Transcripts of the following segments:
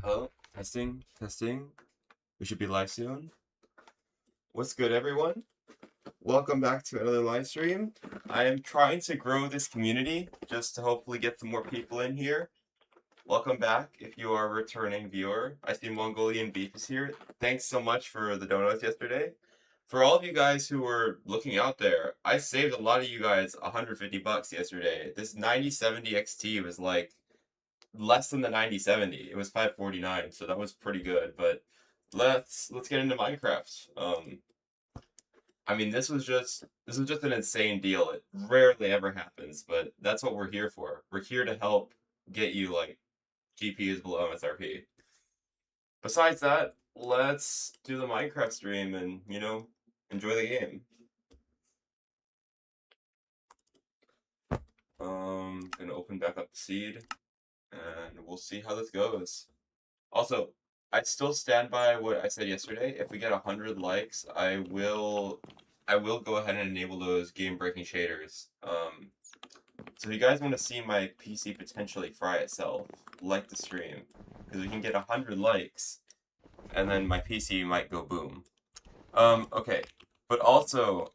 Hello, testing, testing. We should be live soon. What's good, everyone? Welcome back to another live stream. I am trying to grow this community just to hopefully get some more people in here. Welcome back if you are a returning viewer. I see Mongolian Beef is here. Thanks so much for the donuts yesterday. For all of you guys who were looking out there, I saved a lot of you guys 150 bucks yesterday. This 9070 XT was like less than the 9070. It was 549, so that was pretty good. But let's get into Minecraft. I mean, this was just an insane deal. It rarely ever happens, but that's what we're here for. We're here to help get you like GPUs below MSRP. Besides that, let's do the Minecraft stream and enjoy the game. Gonna open back up the seed, and we'll see how this goes. Also, I still stand by what I said yesterday. If we get 100 likes, I will go ahead and enable those game-breaking shaders. So if you guys want to see my PC potentially fry itself, like the stream, because we can get 100 likes, and then my PC might go boom. Okay, but also,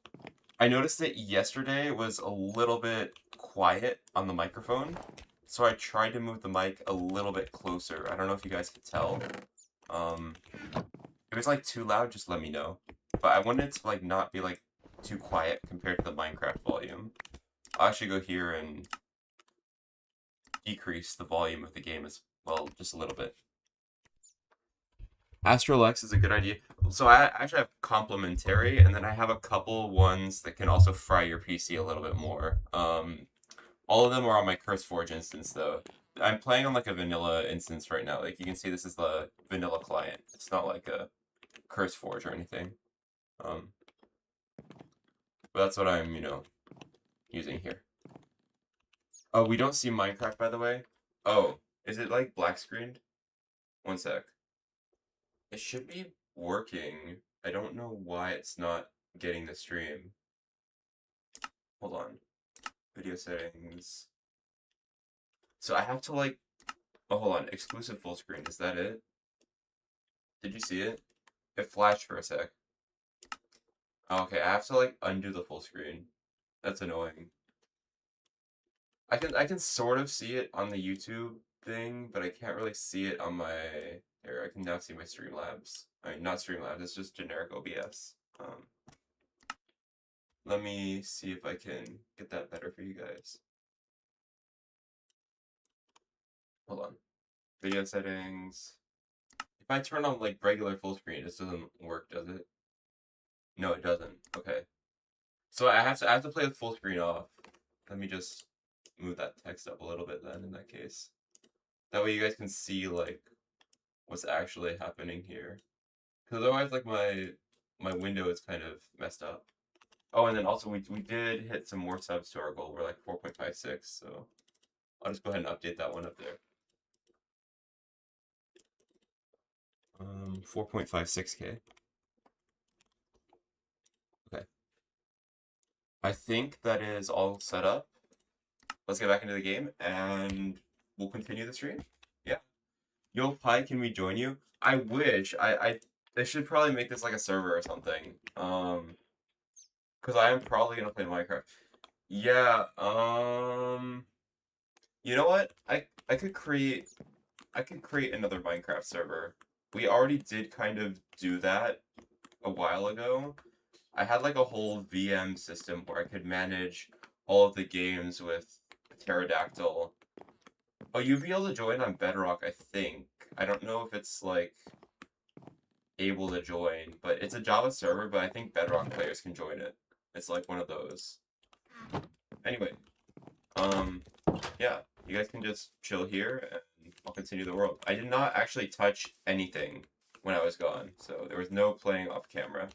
I noticed that yesterday was a little bit quiet on the microphone, so I tried to move the mic a little bit closer. I don't know if you guys could tell. If it's like too loud, just let me know. But I wanted it to like not be like too quiet compared to the Minecraft volume. I'll actually go here and decrease the volume of the game as well, just a little bit. Astralex is a good idea. So I actually have complementary, and then I have a couple ones that can also fry your PC a little bit more. All of them are on my CurseForge instance though. I'm playing on like a vanilla instance right now. Like you can see, this is the vanilla client. It's not like a CurseForge or anything. But that's what I'm, using here. Oh, we don't see Minecraft, by the way. Oh, is it like black screened? One sec. It should be working. I don't know why it's not getting the stream. Hold on. Video settings. So I have to like, oh, hold on. Exclusive full screen. Is that it? Did you see it? It flashed for a sec. Oh, okay, I have to like undo the full screen. That's annoying. I can sort of see it on the YouTube thing, but I can't really see it on my here. I can now see my Streamlabs. I mean, not Streamlabs. It's just generic OBS. Let me see if I can get that better for you guys. Hold on. Video settings. If I turn on like regular full screen, this doesn't work, does it? No, it doesn't. Okay. So I have to play with full screen off. Let me just move that text up a little bit then in that case. That way you guys can see like what's actually happening here. Because otherwise like my window is kind of messed up. Oh, and then also we did hit some more subs to our goal. We're like 4.56, so I'll just go ahead and update that one up there. 4.56K. Okay. I think that is all set up. Let's get back into the game and we'll continue the stream. Yeah. Yo, Pi, can we join you? I wish. I should probably make this like a server or something. Because I am probably gonna play Minecraft. Yeah, you know what? I could create another Minecraft server. We already did kind of do that a while ago. I had like a whole VM system where I could manage all of the games with Pterodactyl. Oh, you'd be able to join on Bedrock, I think. I don't know if it's like able to join, but it's a Java server, but I think Bedrock players can join it. It's like one of those. Anyway, yeah, you guys can just chill here and I'll continue the world. I did not actually touch anything when I was gone, so there was no playing off camera.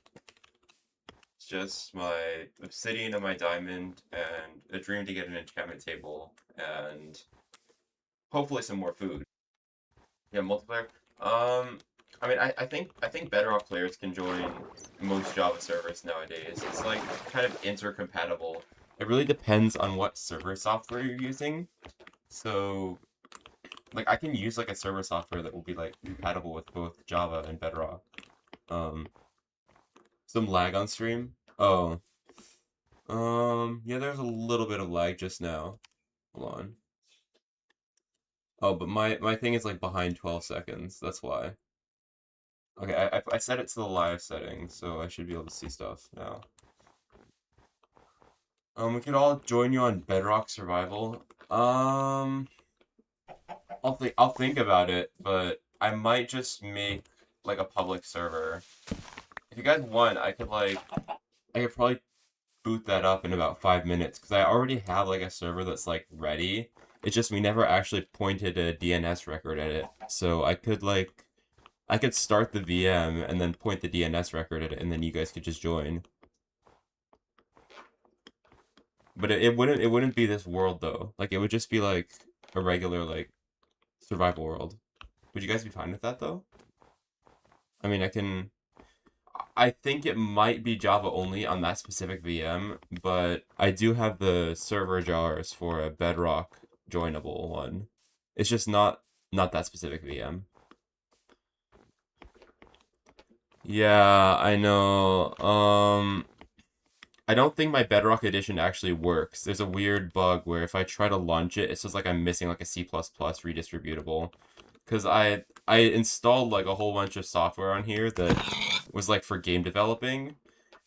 It's just my obsidian and my diamond and a dream to get an enchantment table and hopefully some more food. Yeah, multiplayer. I mean, I think Bedrock players can join most Java servers nowadays. It's like kind of intercompatible. It really depends on what server software you're using. So like I can use like a server software that will be like compatible with both Java and Bedrock. Um, some lag on stream. Oh, yeah, there's a little bit of lag just now. Hold on. Oh, but my thing is like behind 12 seconds. That's why. Okay, I set it to the live setting, so I should be able to see stuff now. We could all join you on Bedrock Survival. I'll think about it, but I might just make like a public server. If you guys want, I could probably boot that up in about 5 minutes because I already have like a server that's like ready. It's just we never actually pointed a DNS record at it. So I could start the VM and then point the DNS record at it and then you guys could just join. But it wouldn't be this world though. Like it would just be like a regular like survival world. Would you guys be fine with that though? I mean, I think it might be Java only on that specific VM, but I do have the server jars for a Bedrock joinable one. It's just not that specific VM. Yeah, I know. I don't think my Bedrock edition actually works. There's a weird bug where if I try to launch it, it says like I'm missing like a C++ redistributable. Because I installed like a whole bunch of software on here that was like for game developing,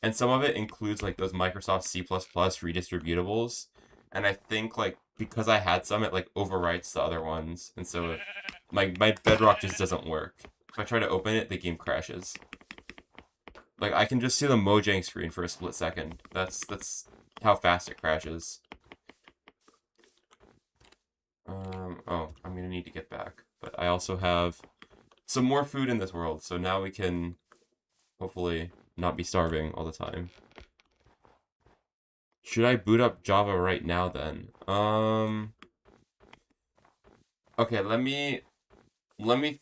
and some of it includes like those Microsoft C++ redistributables, and I think like because I had some, it like overwrites the other ones, and so my Bedrock just doesn't work. If I try to open it, the game crashes. Like I can just see the Mojang screen for a split second. That's how fast it crashes. Oh, I'm gonna need to get back. But I also have some more food in this world, so now we can hopefully not be starving all the time. Should I boot up Java right now then? Okay, let me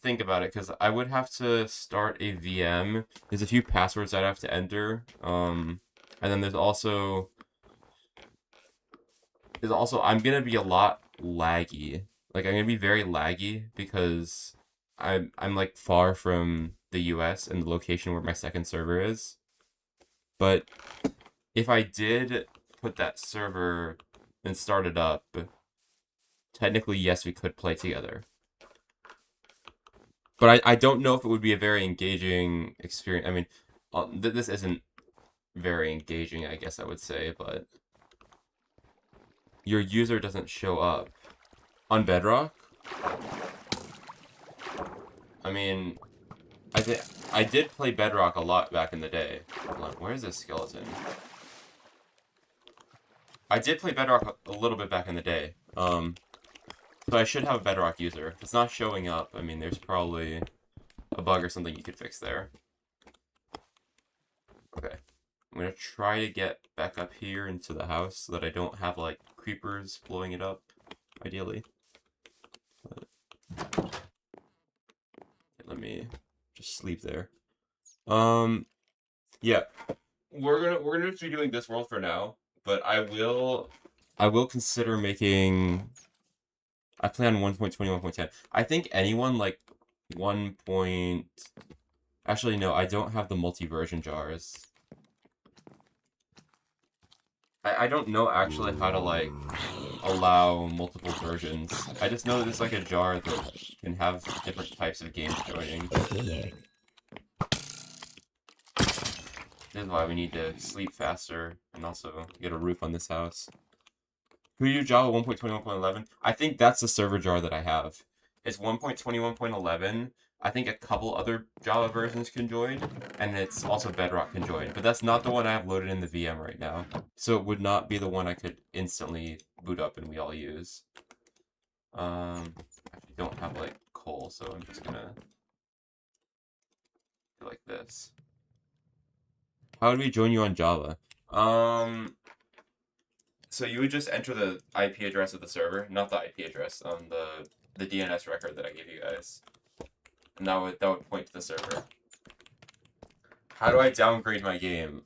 think about it because I would have to start a VM. There's a few passwords I'd have to enter. And then there's also I'm gonna be a lot laggy. Like I'm gonna be very laggy because I'm like far from the US and the location where my second server is. But if I did put that server and start it up, technically yes, we could play together. But I don't know if it would be a very engaging experience. I mean, this isn't very engaging, I guess I would say, but your user doesn't show up on Bedrock. I mean, I did play Bedrock a lot back in the day. Hold on, where is this skeleton? I did play Bedrock a little bit back in the day. So I should have a Bedrock user. If it's not showing up, I mean, there's probably a bug or something you could fix there. Okay. I'm gonna try to get back up here into the house so that I don't have, like, creepers blowing it up, ideally. But... let me just sleep there. Yeah. We're gonna just be doing this world for now, but I will consider making... I plan 1.21.10. I think anyone like 1. Actually, no, I don't have the multi-version jars. I don't know actually how to like allow multiple versions. I just know there's like a jar that can have different types of games joining. This is why we need to sleep faster and also get a roof on this house. Who you Java 1.21.11? I think that's the server jar that I have. It's 1.21.11. I think a couple other Java versions can join, and it's also Bedrock can join. But that's not the one I have loaded in the VM right now. So it would not be the one I could instantly boot up and we all use. I actually don't have like coal, so I'm just gonna do like this. How would we join you on Java? So you would just enter the IP address of the server, not the IP address, the DNS record that I gave you guys. And that would point to the server. How do I downgrade my game?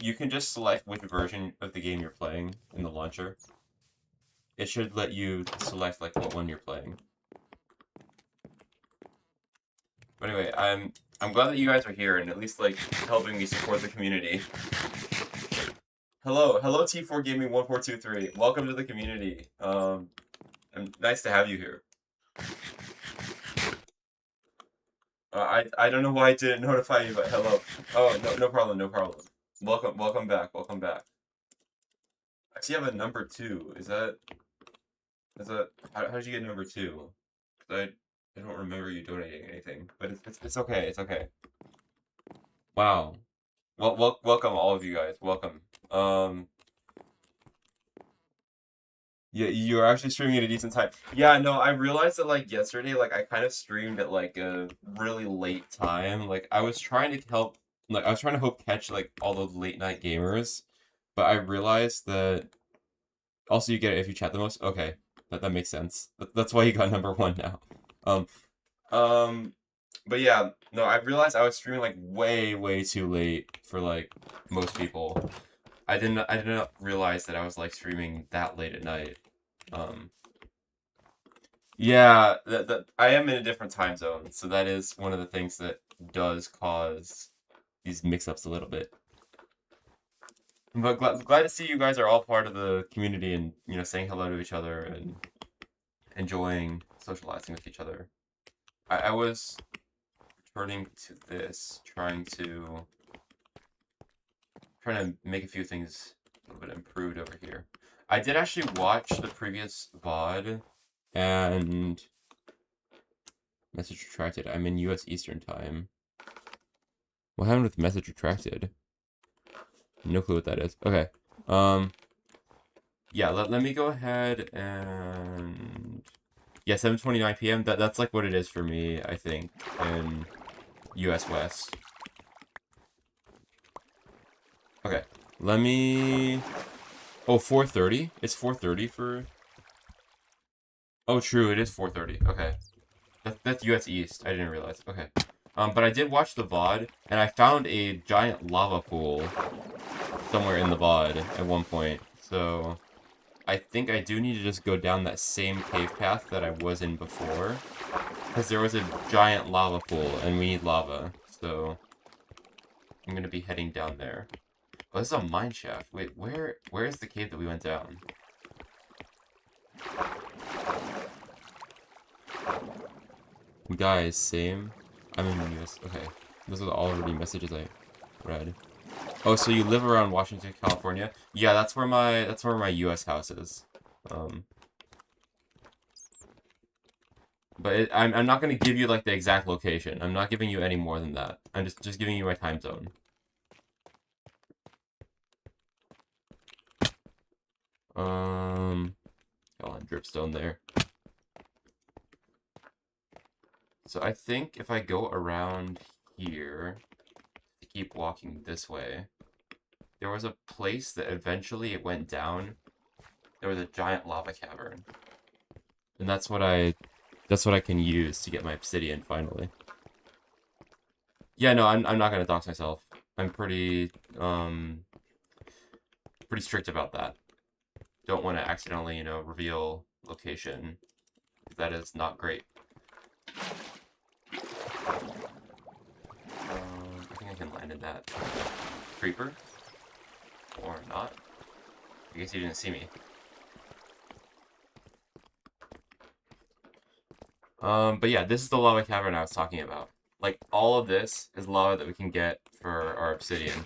You can just select which version of the game you're playing in the launcher. it should let you select like what one you're playing. But anyway, I'm glad that you guys are here and at least like helping me support the community. Hello T4 Gaming 1423. Welcome to the community. Nice to have you here. I don't know why I didn't notify you, but hello. Oh, no problem, no problem. Welcome back. I see you have a number 2. Is that how did you get number 2? 'Cause I don't remember you donating anything, but it's okay. It's okay. Wow. Well, welcome all of you guys. Welcome. Yeah, you were actually streaming at a decent time. Yeah, no, I realized that like yesterday, like I kind of streamed at like a really late time. Like I was trying to help catch like all the late night gamers, but I realized that also you get it if you chat the most. Okay, that makes sense. That's why you got number 1 now. But yeah, no, I realized I was streaming like way too late for like most people. I didn't realize that I was like streaming that late at night. Yeah, I am in a different time zone, so that is one of the things that does cause these mix-ups a little bit. But glad to see you guys are all part of the community and, you know, saying hello to each other and enjoying socializing with each other. I was turning to this, trying to make a few things a little bit improved over here. I did actually watch the previous VOD, and message retracted. I'm in US Eastern Time. What happened with message retracted? No clue what that is. Okay. Yeah, let me go ahead and... Yeah, 7:29 p.m. That's like what it is for me, I think, in US West. Okay, let me... Oh, 4:30? It's 4:30 for... Oh, true, it is 4:30. Okay. That's US East. I didn't realize. Okay. But I did watch the VOD, and I found a giant lava pool somewhere in the VOD at one point. So, I think I do need to just go down that same cave path that I was in before. Because there was a giant lava pool, and we need lava. So, I'm going to be heading down there. Oh, this is a mine shaft. Wait, where is the cave that we went down? Guys, same. I'm in the US. Okay. Those are already messages I read. Oh, so you live around Washington, California? Yeah, that's where my US house is. But I'm not gonna give you like the exact location. I'm not giving you any more than that. I'm just giving you my time zone. Hold on, dripstone there. So I think if I go around here, to keep walking this way, there was a place that eventually it went down. There was a giant lava cavern. And that's what I can use to get my obsidian finally. Yeah, no, I'm not gonna dox myself. I'm pretty strict about that. Don't want to accidentally, you know, reveal location. That is not great. I think I can land in that creeper. Or not. I guess you didn't see me. But yeah, this is the lava cavern I was talking about. Like, all of this is lava that we can get for our obsidian.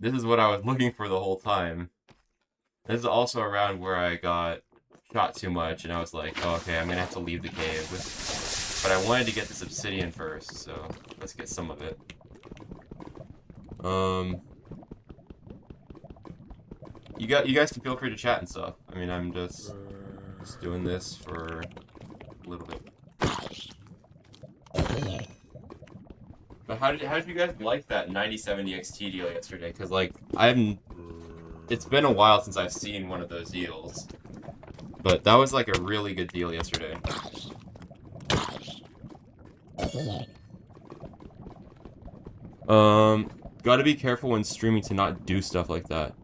This is what I was looking for the whole time. This is also around where I got shot too much, and I was like, oh, okay, I'm gonna have to leave the cave. But I wanted to get this obsidian first, so let's get some of it. You guys can feel free to chat and stuff. I mean, I'm just doing this for a little bit. But how did you guys like that 9070 XT deal yesterday? Because like it's been a while since I've seen one of those deals. But that was like a really good deal yesterday. Gotta be careful when streaming to not do stuff like that.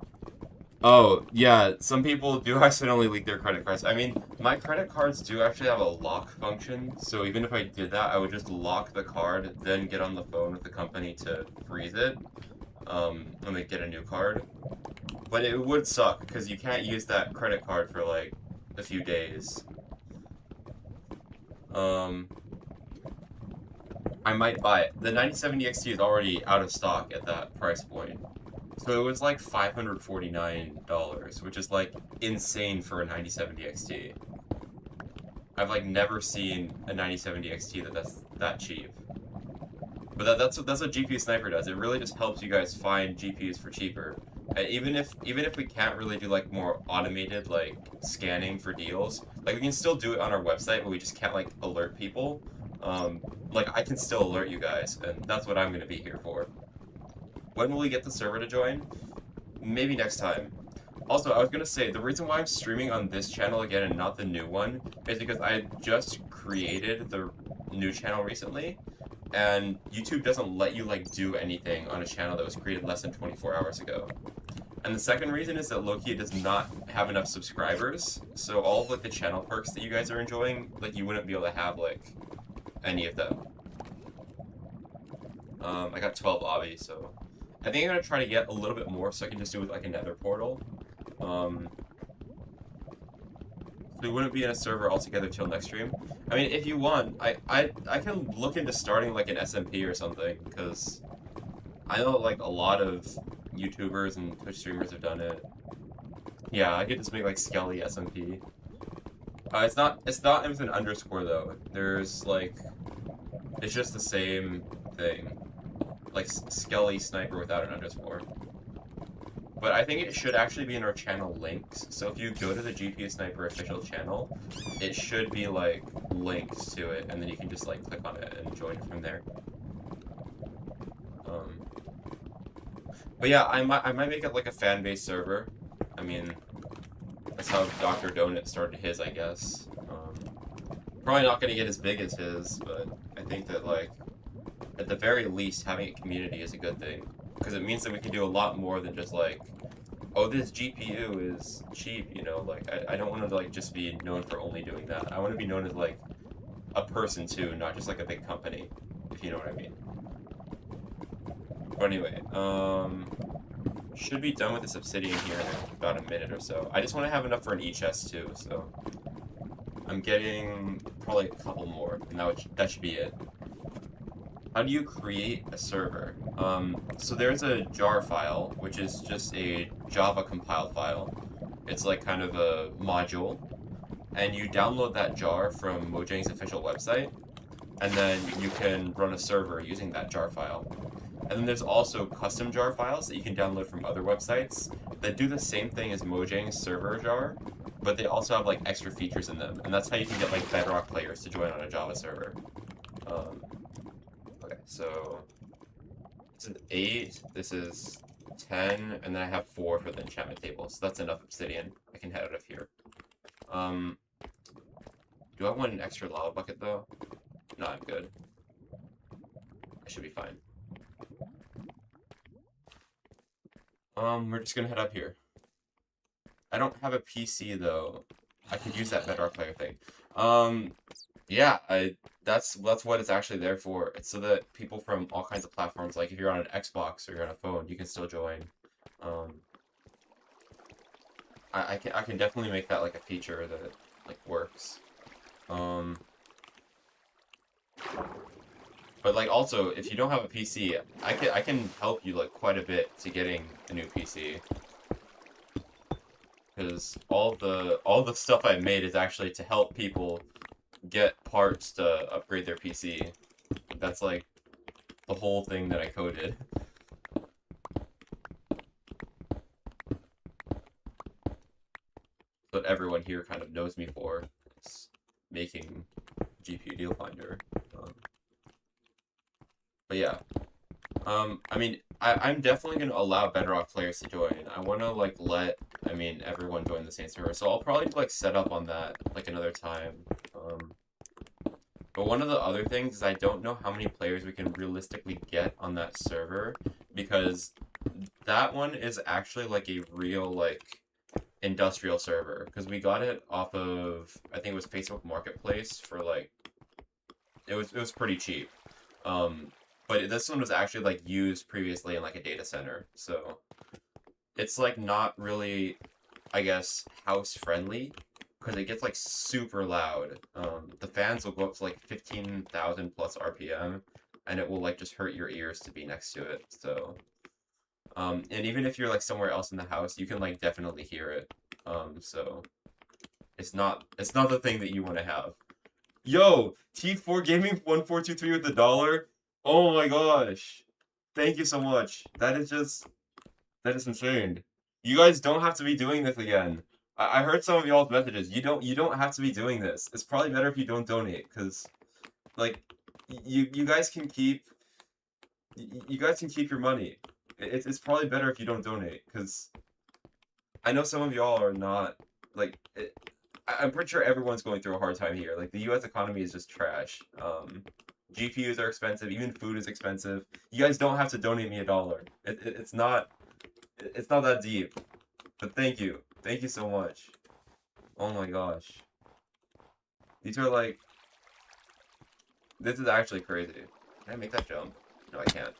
Oh, yeah, some people do accidentally leak their credit cards. I mean, my credit cards do actually have a lock function, so even if I did that, I would just lock the card, then get on the phone with the company to freeze it, and then get a new card. But it would suck, because you can't use that credit card for, like, a few days. Um, I might buy it. The 9070 XT is already out of stock at that price point. So it was like $549, which is like insane for a 9070 XT. I've like never seen a 9070 XT that's that cheap. But that's what GPU Sniper does. It really just helps you guys find GPUs for cheaper. And even if we can't really do like more automated like scanning for deals, like we can still do it on our website, but we just can't like alert people. Like I can still alert you guys, and that's what I'm gonna be here for. When will we get the server to join? Maybe next time. Also, I was gonna say, the reason why I'm streaming on this channel again and not the new one is because I just created the new channel recently, and YouTube doesn't let you, like, do anything on a channel that was created less than 24 hours ago. And the second reason is that Loki does not have enough subscribers, so all of, like, the channel perks that you guys are enjoying, like, you wouldn't be able to have, like, any of them. I got 12 obby, so... I think I'm gonna try to get a little bit more so I can just do it with, like, a nether portal. So we wouldn't be in a server altogether till next stream. I mean, if you want, I can look into starting like an SMP or something, because I know like a lot of YouTubers and Twitch streamers have done it. Yeah, I could just make like Skelly SMP. It's not with an underscore though. There's like, it's just the same thing, like Skelly Sniper without an underscore. But I think it should actually be in our channel links. So if you go to the GPU Sniper official channel, it should be like linked to it, and then you can just like click on it and join it from there. But yeah, I might make it like a fan base server. I mean, that's how Dr. Donut started his, I guess. Probably not gonna get as big as his, but I think that like at the very least having a community is a good thing. Because it means that we can do a lot more than just like, oh, this GPU is cheap, you know, like, I don't want to like just be known for only doing that. I want to be known as like a person too, not just like a big company, if you know what I mean. But anyway, should be done with this obsidian here in about a minute or so. I just want to have enough for an E-chest too, so I'm getting probably a couple more, and that should be it. How do you create a server? So there's a jar file, which is just a Java compiled file. It's like kind of a module, and you download that jar from Mojang's official website, and then you can run a server using that jar file. And then there's also custom jar files that you can download from other websites that do the same thing as Mojang's server jar, but they also have like extra features in them, and that's how you can get like Bedrock players to join on a Java server. Okay, so this is 8, this is 10, and then I have 4 for the enchantment table, so that's enough obsidian. I can head out of here. Do I want an extra lava bucket though? No, I'm good. I should be fine. We're just gonna head up here. I don't have a PC though. I could use that Bedrock player thing. Yeah, that's what it's actually there for. It's so that people from all kinds of platforms, like if you're on an Xbox or you're on a phone, you can still join. I can definitely make that like a feature that like works. But like also, if you don't have a PC, I can help you like quite a bit to getting a new PC. Because all the stuff I made is actually to help people get parts to upgrade their PC. That's like the whole thing that I coded. But everyone here kind of knows me for is making GPU Deal Finder. But yeah, I mean, I'm definitely gonna allow Bedrock players to join. I want to like let, I mean, everyone join the same server. So I'll probably like set up on that like another time. But one of the other things is I don't know how many players we can realistically get on that server, because That one is actually like a real like industrial server because we got it off of I think it was Facebook Marketplace for like it was pretty cheap. Um, but this one was actually like used previously in like a data center, so it's like not really, I guess, house friendly because it gets like super loud. The fans will go up to like 15,000 plus RPM, and it will like just hurt your ears to be next to it. So, and even if you're like somewhere else in the house, you can like definitely hear it. So it's not the thing that you want to have. Yo, T4 Gaming 1423 with the dollar. Oh my gosh. Thank you so much. That is insane. You guys don't have to be doing this again. I heard some of y'all's messages. You don't have to be doing this. It's probably better if you don't donate, because like you guys can keep you guys can keep your money. It's probably better if you don't donate, because I know some of y'all are not like I'm pretty sure everyone's going through a hard time here. Like the U.S. economy is just trash. GPUs are expensive. Even food is expensive. You guys don't have to donate me $1. It's not that deep. But thank you. Thank you so much. Oh my gosh. These are like... This is actually crazy. Can I make that jump? No, I can't.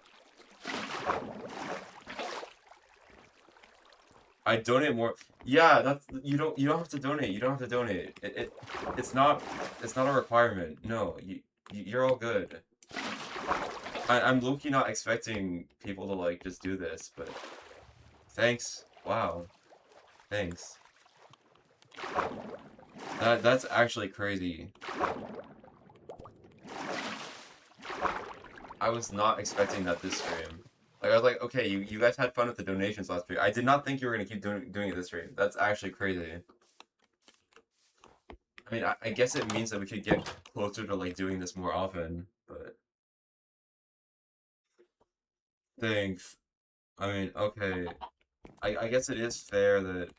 I donate more. Yeah, that's you don't have to donate. You don't have to donate. It's not a requirement. No, you're all good. I'm low-key not expecting people to like just do this, but thanks. Wow. Thanks. That's actually crazy. I was not expecting that this stream. Like I was like, okay, you guys had fun with the donations last stream. I did not think you were gonna keep doing it this stream. That's actually crazy. I mean, I guess it means that we could get closer to like doing this more often, but thanks. I mean, okay. I guess it is fair that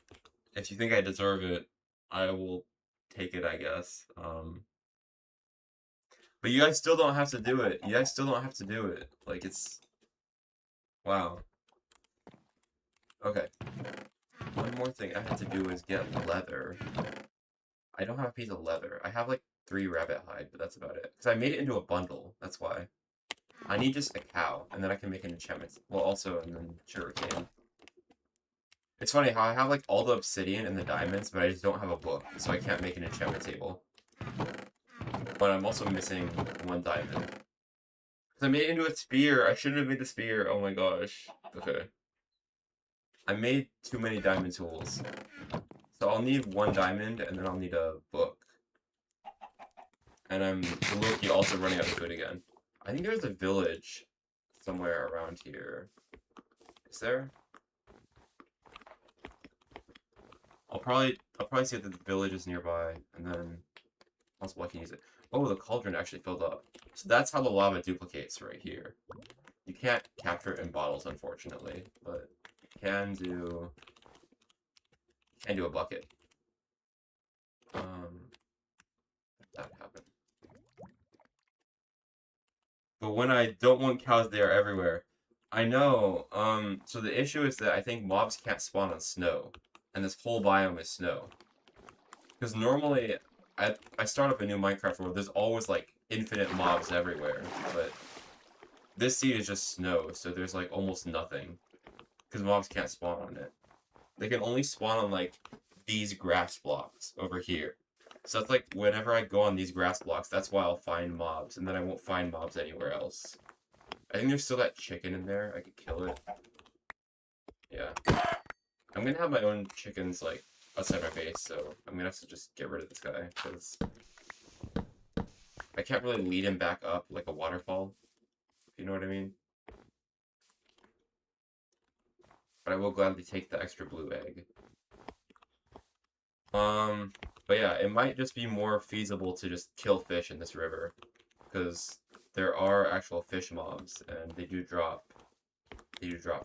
if you think I deserve it, I will take it, I guess. But you guys still don't have to do it. You guys still don't have to do it. Like it's wow. Okay. One more thing I have to do is get leather. I don't have a piece of leather. I have like 3 rabbit hide, but that's about it. Because I made it into a bundle. That's why. I need just a cow, and then I can make an enchantment. Well, also, and then sugarcane. It's funny how I have like all the obsidian and the diamonds, but I just don't have a book, so I can't make an enchantment table. But I'm also missing 1 diamond. Because I made it into a spear. I shouldn't have made the spear. Oh my gosh. Okay. I made too many diamond tools. So I'll need 1 diamond, and then I'll need a book. And I'm low-key also running out of food again. I think there's a village somewhere around here. Is there? I'll probably see if the village is nearby, and then possible I can use it. Oh, the cauldron actually filled up. So that's how the lava duplicates right here. You can't capture it in bottles, unfortunately, but you can do a bucket. That happened. But when I don't want cows, they are everywhere. I know. So the issue is that I think mobs can't spawn on snow, and this whole biome is snow. Because normally, I start up a new Minecraft world, there's always like infinite mobs everywhere, but this seed is just snow, so there's like almost nothing. Because mobs can't spawn on it. They can only spawn on like these grass blocks over here. So it's like whenever I go on these grass blocks, that's why I'll find mobs, and then I won't find mobs anywhere else. I think there's still that chicken in there. I could kill it. Yeah. I'm gonna have my own chickens like outside my base, so I'm gonna have to just get rid of this guy, because I can't really lead him back up like a waterfall, if you know what I mean. But I will gladly take the extra blue egg. But yeah, it might just be more feasible to just kill fish in this river, because there are actual fish mobs, and they do drop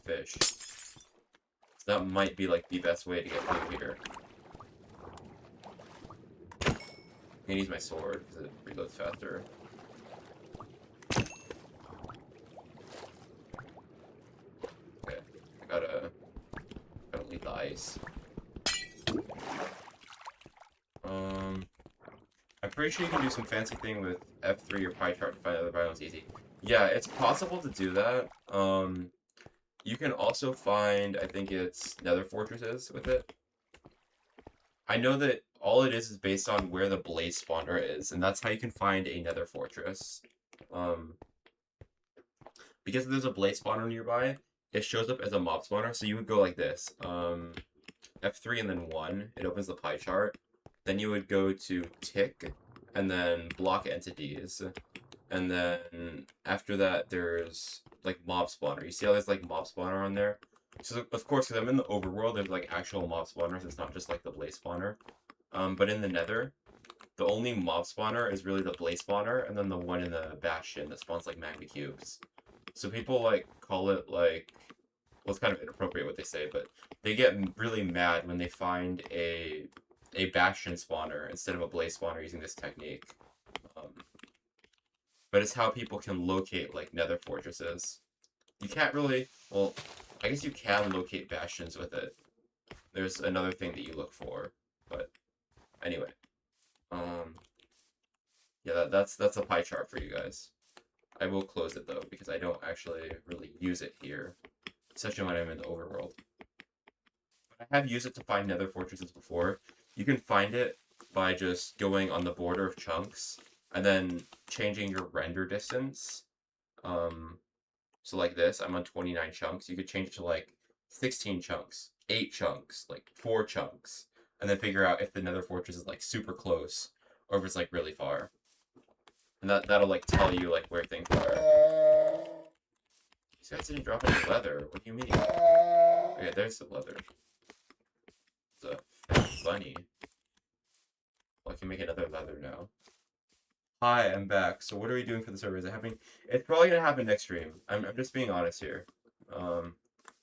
fish. So that might be like the best way to get through here. I'm gonna use my sword because it reloads faster. Okay. base. I'm pretty sure you can do some fancy thing with F3 or pie chart to find other biomes easy. Yeah, it's possible to do that. You can also find, I think it's nether fortresses with it. I know that all it is based on where the blaze spawner is, and that's how you can find a nether fortress. Because there's a blaze spawner nearby, it shows up as a mob spawner, so you would go like this. F3 and then 1, it opens the pie chart. Then you would go to tick, and then block entities. And then after that, there's like mob spawner. You see how there's like mob spawner on there? So of course, because I'm in the overworld, there's like actual mob spawners. It's not just like the blaze spawner. But in the nether, the only mob spawner is really the blaze spawner, and then the one in the bastion that spawns like magma cubes. So people like call it like, well, it's kind of inappropriate what they say, but they get really mad when they find a bastion spawner instead of a blaze spawner using this technique. But it's how people can locate like nether fortresses. You can't really, well, I guess you can locate bastions with it. There's another thing that you look for, but anyway. Yeah, that's a pie chart for you guys. I will close it though, because I don't actually really use it here, especially when I'm in the overworld. I have used it to find nether fortresses before. You can find it by just going on the border of chunks, and then changing your render distance. So like this, I'm on 29 chunks. You could change it to like 16 chunks, 8 chunks, like 4 chunks, and then figure out if the nether fortress is like super close or if it's like really far. And that'll like tell you like where things are. These guys didn't drop any leather. What do you mean? Okay, there's the leather. It's a fat bunny. Well, I can make another leather now. Hi, I'm back. So what are we doing for the server? Is it happening? It's probably gonna happen next stream. I'm just being honest here.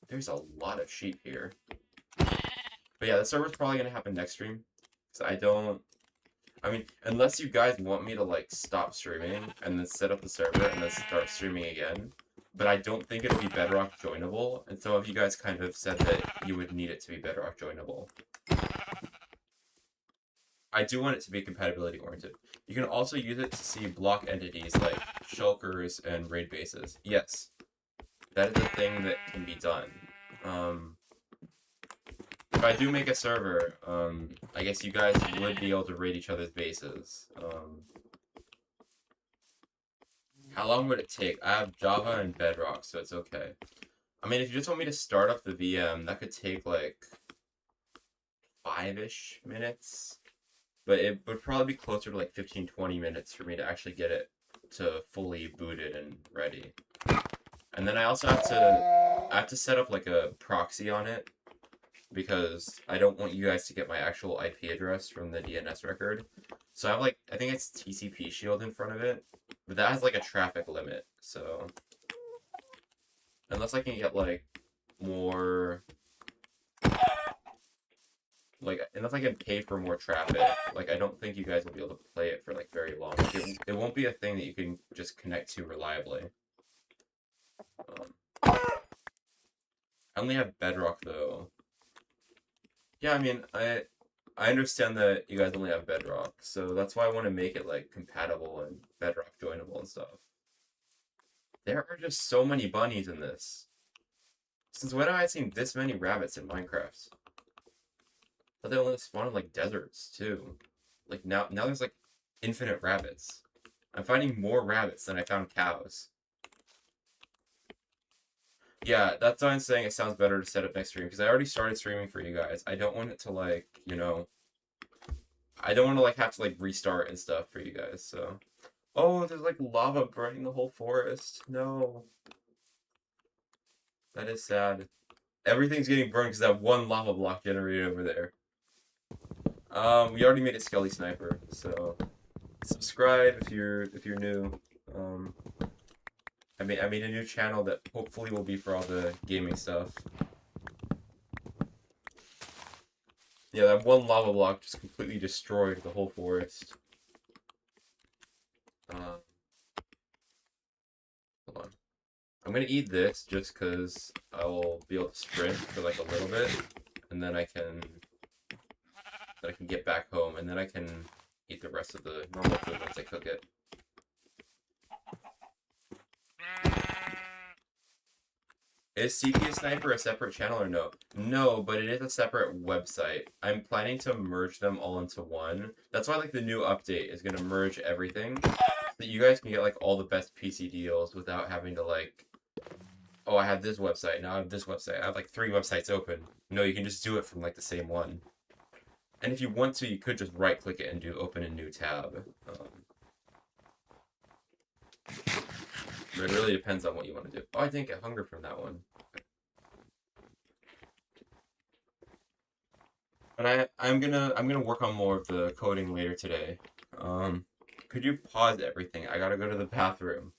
There's a lot of sheep here. But yeah, the server's probably gonna happen next stream. So I mean, unless you guys want me to like stop streaming and then set up the server and then start streaming again. But I don't think it'll be Bedrock joinable, and some of you guys kind of said that you would need it to be Bedrock joinable. I do want it to be compatibility oriented. You can also use it to see block entities like shulkers and raid bases. Yes, that is a thing that can be done. If I do make a server, I guess you guys would be able to raid each other's bases. How long would it take? I have Java and Bedrock, so it's okay. I mean, if you just want me to start up the VM, that could take like 5-ish minutes. But it would probably be closer to like 15-20 minutes for me to actually get it to fully booted and ready. And then I also have to set up like a proxy on it, because I don't want you guys to get my actual IP address from the DNS record. So I have like, I think it's TCP shield in front of it, but that has like a traffic limit. So unless I can get like more, like, unless I can pay for more traffic, like, I don't think you guys will be able to play it for like very long. It won't be a thing that you can just connect to reliably. I only have Bedrock though. Yeah, I mean, I understand that you guys only have Bedrock, so that's why I want to make it like compatible and Bedrock joinable and stuff. There are just so many bunnies in this. Since when have I seen this many rabbits in Minecraft? But they only spawn in like deserts too. Like now there's like infinite rabbits. I'm finding more rabbits than I found cows. Yeah, that's why I'm saying it sounds better to set up next stream, because I already started streaming for you guys. I don't want it to like, you know, I don't want to like have to like restart and stuff for you guys, so. Oh, there's like lava burning the whole forest. No. That is sad. Everything's getting burned because that one lava block generated over there. We already made a Skelly Sniper, so subscribe if you're new. I made a new channel that hopefully will be for all the gaming stuff. Yeah, that one lava block just completely destroyed the whole forest. Hold on. I'm gonna eat this just because I will be able to sprint for like a little bit, and and then I can get back home, and then I can eat the rest of the normal food once I cook it. Is CPU Sniper a separate channel or no? No, but it is a separate website. I'm planning to merge them all into one. That's why like the new update is gonna merge everything, so that you guys can get like all the best PC deals without having to like, oh, I have this website, now I have this website. I have like 3 websites open. No, you can just do it from like the same one. And if you want to, you could just right click it and do open a new tab. But it really depends on what you want to do. Oh, I didn't get hunger from that one. But I'm gonna work on more of the coding later today. Could you pause everything? I gotta go to the bathroom.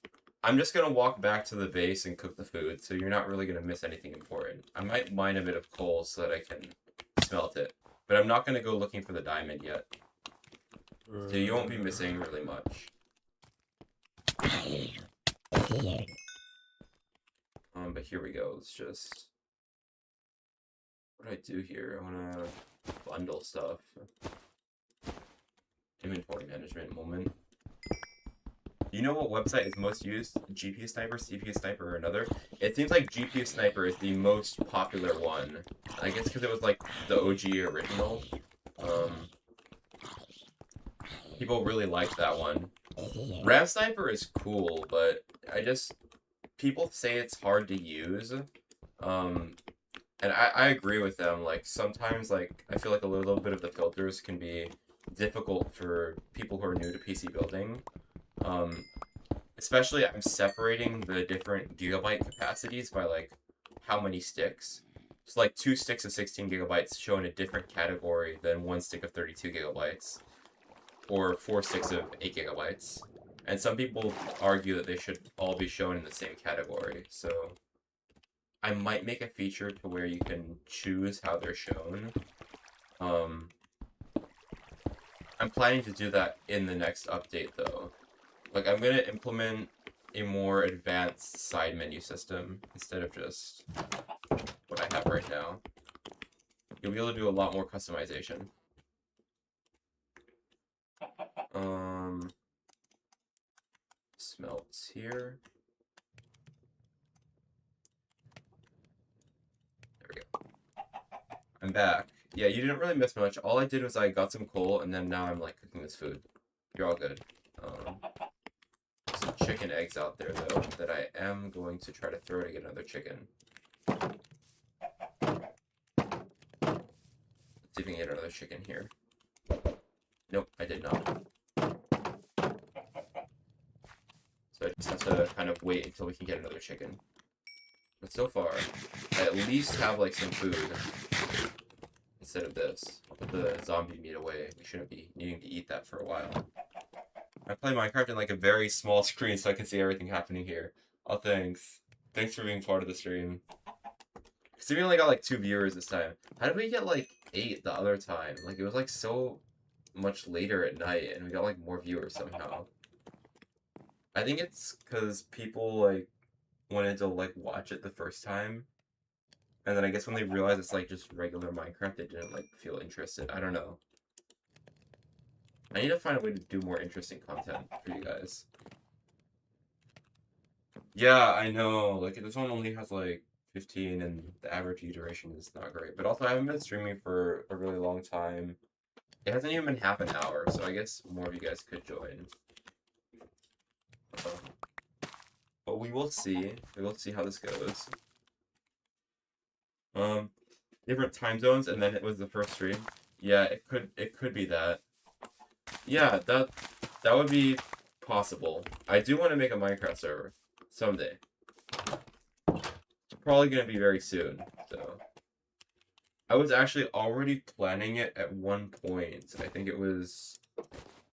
I'm just gonna walk back to the base and cook the food, so you're not really gonna miss anything important. I might mine a bit of coal so that I can smelt it, but I'm not gonna go looking for the diamond yet. So you won't be missing really much. But here we go. Let's just... What do I do here? I wanna bundle stuff. Inventory management moment. You know what website is most used? GPU Sniper, CPU Sniper, or another? It seems like GPU Sniper is the most popular one. I guess because it was like the OG original. People really liked that one. RAM Sniper is cool, but people say it's hard to use. And I agree with them. Like sometimes, like I feel like a little bit of the filters can be difficult for people who are new to PC building. Especially I'm separating the different gigabyte capacities by like how many sticks. So like 2 sticks of 16 gigabytes show in a different category than 1 stick of 32 gigabytes. Or 4 sticks of 8 gigabytes. And some people argue that they should all be shown in the same category. So I might make a feature to where you can choose how they're shown. I'm planning to do that in the next update though. Like I'm gonna implement a more advanced side menu system instead of just what I have right now. You'll be able to do a lot more customization. Smelts here. There we go. I'm back. Yeah, you didn't really miss much. All I did was I got some coal, and then now I'm like cooking this food. You're all good. Some chicken eggs out there though that I am going to try to throw to get another chicken. Let's see if we can get another chicken here. Nope, I did not. So I just have to kind of wait until we can get another chicken. But so far, I at least have like some food instead of this. I'll put the zombie meat away. We shouldn't be needing to eat that for a while. I play Minecraft in like a very small screen so I can see everything happening here. Oh, thanks. Thanks for being part of the stream. So we only got like 2 viewers this time. How did we get like 8 the other time? Like it was like so much later at night and we got like more viewers somehow. I think it's because people like wanted to like watch it the first time. And then I guess when they realized it's like just regular Minecraft, they didn't like feel interested. I don't know. I need to find a way to do more interesting content for you guys. Yeah, I know. Like this one only has like 15 and the average view duration is not great. But also I haven't been streaming for a really long time. It hasn't even been half an hour, so I guess more of you guys could join. But we will see. We will see how this goes. Different time zones, and then it was the first stream. Yeah, it could be that. Yeah, that would be possible. I do want to make a Minecraft server someday. It's probably gonna be very soon. So I was actually already planning it at one point. I think it was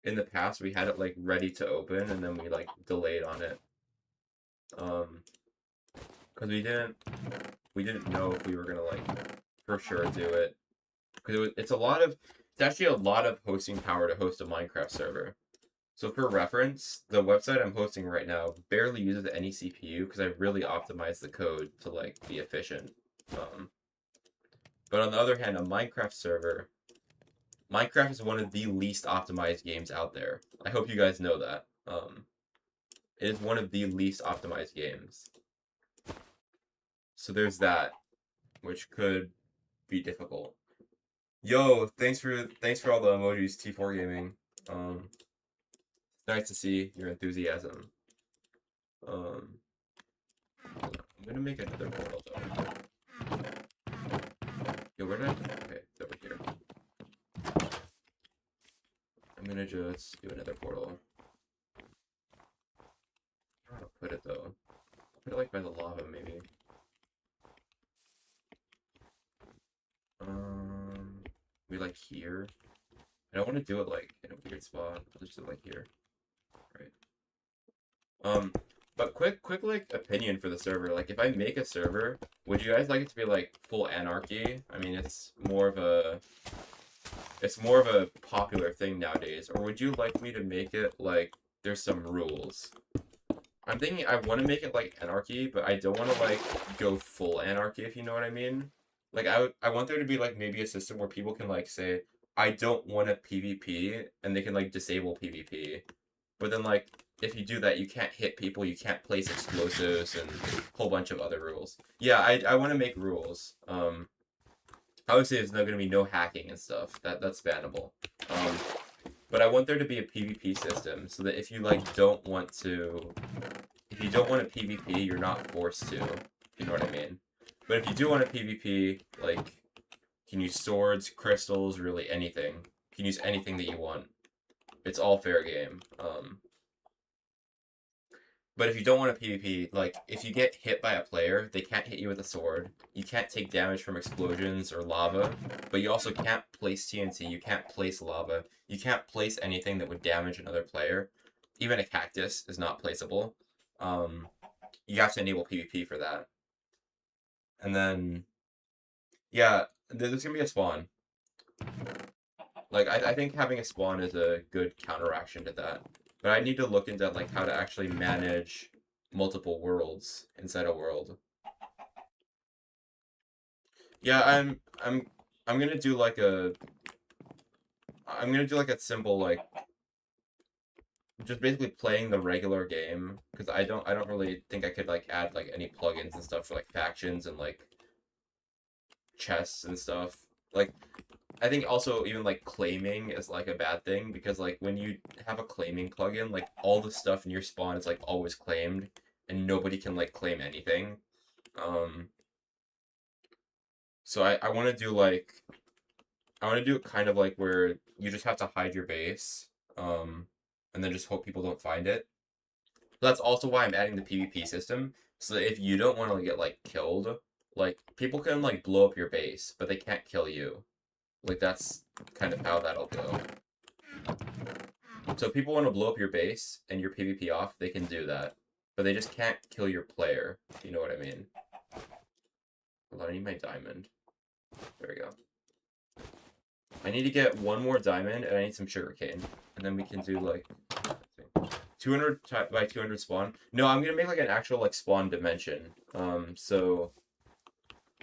in the past we had it like ready to open, and then we like delayed on it. Because we didn't know if we were gonna like for sure do it. Because it's actually a lot of hosting power to host a Minecraft server. So for reference, the website I'm hosting right now barely uses any CPU because I really optimized the code to like be efficient. But on the other hand, a Minecraft server, Minecraft is one of the least optimized games out there. I hope you guys know that. It is one of the least optimized games. So there's that, which could be difficult. Yo, thanks for all the emojis, T4 Gaming. Nice to see your enthusiasm. I'm gonna make another portal though. Yo, where did I? Okay, it's over here. I'm gonna just do another portal. I don't know how to put it though. Put it like by the lava maybe. Maybe like here. I don't want to do it like in a weird spot. I'll just do it like here. Right. But quick like opinion for the server. Like if I make a server, would you guys like it to be like full anarchy? I mean, it's more of a popular thing nowadays. Or would you like me to make it like there's some rules? I'm thinking I want to make it like anarchy, but I don't want to like go full anarchy, if you know what I mean. Like I want there to be like maybe a system where people can like say I don't want a PvP and they can like disable PvP. But then like if you do that, you can't hit people, you can't place explosives and a whole bunch of other rules. Yeah, I want to make rules. I would say there's not going to be no hacking and stuff. That's bannable. But I want there to be a PvP system so that if you like don't want a PvP, you're not forced to. If you know what I mean. But if you do want a PvP, like you can use swords, crystals, really anything. You can use anything that you want. It's all fair game. But if you don't want a PvP, like if you get hit by a player, they can't hit you with a sword. You can't take damage from explosions or lava, but you also can't place TNT, you can't place lava, you can't place anything that would damage another player. Even a cactus is not placeable. You have to enable PvP for that. And then, yeah, there's gonna be a spawn. Like, I think having a spawn is a good counteraction to that. But I need to look into like how to actually manage multiple worlds inside a world. Yeah, I'm gonna do like a simple like just basically playing the regular game because I don't really think I could like add like any plugins and stuff for like factions and like chests and stuff. Like I think also even like claiming is like a bad thing because like when you have a claiming plugin, like all the stuff in your spawn is like always claimed and nobody can like claim anything. So I want to do like I want to do it kind of like where you just have to hide your base, and then just hope people don't find it. So that's also why I'm adding the PvP system, so that if you don't want to get like killed, like people can like blow up your base, but they can't kill you. Like that's kind of how that'll go. So if people want to blow up your base and your PvP off, they can do that, but they just can't kill your player. If you know what I mean? Hold on, I need my diamond. There we go. I need to get one more diamond, and I need some sugarcane. And then we can do, like, 200 by 200 spawn. No, I'm gonna make, like, an actual, like, spawn dimension. So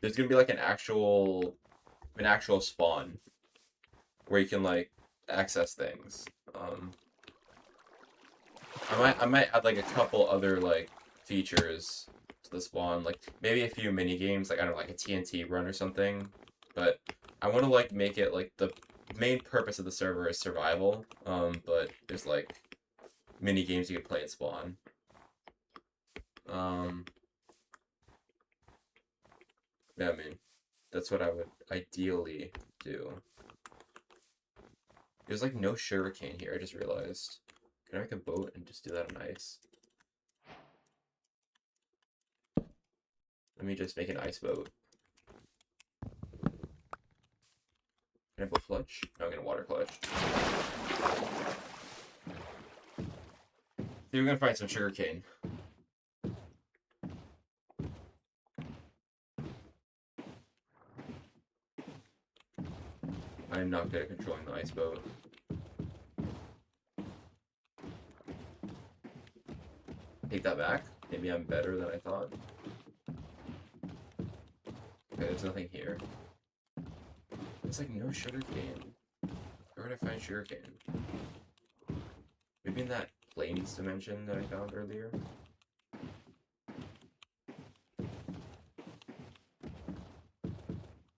there's gonna be, like, an actual spawn where you can, like, access things. I might add, like, a couple other, like, features to the spawn. Like, maybe a few mini games, like, I don't know, like a TNT run or something. But I want to like make it like the main purpose of the server is survival. But there's like mini games you can play in spawn. Yeah, I mean, that's what I would ideally do. There's like no sugarcane here. I just realized. Can I make a boat and just do that on ice? Let me just make an ice boat. Can I boat clutch? No, I'm gonna water clutch. We're gonna find some sugarcane. I'm not good at controlling the ice boat. Take that back. Maybe I'm better than I thought. Okay, there's nothing here. It's like no sugarcane. Where would I find sugarcane? Maybe in that plains dimension that I found earlier?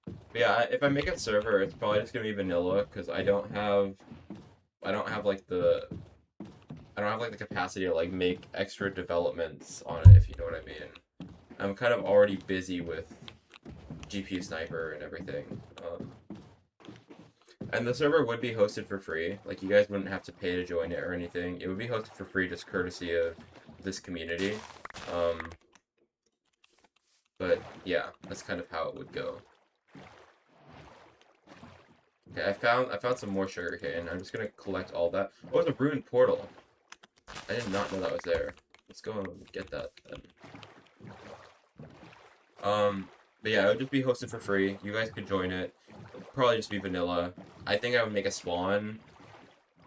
But yeah, if I make a server, it's probably just gonna be vanilla because I don't have like the capacity to like make extra developments on it, if you know what I mean. I'm kind of already busy with GPU Sniper and everything. And the server would be hosted for free. Like, you guys wouldn't have to pay to join it or anything. It would be hosted for free just courtesy of this community. But yeah, that's kind of how it would go. Okay, I found some more sugarcane. I'm just gonna collect all that. Oh, it's a ruined portal. I did not know that was there. Let's go and get that then. But yeah, it would just be hosted for free. You guys could join it. It'd probably just be vanilla. I think I would make a spawn.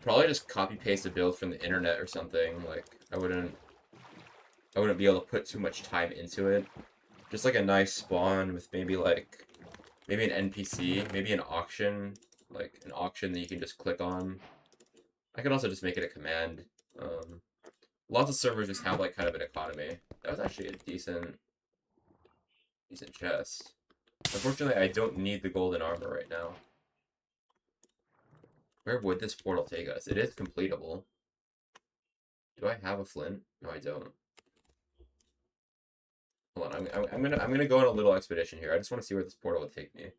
Probably just copy paste a build from the internet or something. Like, I wouldn't be able to put too much time into it. Just like a nice spawn with maybe an NPC, maybe an auction, like an auction that you can just click on. I could also just make it a command. Lots of servers just have like kind of an economy. That was actually a decent chest. Unfortunately, I don't need the golden armor right now. Where would this portal take us? It is completable. Do I have a flint? No, I don't. Hold on, I'm gonna go on a little expedition here. I just want to see where this portal would take me.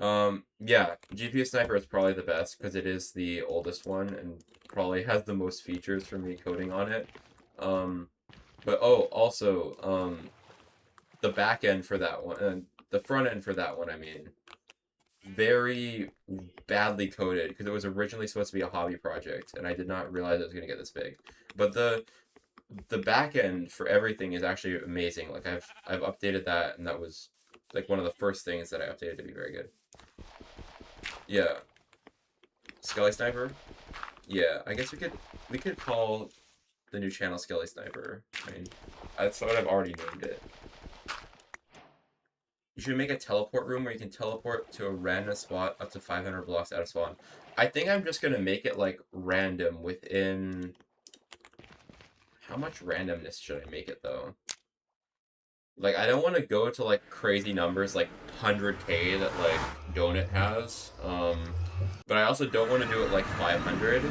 Yeah, GPU Sniper is probably the best because it is the oldest one and probably has the most features from me coding on it. But oh, also, the back end for that one, the front end for that one, I mean, very badly coded because it was originally supposed to be a hobby project and I did not realize it was gonna get this big. But the back end for everything is actually amazing. Like I've updated that and that was like one of the first things that I updated to be very good. Yeah. Skelly Sniper? Yeah, I guess we could call the new channel Skelly Sniper. I mean, that's what I've already named it. You should make a teleport room where you can teleport to a random spot up to 500 blocks out of spawn. I think I'm just gonna make it like random within... How much randomness should I make it though? Like, I don't want to go to like crazy numbers like 100k that like Donut has. But I also don't want to do it like 500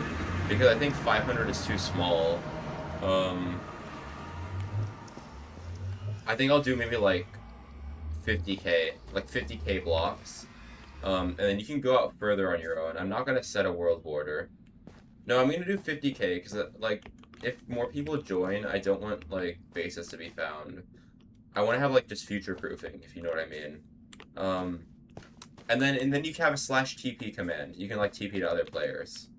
because I think 500 is too small. I think I'll do maybe like 50k, like 50k blocks. And then you can go out further on your own. I'm not gonna set a world border. No, I'm gonna do 50k because like if more people join, I don't want like bases to be found. I want to have like just future proofing, if you know what I mean. And then you can have a /TP command. You can like TP to other players.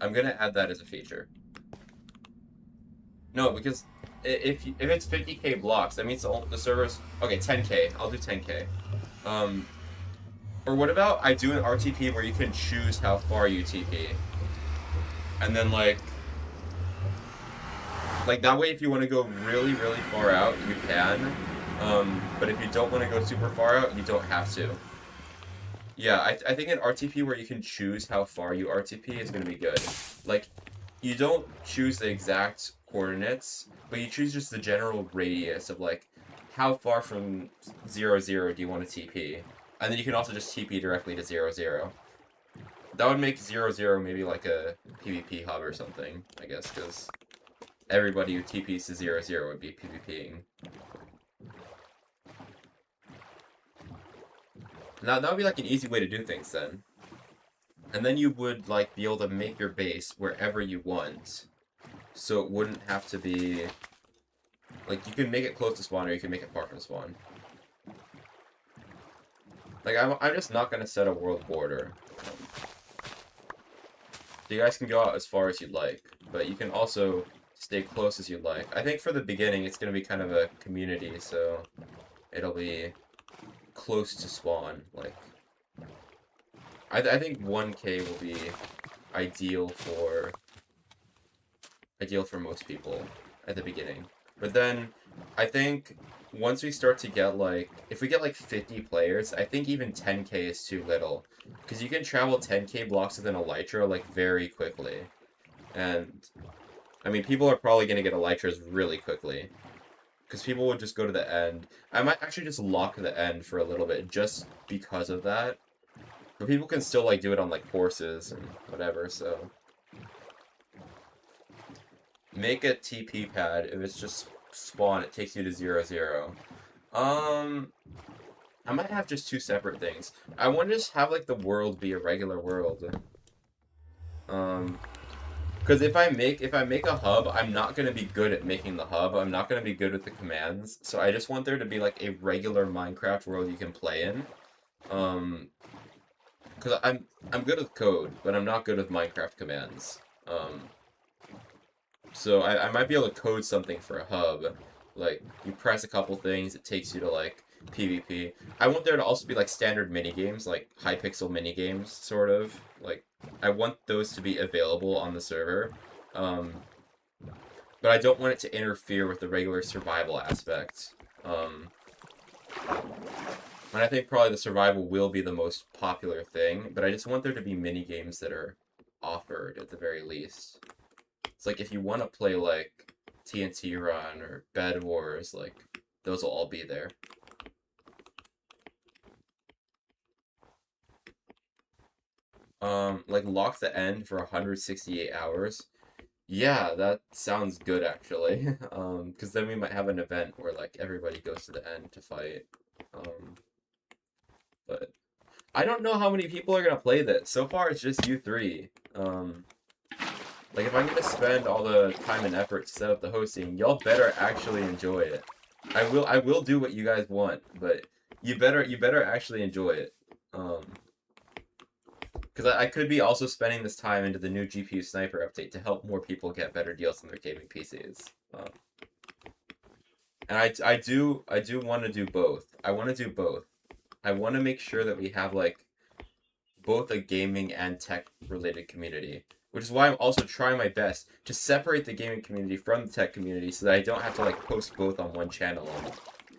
I'm gonna add that as a feature. No, because if it's 50k blocks, that means the servers. Okay, 10k. I'll do 10k. Or what about I do an RTP where you can choose how far you TP, and then like that way, if you want to go really far out, you can. But if you don't want to go super far out, you don't have to. Yeah, I think an RTP where you can choose how far you RTP is going to be good. Like, you don't choose the exact coordinates, but you choose just the general radius of, like, how far from 0, 0 do you want to TP. And then you can also just TP directly to 0, 0. That would make 0, 0 maybe like a PvP hub or something, I guess, because everybody who TPs to 0, 0 would be PvPing. Now, that would be like an easy way to do things then. And then you would like be able to make your base wherever you want. So it wouldn't have to be... Like, you can make it close to spawn or you can make it far from spawn. Like, I'm just not going to set a world border. So you guys can go out as far as you'd like. But you can also stay close as you'd like. I think for the beginning, it's going to be kind of a community, so it'll be close to spawn. Like, I think 1k will be ideal for most people at the beginning. But then I think once we start to get like, if we get like 50 players, I think even 10k is too little. Because you can travel 10k blocks with an Elytra like very quickly. And I mean, people are probably going to get Elytras really quickly. Because people would just go to the end. I might actually just lock the end for a little bit just because of that. But people can still like do it on like horses and whatever, so. Make a TP pad. If it's just spawn, it takes you to 0-0. I might have just two separate things. I want to just have like the world be a regular world. Because if I make a hub, I'm not gonna be good at making the hub. I'm not gonna be good with the commands. So I just want there to be like a regular Minecraft world you can play in. Because I'm good with code, but I'm not good with Minecraft commands. So I might be able to code something for a hub. Like, you press a couple things, it takes you to, like, PvP. I want there to also be, like, standard minigames, like, high-pixel minigames, sort of. Like, I want those to be available on the server. But I don't want it to interfere with the regular survival aspect. And I think probably the survival will be the most popular thing, but I just want there to be minigames that are offered, at the very least. It's like, if you want to play, like, TNT Run or Bed Wars, like, those will all be there. Like, lock the end for 168 hours. Yeah, that sounds good, actually. Because then we might have an event where, like, everybody goes to the end to fight. But I don't know how many people are gonna play this. So far, it's just you three. Like, if I'm gonna spend all the time and effort to set up the hosting, y'all better actually enjoy it. I will do what you guys want, but you better actually enjoy it. Because I could be also spending this time into the new GPU Sniper update to help more people get better deals on their gaming PCs. And I do want to do both. I want to do both. I want to make sure that we have like both a gaming and tech related community, which is why I'm also trying my best to separate the gaming community from the tech community so that I don't have to like post both on one channel and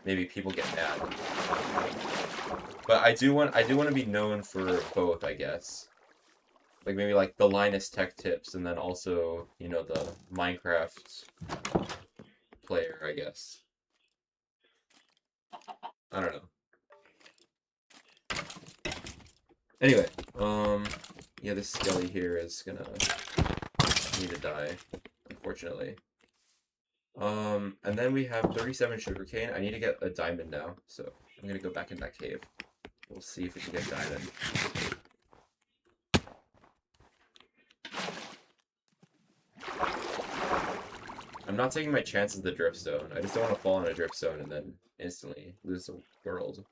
maybe people get mad. But I do want to be known for both, I guess. Like maybe like the Linus Tech Tips and then also, you know, the Minecraft player, I guess. I don't know. Anyway, yeah, this skelly here is gonna need to die, unfortunately. And then we have 37 sugarcane. I need to get a diamond now, so I'm gonna go back in that cave. We'll see if we can get diamond. I'm not taking my chances with the dripstone. I just don't want to fall in a dripstone and then instantly lose the world.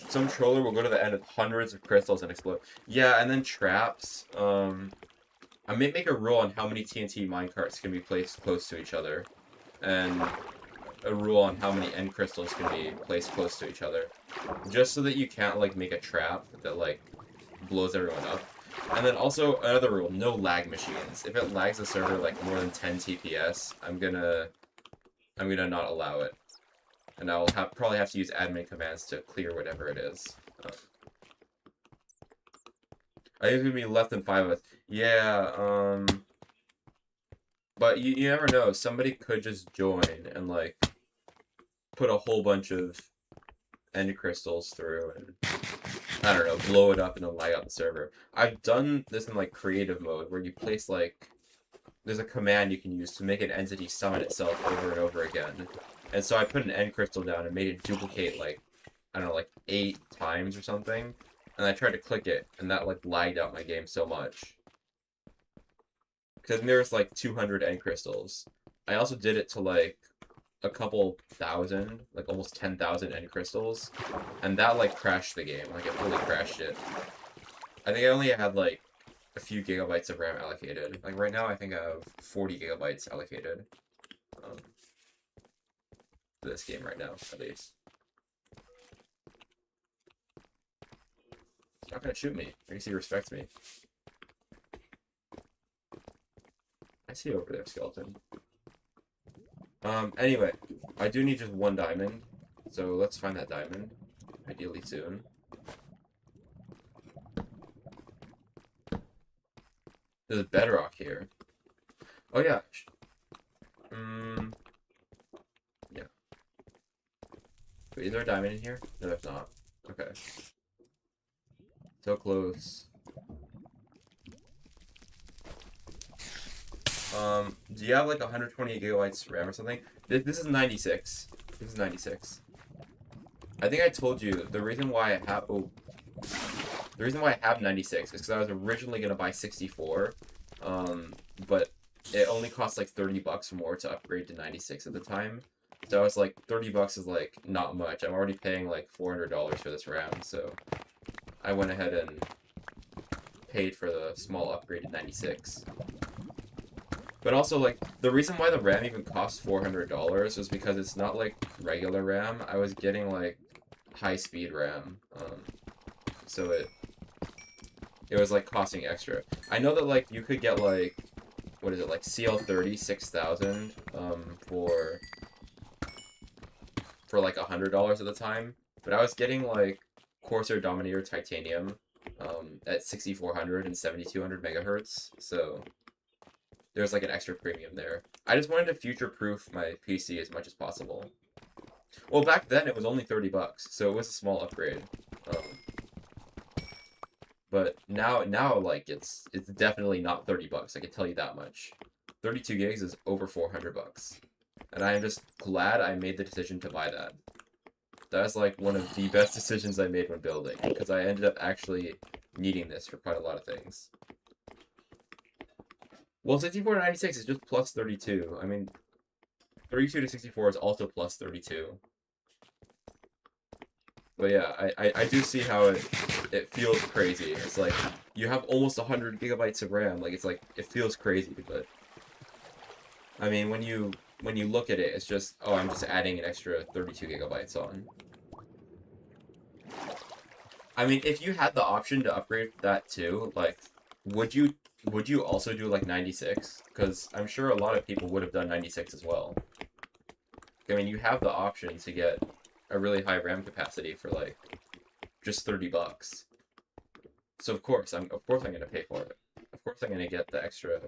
Some troller will go to the end with hundreds of crystals and explode. Yeah, and then traps. I may make a rule on how many TNT minecarts can be placed close to each other, and a rule on how many end crystals can be placed close to each other, just so that you can't like make a trap that like blows everyone up. And then also another rule: no lag machines. If it lags the server like more than 10 TPS, I'm gonna not allow it. And I'll probably have to use admin commands to clear whatever it is. I think it's gonna be less than 5 of us. Yeah, but you never know. Somebody could just join and like put a whole bunch of end crystals through and I don't know, blow it up and then light up the server. I've done this in like creative mode where you place like there's a command you can use to make an entity summon itself over and over again. And so I put an end crystal down and made it duplicate like, I don't know, like 8 times or something. And I tried to click it, and that like lagged out my game so much. Because there's like 200 end crystals. I also did it to like a couple thousand, like almost 10,000 end crystals. And that like crashed the game, like it fully crashed it. I think I only had like a few gigabytes of RAM allocated. Like right now I think I have 40 gigabytes allocated. For this game right now, at least. He's not gonna shoot me. I guess he respects me. I see you over there, skeleton. Anyway, I do need just one diamond, so let's find that diamond, ideally soon. There's bedrock here. Oh yeah. Yeah. Wait, is there a diamond in here? No, there's not. Okay. So close. Do you have like 128 gigabytes RAM or something? This is 96. This is 96. I think I told you the reason why I have the reason why I have 96 is because I was originally gonna buy 64, but it only cost like 30 bucks more to upgrade to 96 at the time. So I was like, 30 bucks is like not much. I'm already paying like $400 for this RAM, so I went ahead and paid for the small upgrade to 96. But also, like, the reason why the RAM even cost $400 was because it's not like regular RAM. I was getting like high-speed RAM, so it was like costing extra. I know that like you could get like, what is it, like CL30 6000 for like $100 at the time, but I was getting like Corsair Dominator Titanium at 6400 and 7200 megahertz, so there's like an extra premium there. I just wanted to future-proof my PC as much as possible. Well, back then it was only 30 bucks, so it was a small upgrade. But now like it's definitely not 30 bucks. I can tell you that much. 32 gigs is over 400 bucks. And I am just glad I made the decision to buy that. That's like one of the best decisions I made when building, because I ended up actually needing this for quite a lot of things. Well, 64 to 96 is just plus 32. I mean, 32 to 64 is also plus 32. But yeah, I do see how it feels crazy. It's like, you have almost 100 gigabytes of RAM. Like, it's like, it feels crazy, but... I mean, when you look at it, it's just, oh, I'm just adding an extra 32 gigabytes on. I mean, if you had the option to upgrade that too, like, would you also do like 96? Because I'm sure a lot of people would have done 96 as well. I mean, you have the option to get a really high RAM capacity for like just 30 bucks. So of course I'm gonna pay for it. Of course I'm gonna get the extra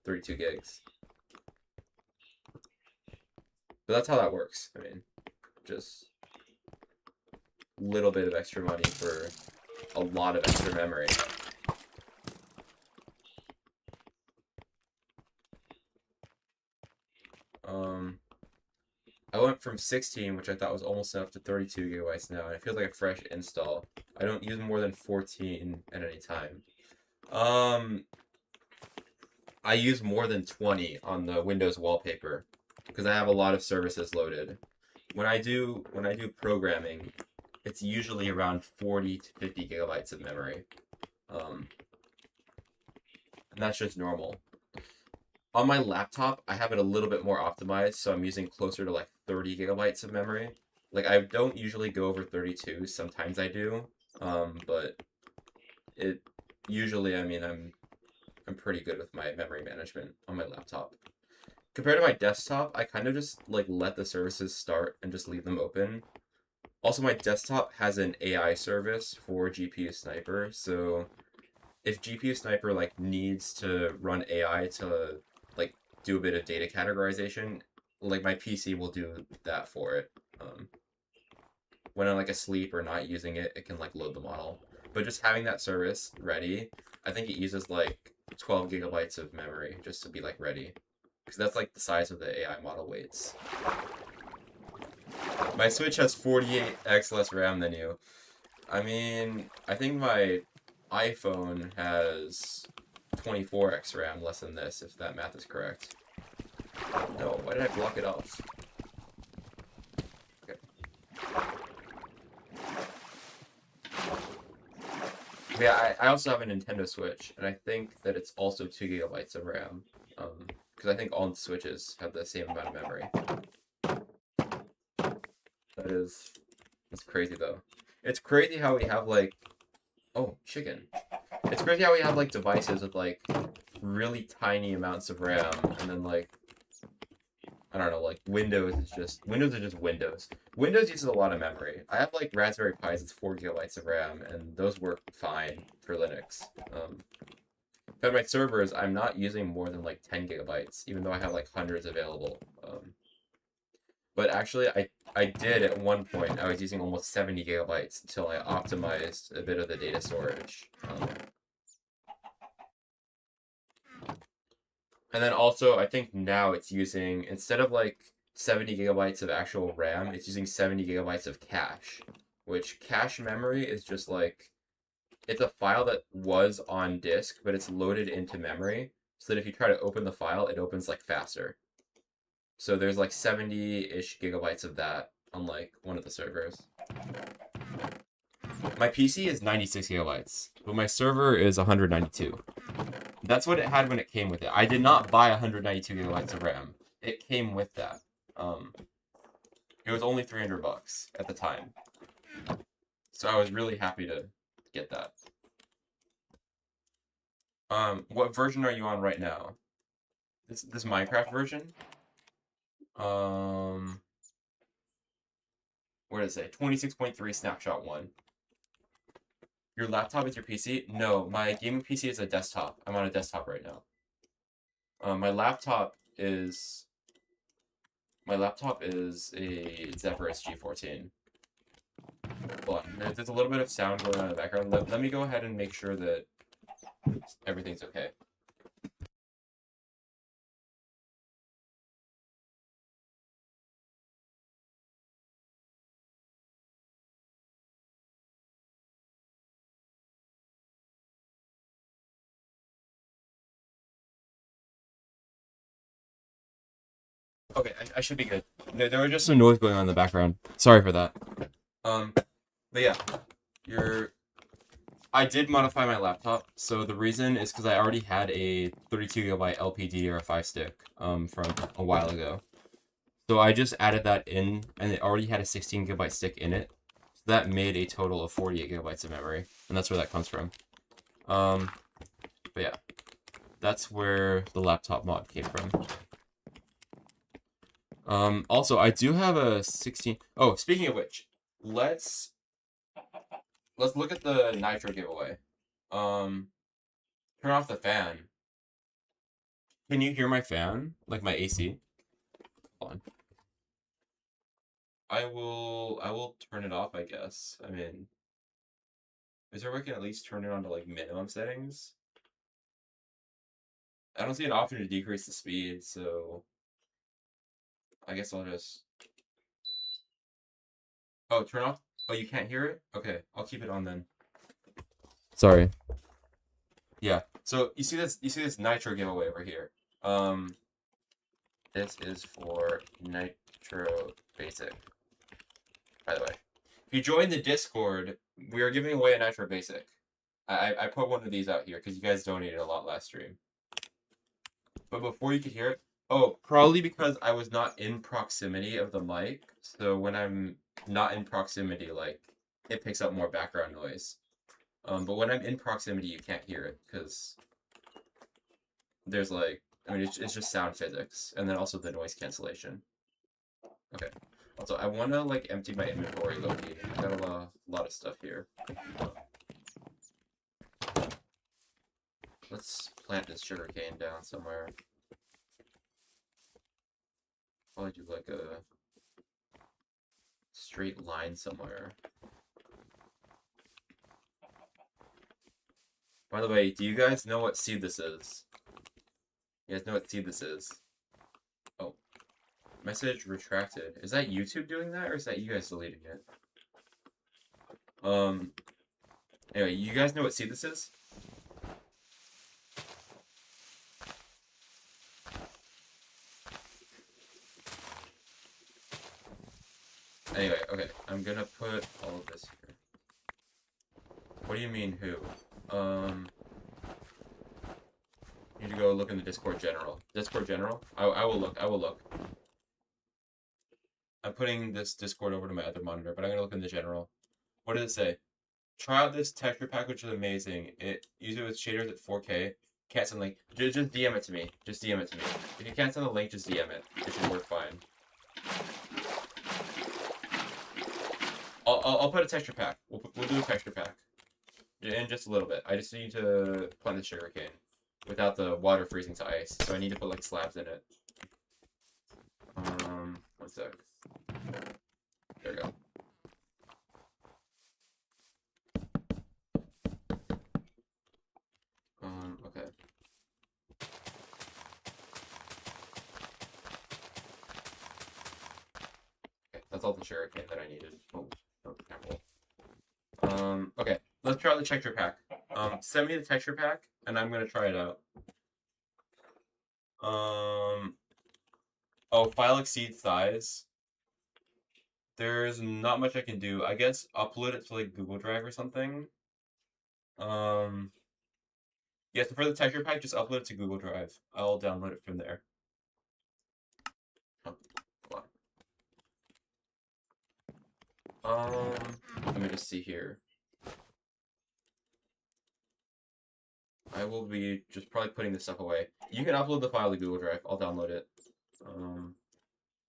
32 gigs. But that's how that works. I mean, just a little bit of extra money for a lot of extra memory. I went from 16, which I thought was almost enough, to 32 gigabytes now, and it feels like a fresh install. I don't use more than 14 at any time. I use more than 20 on the Windows wallpaper, because I have a lot of services loaded. When I do programming, it's usually around 40 to 50 gigabytes of memory. And that's just normal. On my laptop, I have it a little bit more optimized, so I'm using closer to like 30 gigabytes of memory. Like, I don't usually go over 32, sometimes I do, but it usually, I mean, I'm pretty good with my memory management on my laptop. Compared to my desktop, I kind of just like let the services start and just leave them open. Also, my desktop has an AI service for GPU Sniper, so if GPU Sniper like needs to run AI to like do a bit of data categorization, like my PC will do that for it. When I'm like asleep or not using it, it can like load the model. But just having that service ready, I think it uses like 12 gigabytes of memory just to be like ready, because that's like the size of the AI model weights. My Switch has 48x less RAM than you. I mean, I think my iPhone has 24x RAM less than this, if that math is correct. No, why did I block it off? Okay. Yeah, I also have a Nintendo Switch, and I think that it's also 2 gigabytes of RAM. Because I think all Switches have the same amount of memory. That's crazy though. It's crazy how we have like, oh, chicken. It's crazy how we have like devices with like really tiny amounts of RAM, and then like, I don't know, like Windows is just Windows. Windows uses a lot of memory. I have like Raspberry Pis, it's 4 gigabytes of RAM, and those work fine for Linux. But my servers, I'm not using more than like 10 gigabytes, even though I have like hundreds available. But actually, I did at one point. I was using almost 70 gigabytes until I optimized a bit of the data storage. And then also, I think now it's using, instead of like 70 gigabytes of actual RAM, it's using 70 gigabytes of cache, which cache memory is just like, it's a file that was on disk, but it's loaded into memory, so that if you try to open the file, it opens like faster. So there's like 70-ish gigabytes of that on like one of the servers. My PC is 96 gigabytes, but my server is 192. That's what it had when it came with it. I did not buy 192 gigabytes of RAM. It came with that. It was only $300 at the time. So I was really happy to get that. What version are you on right now? This Minecraft version? What does it say? 26.3 snapshot 1. Your laptop is your PC? No, my gaming PC is a desktop. I'm on a desktop right now. My laptop is a Zephyrus G14. Hold on. There's a little bit of sound going on in the background. Let me go ahead and make sure that everything's okay. Okay, I should be good. There was just some noise going on in the background. Sorry for that. But yeah, I did modify my laptop. So the reason is because I already had a 32 gigabyte LPDDR5 stick from a while ago. So I just added that in, and it already had a 16 gigabyte stick in it. So that made a total of 48 gigabytes of memory, and that's where that comes from. But yeah, that's where the laptop mod came from. Also, I do have a 16. Oh, speaking of which, let's look at the Nitro giveaway. Turn off the fan. Can you hear my fan? Like my AC? Hold on. I will turn it off, I guess. I mean, is there a way we can at least turn it on to like minimum settings? I don't see an option to decrease the speed, so I guess I'll just. Oh, turn off. Oh, you can't hear it? Okay, I'll keep it on then. Sorry. Yeah. So you see this Nitro giveaway over here. This is for Nitro Basic. By the way, if you join the Discord, we are giving away a Nitro Basic. I put one of these out here because you guys donated a lot last stream. But before you could hear it, oh, probably because I was not in proximity of the mic. So when I'm not in proximity, like, it picks up more background noise. But when I'm in proximity, you can't hear it because there's like, I mean, it's just sound physics, and then also the noise cancellation. Okay. Also, I want to like empty my inventory low-key. I got a lot of stuff here. Let's plant this sugarcane down somewhere. Probably do like a straight line somewhere. By the way, do you guys know what seed this is? You guys know what seed this is? Oh. Message retracted. Is that YouTube doing that, or is that you guys deleting it? Anyway, you guys know what seed this is? Anyway, okay, I'm gonna put all of this here. What do you mean, who? Need to go look in the Discord general. Discord general? I will look. I'm putting this Discord over to my other monitor, but I'm gonna look in the general. What does it say? Try out this texture pack, which is amazing. Use it with shaders at 4K. can't send the link, just DM it to me. Just DM it to me. If you can't send the link, just DM it. It should work fine. I'll put a texture pack. We'll do a texture pack in just a little bit. I just need to plant the sugarcane without the water freezing to ice. So I need to put like slabs in it. 1 sec. There we go. Okay. Okay, that's all the sugarcane that I needed. Oh, okay. Let's try the texture pack. Send me the texture pack, and I'm gonna try it out. Oh, file exceeds size. There's not much I can do. I guess upload it to like Google Drive or something. Yeah, so for the texture pack, just upload it to Google Drive. I'll download it from there. Oh, hold on. Let me just see here. I will be just probably putting this stuff away. You can upload the file to Google Drive. I'll download it.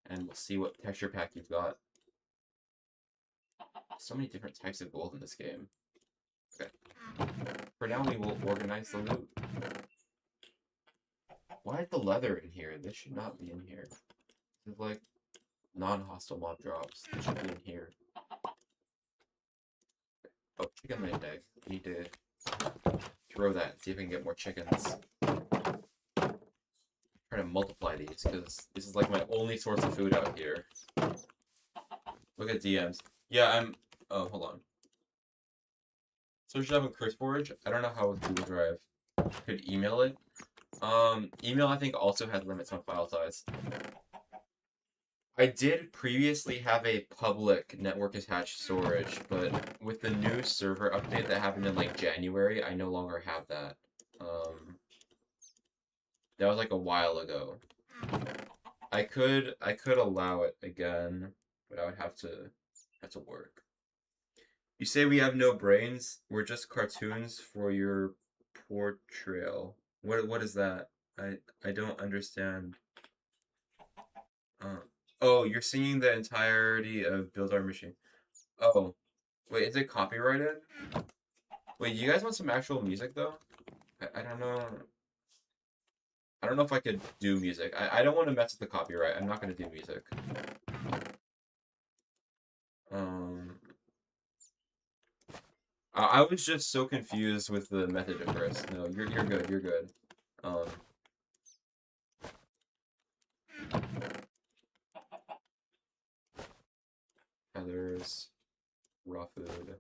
And we'll see what texture pack you've got. So many different types of gold in this game. Okay. For now, we will organize the loot. Why is the leather in here? This should not be in here. This is like non-hostile mob drops. This should be in here. Oh, chicken laid egg. I need to throw that and see if I can get more chickens. Try to multiply these because this is like my only source of food out here. Look at DMs. Yeah, I'm. Oh, hold on. So should have a CurseForge. I don't know how with Google Drive. Could email it. Email I think also has limits on file size. I did previously have a public network attached storage, but with the new server update that happened in like January, I no longer have that. That was like a while ago. I could allow it again, but I would have to work. You say we have no brains? We're just cartoons for your portrayal. What is that? I don't understand. Oh, you're singing the entirety of Build Our Machine. Oh, wait, is it copyrighted? Wait, you guys want some actual music though? I don't know. I don't know if I could do music. I don't want to mess with the copyright. I'm not gonna do music. I was just so confused with the method at first. No, you're good. You're good. Feathers, raw food.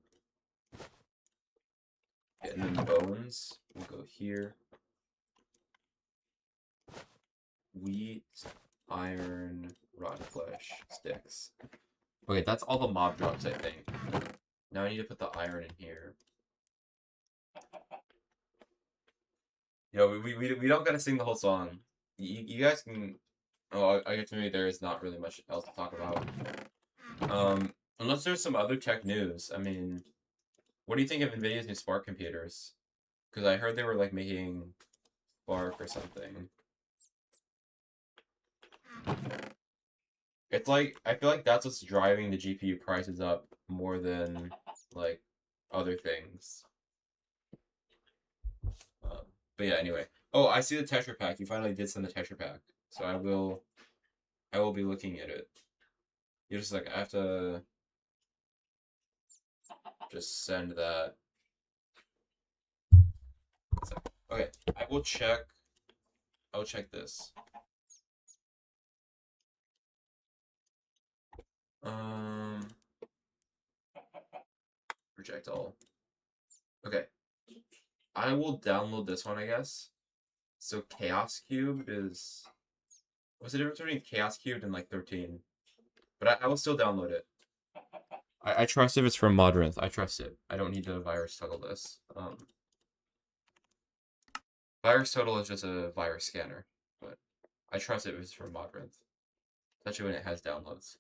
Okay, and then bones. We'll go here. Wheat, iron, rotten flesh, sticks. Okay, that's all the mob drops, I think. Now I need to put the iron in here. Yo, we don't gotta sing the whole song. You guys can. Oh, I guess maybe there is not really much else to talk about. Unless there's some other tech news. I mean, what do you think of NVIDIA's new Spark computers? Because I heard they were like making Spark or something. It's like, I feel like that's what's driving the GPU prices up more than, like, other things. But yeah, anyway. Oh, I see the texture pack. You finally did send the texture pack. So I will be looking at it. You're just like, I have to just send that. Okay, I will check this. Reject all. Okay. I will download this one, I guess. So Chaos Cube is... What's the difference between Chaos Cube and like 13? But I will still download it. I trust if it's from Modrinth. I trust it. I don't need to virus total this. Virus total is just a virus scanner, but I trust it if it's from Modrinth. Especially when it has downloads.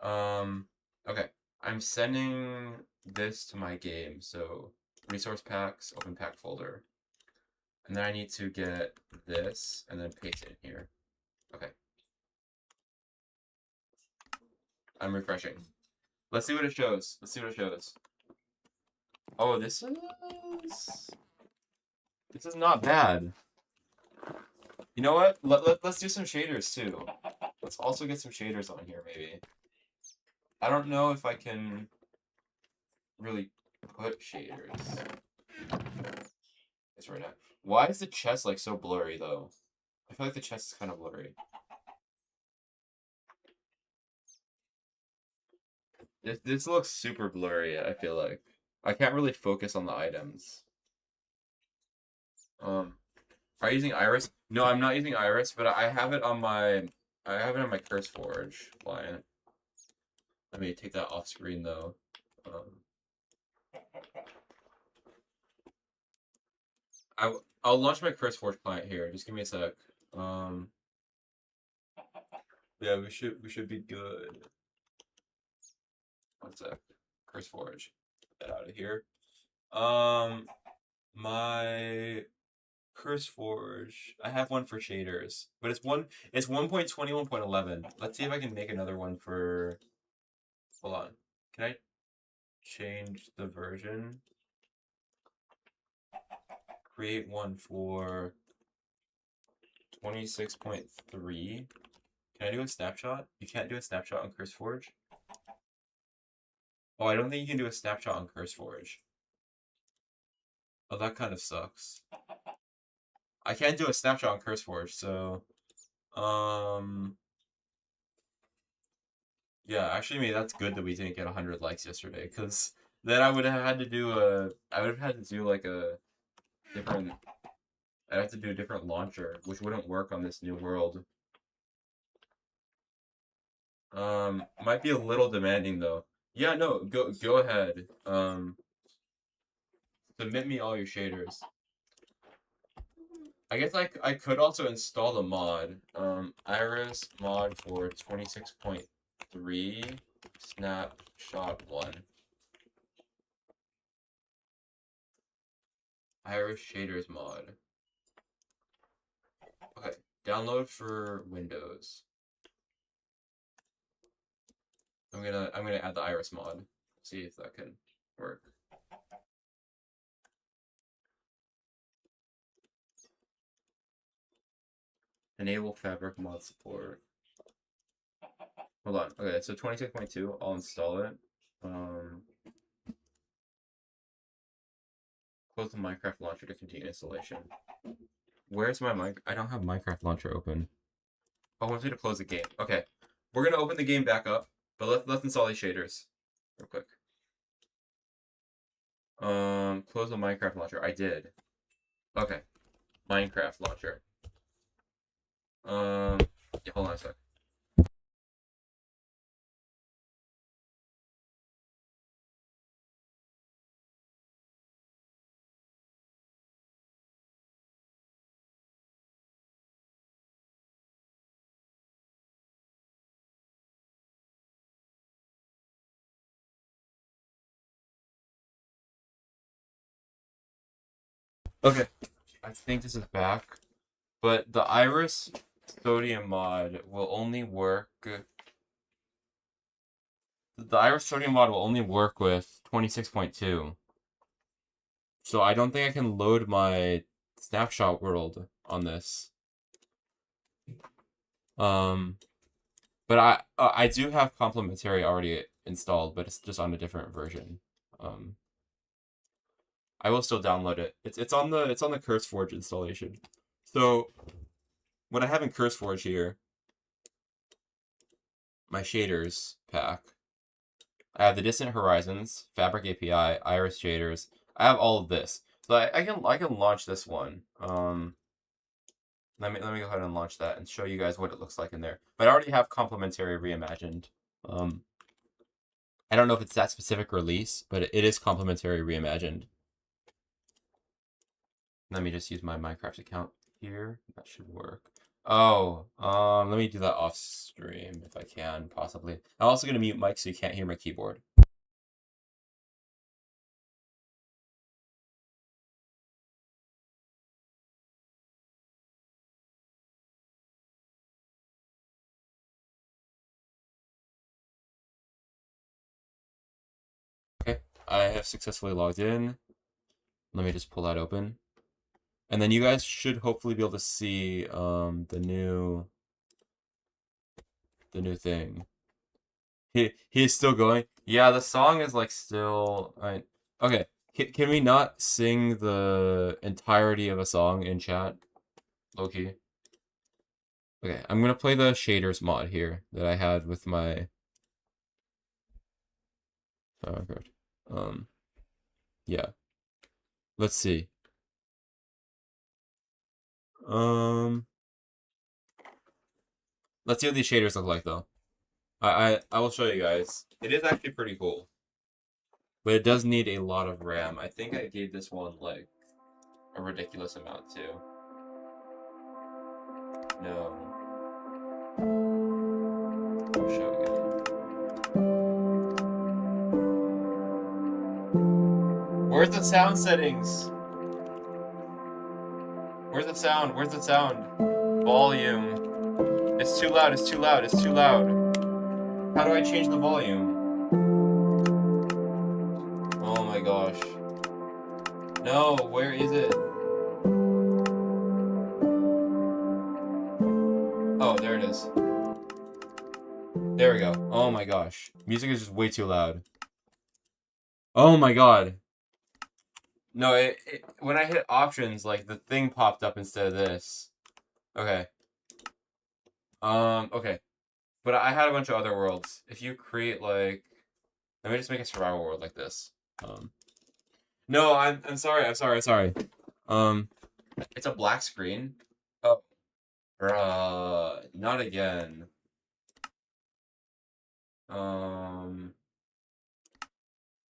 Okay. I'm sending this to my game, so resource packs, open pack folder. And then I need to get this and then paste it in here. Okay. I'm refreshing. Let's see what it shows. Let's see what it shows. Oh, this is not bad. You know what? Let's do some shaders too. Let's also get some shaders on here, maybe. I don't know if I can really put shaders. It's right now. Why is the chest like so blurry though? I feel like the chest is kind of blurry. This looks super blurry, I feel like. I can't really focus on the items. Are you using Iris? No, I'm not using Iris, but I have it on my CurseForge client. Let me take that off screen though. I'll launch my CurseForge client here. Just give me a sec. Yeah, we should be good. One sec. CurseForge. Get that out of here. My CurseForge. I have one for shaders, but it's 1.21.11. Let's see if I can make another one for. Hold on. Can I change the version? Create one for 26.3. Can I do a snapshot? You can't do a snapshot on CurseForge? Oh, I don't think you can do a snapshot on CurseForge. Oh, that kind of sucks. I can't do a snapshot on CurseForge, so yeah, actually maybe that's good that we didn't get 100 likes yesterday, because then I would have had to do like a different, I'd have to do a different launcher, which wouldn't work on this new world. Might be a little demanding though. Yeah, no, go ahead. Submit me all your shaders. I guess I could also install the mod. Iris mod for 26.3 snapshot 1. Iris shaders mod. Okay, download for Windows. I'm gonna add the Iris mod. See if that can work. Enable fabric mod support. Hold on. Okay, so 26.2. I'll install it. Close the Minecraft launcher to continue installation. Where's my mic? I don't have Minecraft launcher open. Oh, I want you to close the game. Okay, we're gonna open the game back up, but let's install these shaders real quick. Close the Minecraft launcher. I did. Okay, Minecraft launcher. Yeah, hold on a sec. Okay, I think this is back, but the Iris sodium mod will only work. The Iris sodium mod will only work with 26.2. So I don't think I can load my snapshot world on this. But I do have complementary already installed, but it's just on a different version. I will still download it. It's on the CurseForge installation. So what I have in CurseForge here, my shaders pack. I have the Distant Horizons, Fabric API, Iris shaders. I have all of this, so I can launch this one. Let me go ahead and launch that and show you guys what it looks like in there. But I already have complementary reimagined. I don't know if it's that specific release, but it is complementary reimagined. Let me just use my Minecraft account here. That should work. Oh, let me do that off stream if I can, possibly. I'm also gonna mute Mike so you can't hear my keyboard. I have successfully logged in. Let me just pull that open. And then you guys should hopefully be able to see the new thing. He is still going. Yeah, the song is like still. Okay. Can we not sing the entirety of a song in chat, Loki? Okay, I'm gonna play the shaders mod here that I had with my. Oh god. Yeah. Let's see. Um. Let's see what these shaders look like though. I will show you guys. It is actually pretty cool, but it does need a lot of RAM. I think I gave this one like a ridiculous amount too. No. I'll show again. Where's the sound settings? Where's the sound? Where's the sound? Volume. It's too loud. It's too loud. It's too loud. How do I change the volume? Oh my gosh. No, where is it? Oh, there it is. There we go. Oh my gosh. Music is just way too loud. Oh my god. No, when I hit options, like the thing popped up instead of this. Okay. Okay. But I had a bunch of other worlds. If you create like, let me just make a survival world like this. No, I'm sorry. I'm sorry. It's a black screen. Oh, bruh, not again.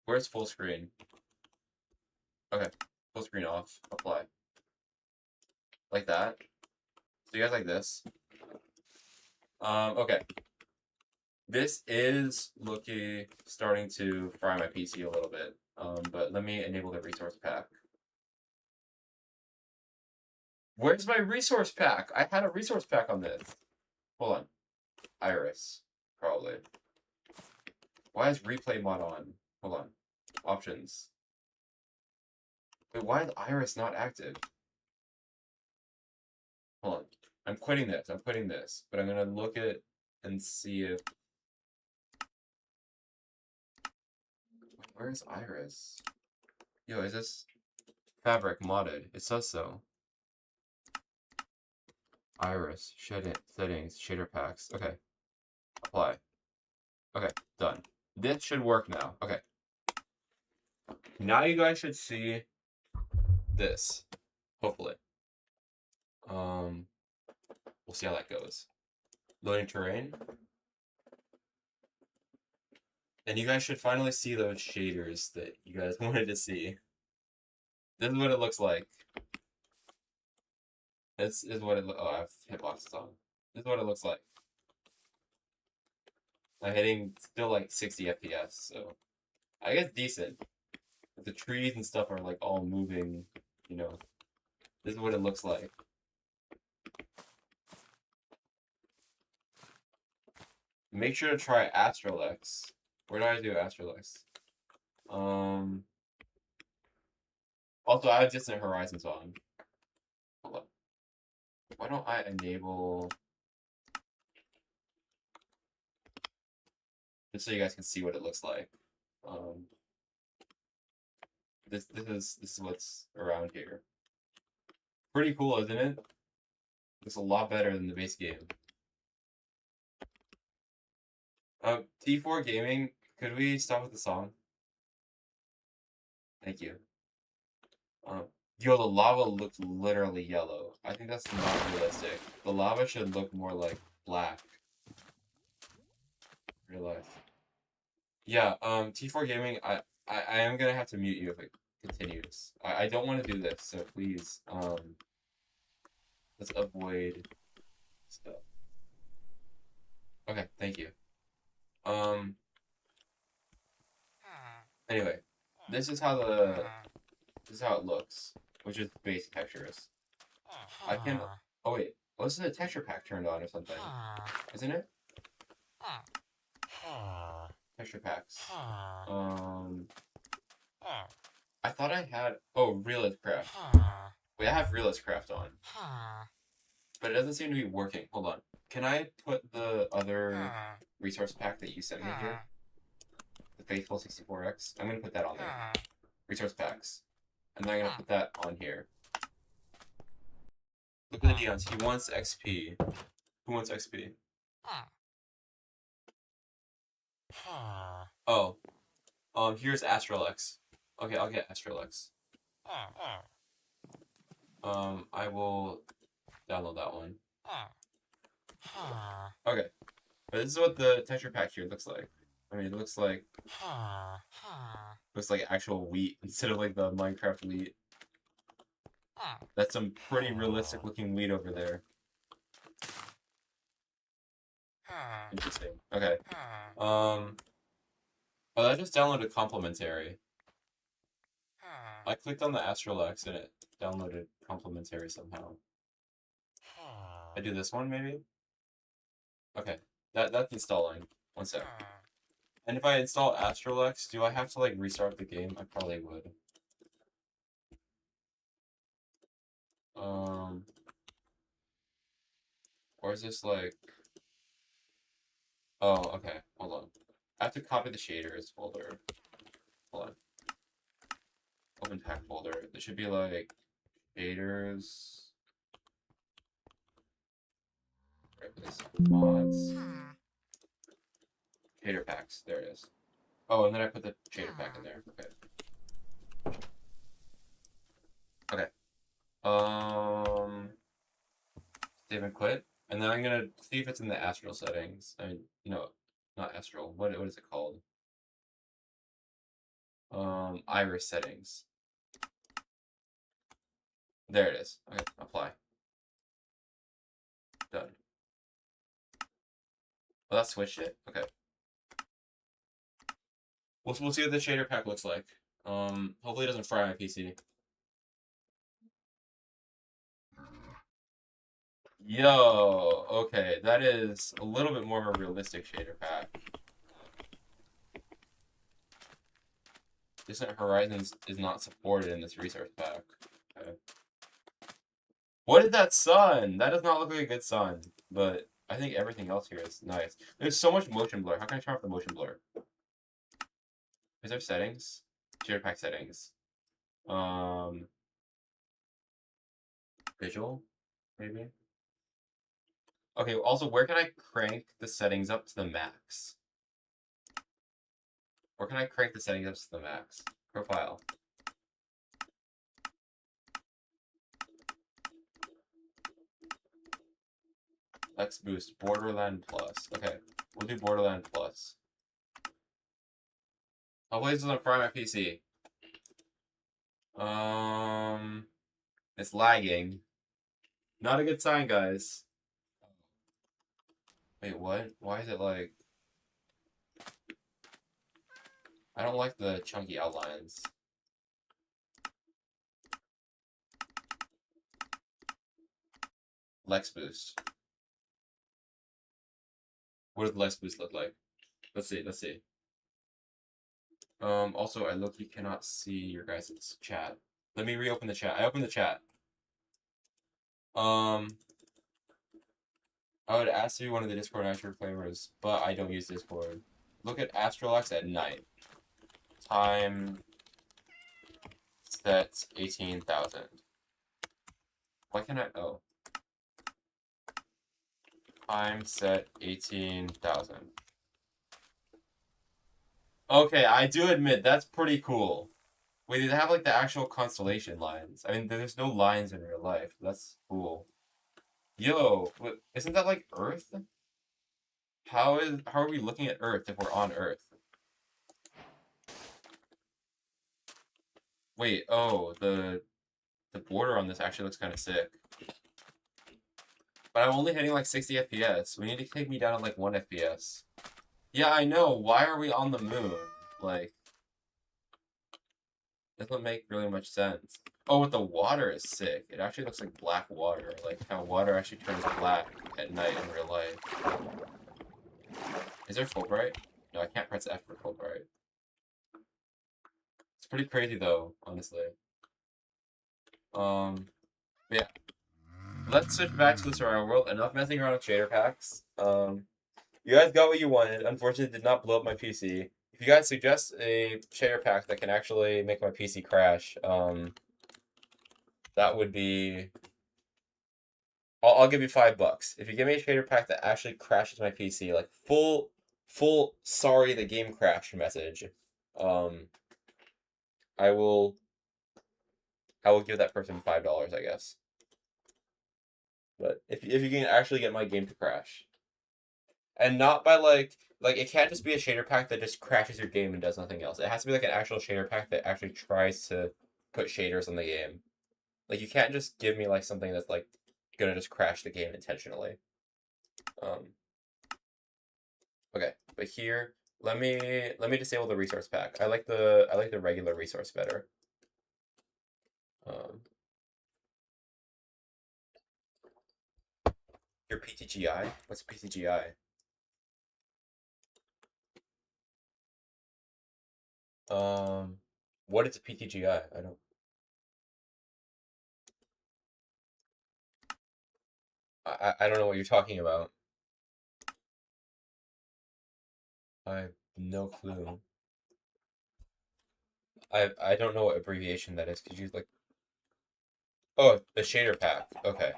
Where's full screen? Okay, full screen off. Apply. Like that. So you guys like this. Okay. This is starting to fry my PC a little bit. But let me enable the resource pack. Where's my resource pack? I had a resource pack on this. Hold on. Iris. Probably. Why is replay mod on? Hold on. Options. Wait, why is Iris not active? Hold on. I'm quitting this. But I'm gonna look at it and see if. Where's Iris? Yo, is this fabric modded? It says so. Iris, settings, shader packs. Okay. Apply. Okay, done. This should work now. Okay. Now you guys should see this. Hopefully. We'll see how that goes. Loading terrain. And you guys should finally see those shaders that you guys wanted to see. This is what it looks like. This is what it looks. Oh, I have hitboxes on. This is what it looks like. I'm hitting still like 60 FPS, so I guess decent. But the trees and stuff are like all moving, you know. This is what it looks like. Make sure to try Astralex. Where do I do Astralex? Also, I have Distant Horizons on. Hold on. Why don't I enable... Just so you guys can see what it looks like. This is what's around here. Pretty cool, isn't it? Looks a lot better than the base game. T4 Gaming, could we stop with the song? Thank you. Yo, the lava looks literally yellow. I think that's not realistic. The lava should look more like black. Real life. Yeah, T4 Gaming, I am gonna have to mute you if it continues. I don't want to do this, so please, let's avoid stuff. Okay, thank you. Anyway, this is how it looks, which is base textures. I can. Oh wait, this is a texture pack turned on or something, isn't it? Texture packs. I thought I had... Oh, Realist Craft. Wait, I have Realist Craft on. But it doesn't seem to be working. Hold on. Can I put the other resource pack that you sent me here? The Faithful 64X? I'm gonna put that on there. Resource packs. And then I'm gonna put that on here. Look at the neons. He wants XP. Who wants XP? Oh. Here's Astralex. Okay, I'll get Astralex. I will download that one. Okay. But this is what the texture pack here looks like. I mean, it looks like actual wheat instead of like the Minecraft wheat. That's some pretty realistic looking wheat over there. Interesting. Okay. Oh, I just downloaded Complementary. I clicked on the Astralex and it downloaded Complementary somehow. I do this one maybe? Okay. That's installing. One sec. And if I install Astralex, do I have to like restart the game? I probably would. Or is this like... Oh, okay. Hold on. I have to copy the shaders folder. Hold on. Open pack folder. There should be like shaders. Right, this mods. Shader packs. There it is. Oh, and then I put the shader pack in there. Okay. Okay. Save and quit. And then I'm gonna see if it's in the Astral settings. I mean, no, not Astral. What is it called? Iris settings. There it is. Okay, apply. Done. Well, that switched it. Okay. We'll see what the shader pack looks like. Hopefully it doesn't fry my PC. Yo, okay, that is a little bit more of a realistic shader pack. Distant Horizons is not supported in this resource pack. Okay. What is that sun? That does not look like a good sun, but I think everything else here is nice. There's so much motion blur. How can I turn off the motion blur? Is there settings? Shader pack settings. Visual, maybe? Okay, also, where can I crank the settings up to the max? Where can I crank the settings up to the max? Profile. Lex Boost, Borderland Plus. Okay, we'll do Borderland Plus. Hopefully this doesn't fry my PC. It's lagging. Not a good sign, guys. Wait, what? Why is it like... I don't like the chunky outlines. Lex Boost. What does Lex Boost look like? Let's see. Also, I look, you cannot see your guys' chat. Let me reopen the chat. I opened the chat. I would ask to be one of the Discord Astro flavors, but I don't use Discord. Look at Astralex at night. Time set 18,000. Why can't I? Oh. Time set 18,000. Okay, I do admit that's pretty cool. Wait, they have like the actual constellation lines. I mean, there's no lines in real life. That's cool. Yo, isn't that like Earth? How are we looking at Earth if we're on Earth? Wait, oh, the border on this actually looks kind of sick. But I'm only hitting like 60 FPS. We need to take me down to like 1 FPS. Yeah, I know. Why are we on the moon? Like, doesn't make really much sense. Oh, but the water is sick. It actually looks like black water. Like how water actually turns black at night in real life. Is there Fulbright? No, I can't press F for Fulbright. pretty crazy though, honestly. But yeah. Let's switch back to the survival world. Enough messing around with shader packs. You guys got what you wanted. Unfortunately, it did not blow up my PC. If you guys suggest a shader pack that can actually make my PC crash, that would be. I'll give you $5. If you give me a shader pack that actually crashes my PC, like full sorry the game crashed message, I will give that person $5, I guess. But if you can actually get my game to crash, and not by like it can't just be a shader pack that just crashes your game and does nothing else. It has to be like an actual shader pack that actually tries to put shaders on the game. Like you can't just give me like something that's like gonna just crash the game intentionally. Okay, but here let me disable the resource pack. I like the regular resource better. Your PTGI? What's PTGI? What is a PTGI? I don't know what you're talking about. I have no clue. I don't know what abbreviation that is. Could you like? Oh, the shader pack. Okay,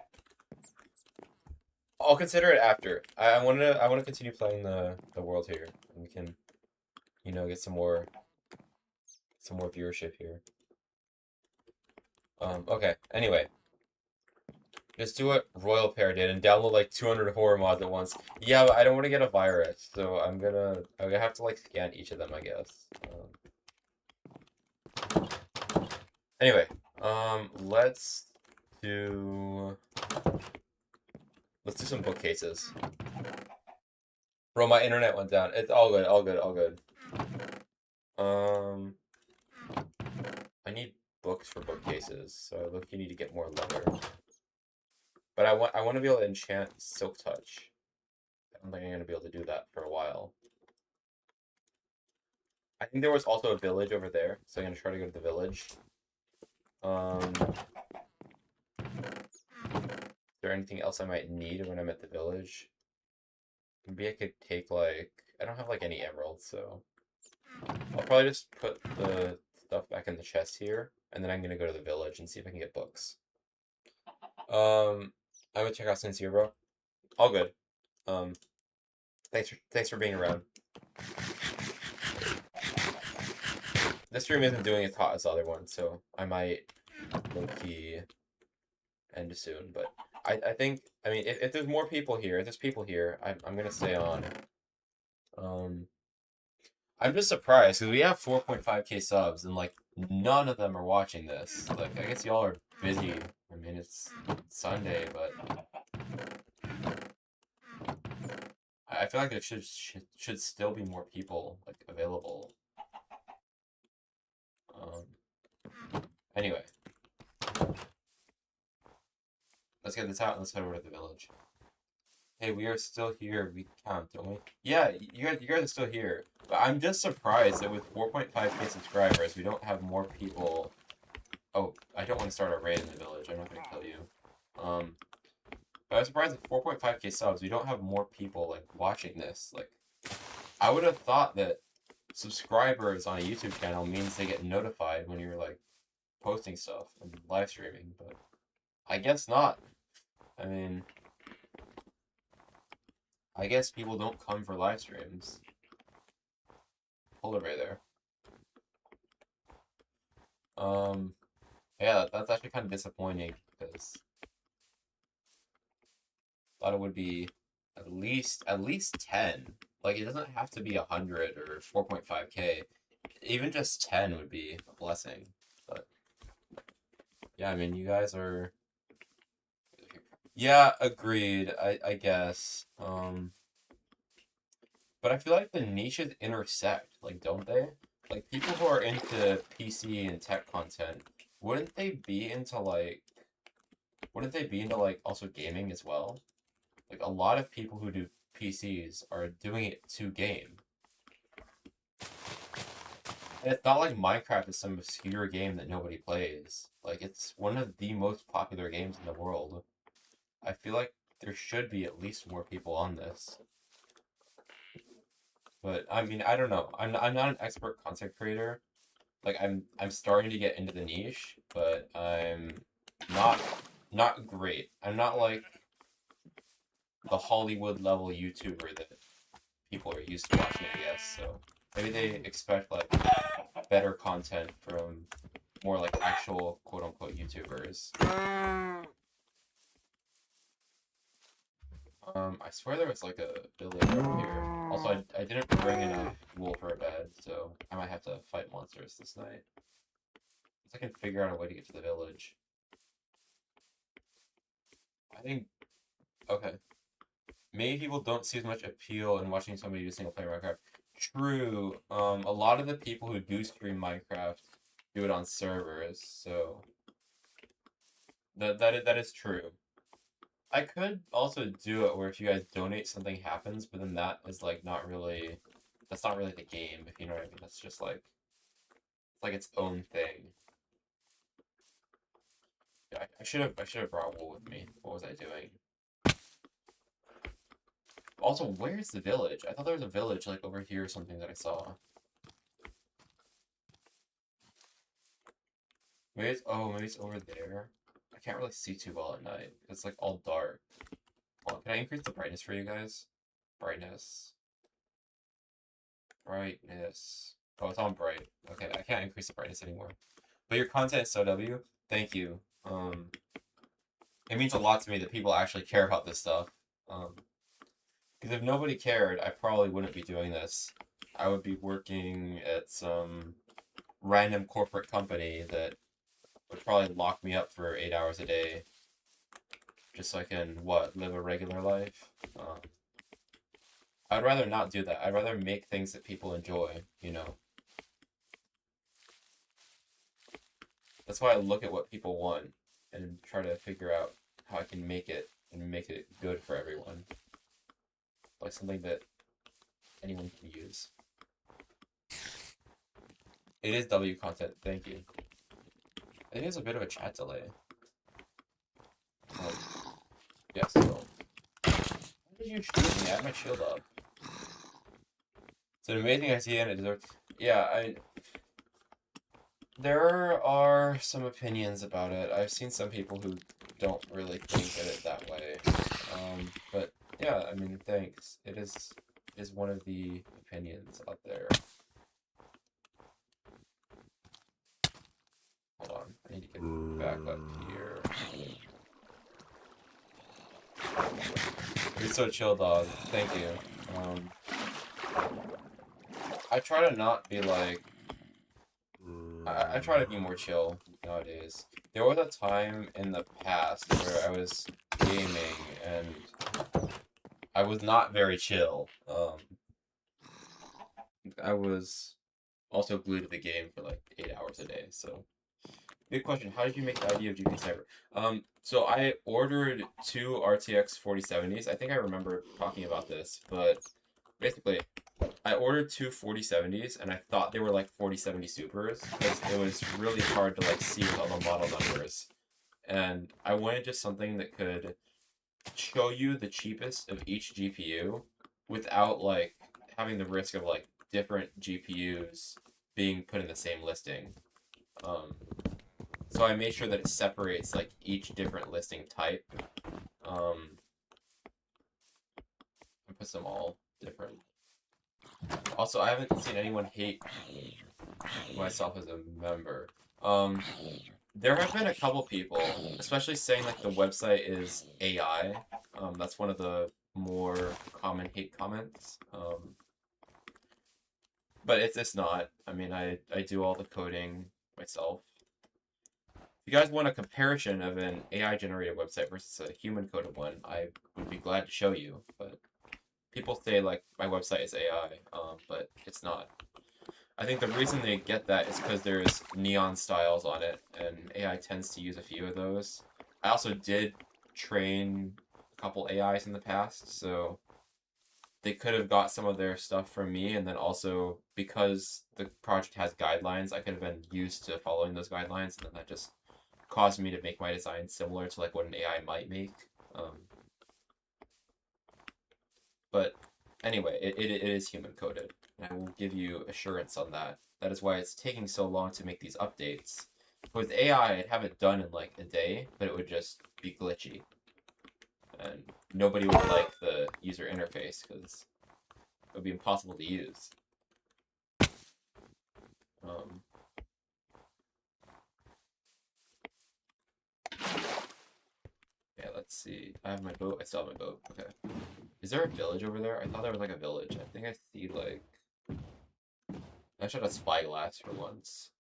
I'll consider it after. I want to continue playing the world here, and we can, get some more viewership here. Okay. Anyway, just do what Royal Pair did and download like 200 horror mods at once. Yeah, but I don't want to get a virus, so I'm gonna have to like scan each of them, I guess. Anyway, let's do some bookcases. Bro, my internet went down. It's all good, all good, all good. I need books for bookcases, so I look you need to get more leather. But I want to be able to enchant Silk Touch. I don't think I'm gonna be able to do that for a while. I think there was also a village over there, so I'm gonna try to go to the village. Is there anything else I might need when I'm at the village? Maybe I could take like I don't have like any emeralds, so I'll probably just put the stuff back in the chest here, and then I'm gonna go to the village and see if I can get books. I'm gonna check out Sincere, bro. All good. Thanks for being around. This stream isn't doing as hot as the other one, so I might low-key end soon. But I think if there's more people here, if there's people here, I'm gonna stay on. I'm just surprised because we have 4.5K subs and like none of them are watching this. Like I guess y'all are busy. I mean it's Sunday, but I feel like there should still be more people like available. Anyway, let's get this out and let's head over to the village. Hey, we are still here. We count, don't we? Yeah, you guys are still here. But I'm just surprised that with 4.5K subscribers, we don't have more people. Oh, I don't want to start a raid in the village. I'm not going to kill you. But I'm surprised at 4.5K subs, we don't have more people like watching this. Like, I would have thought that subscribers on a YouTube channel means they get notified when you're like posting stuff and live streaming, but I guess not. I mean, I guess people don't come for live streams. Polar bear there. Yeah, that's actually kind of disappointing because I thought it would be at least 10. Like it doesn't have to be 100 or 4.5K. Even just 10 would be a blessing. But yeah, I mean, you guys are. Yeah, agreed. I guess. But I feel like the niches intersect, like, don't they? Like, people who are into PC and tech content, wouldn't they be into, like, also gaming as well? Like, a lot of people who do PCs are doing it to game. And it's not like Minecraft is some obscure game that nobody plays. Like, it's one of the most popular games in the world. I feel like there should be at least more people on this. But I mean, I don't know. I'm not an expert content creator. Like I'm starting to get into the niche, but I'm not not great. I'm not like the Hollywood level YouTuber that people are used to watching, I guess. So maybe they expect like better content from more like actual quote unquote YouTubers. I swear there was like a village over here. Also, I didn't bring enough wool for a bed, so I might have to fight monsters this night. Unless I can figure out a way to get to the village. I think, okay. Maybe people don't see as much appeal in watching somebody do single player Minecraft. True. A lot of the people who do stream Minecraft do it on servers, so that is true. I could also do it where if you guys donate, something happens, but then that is like not really, that's not really the game, if you know what I mean. That's just like, it's like its own thing. Yeah, I should have brought wool with me. What was I doing? Also, where's the village? I thought there was a village like over here or something that I saw. Maybe it's, oh, maybe it's over there. I can't really see too well at night. It's like all dark. Hold on, can I increase the brightness for you guys? Brightness. Brightness. Oh, it's on bright. Okay, I can't increase the brightness anymore. But your content is so W. Thank you. It means a lot to me that people actually care about this stuff. Because if nobody cared, I probably wouldn't be doing this. I would be working at some random corporate company that would probably lock me up for 8 hours a day. Just so I can, what, live a regular life? I'd rather not do that. I'd rather make things that people enjoy, you know? That's why I look at what people want and try to figure out how I can make it and make it good for everyone. Like something that anyone can use. It is W content, thank you. I think there's a bit of a chat delay. Yes, so. Why did you shoot me? I had my shield up. It's an amazing idea and it deserves. Yeah, there are some opinions about it. I've seen some people who don't really think of it that way. But yeah, I mean, thanks. It is one of the opinions out there. Hold on, I need to get back up here. You're so chill, dog. Thank you. I try to not be like. I try to be more chill nowadays. There was a time in the past where I was gaming and I was not very chill. I was also glued to the game for like 8 hours a day. So, big question: how did you make the idea of GP Sniper? So I ordered 2 RTX 4070s. I think I remember talking about this, but basically, I ordered 2 4070s, and I thought they were like 4070 Supers because it was really hard to like see with all the model numbers. And I wanted just something that could show you the cheapest of each GPU without like having the risk of like different GPUs being put in the same listing. So I made sure that it separates like each different listing type. And puts them all different. Also, I haven't seen anyone hate myself as a member. There have been a couple people, especially saying like the website is AI. That's one of the more common hate comments. But it's not. I mean, I do all the coding myself. If you guys want a comparison of an AI generated website versus a human coded one, I would be glad to show you. But people say like my website is AI, but it's not. I think the reason they get that is because there's neon styles on it, and AI tends to use a few of those. I also did train a couple AIs in the past, so they could have got some of their stuff from me, and then also because the project has guidelines, I could have been used to following those guidelines, and then that just caused me to make my design similar to like what an AI might make. But anyway, it is human coded, and I will give you assurance on that. That is why it's taking so long to make these updates. With AI, I'd have it done in like a day, but it would just be glitchy. And nobody would like the user interface because it would be impossible to use. Yeah, let's see. I have my boat. I still have my boat. Okay. Is there a village over there? I thought there was like a village. I think I see like... I should have spyglass for once.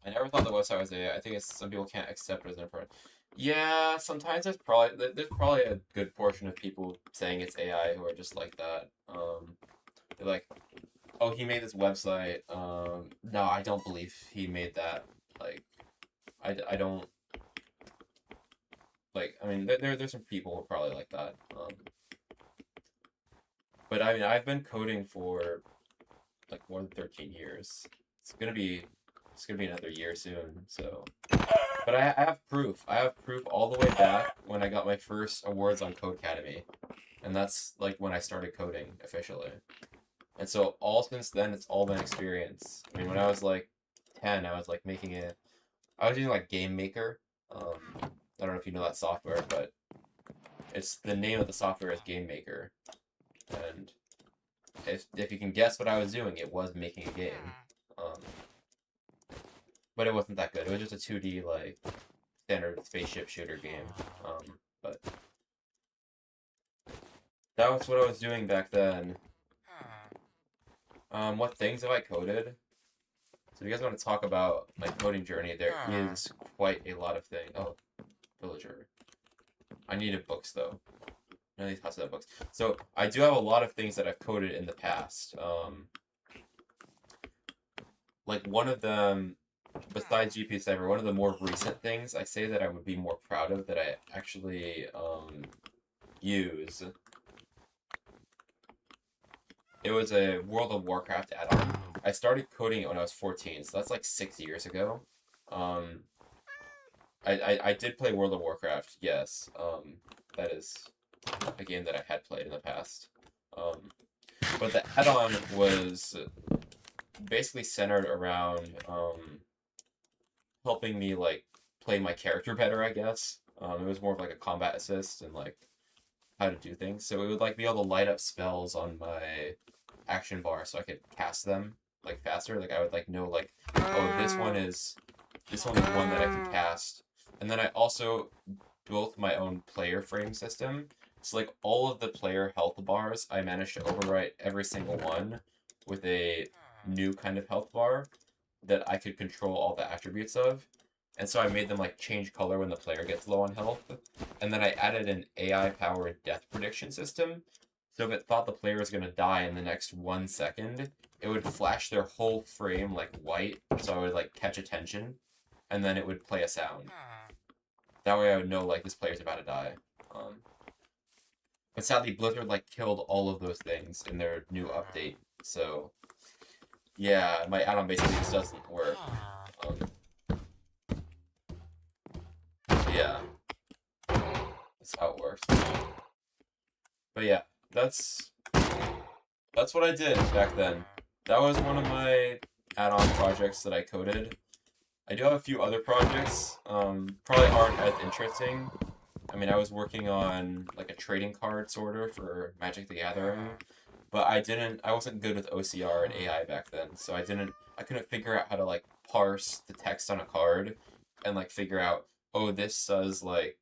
I never thought the website was AI. I think it's some people can't accept it as important. Yeah, sometimes there's probably a good portion of people saying it's AI who are just like that. They're like, oh, he made this website. No, I don't believe he made that. Like, I don't. Like, I mean, there's some people who are probably like that. But I mean, I've been coding for like more than 13 years. It's gonna be another year soon. So, but I have proof. I have proof all the way back when I got my first awards on Codecademy, and that's like when I started coding officially. And so all since then, it's all been experience. I mean, when I was like 10, I was like I was using like Game Maker. I don't know if you know that software, but it's the name of the software is Game Maker. And if you can guess what I was doing, it was making a game. But it wasn't that good. It was just a 2D like standard spaceship shooter game. But that was what I was doing back then. What things have I coded? So if you guys want to talk about my coding journey, there is quite a lot of things. Oh, villager. I needed books though. None of these houses have books. So I do have a lot of things that I've coded in the past. Like one of them, besides GPU Cypher, one of the more recent things I say that I would be more proud of that I actually use. It was a World of Warcraft add-on. I started coding it when I was 14, so that's like 6 years ago. I did play World of Warcraft, yes. That is a game that I had played in the past. But the add-on was basically centered around helping me like play my character better, I guess. It was more of like a combat assist and like how to do things. So it would like be able to light up spells on my action bar so I could cast them like faster. Like I would like know like, oh, this one is one that I can cast. And then I also built my own player frame system. So like all of the player health bars, I managed to overwrite every single one with a new kind of health bar that I could control all the attributes of. And so I made them like change color when the player gets low on health. And then I added an AI-powered death prediction system. So if it thought the player was going to die in the next 1 second, it would flash their whole frame like white, so I would like catch attention, and then it would play a sound. That way I would know like this player's about to die. But sadly, Blizzard like killed all of those things in their new update. So yeah, my add-on basically just doesn't work. Yeah, that's how it works. But yeah, that's what I did back then. That was one of my add-on projects that I coded. I do have a few other projects, probably aren't as interesting. I mean, I was working on like a trading card sorter for Magic the Gathering, but I wasn't good with OCR and AI back then, so I couldn't figure out how to like parse the text on a card and like figure out, oh, this says like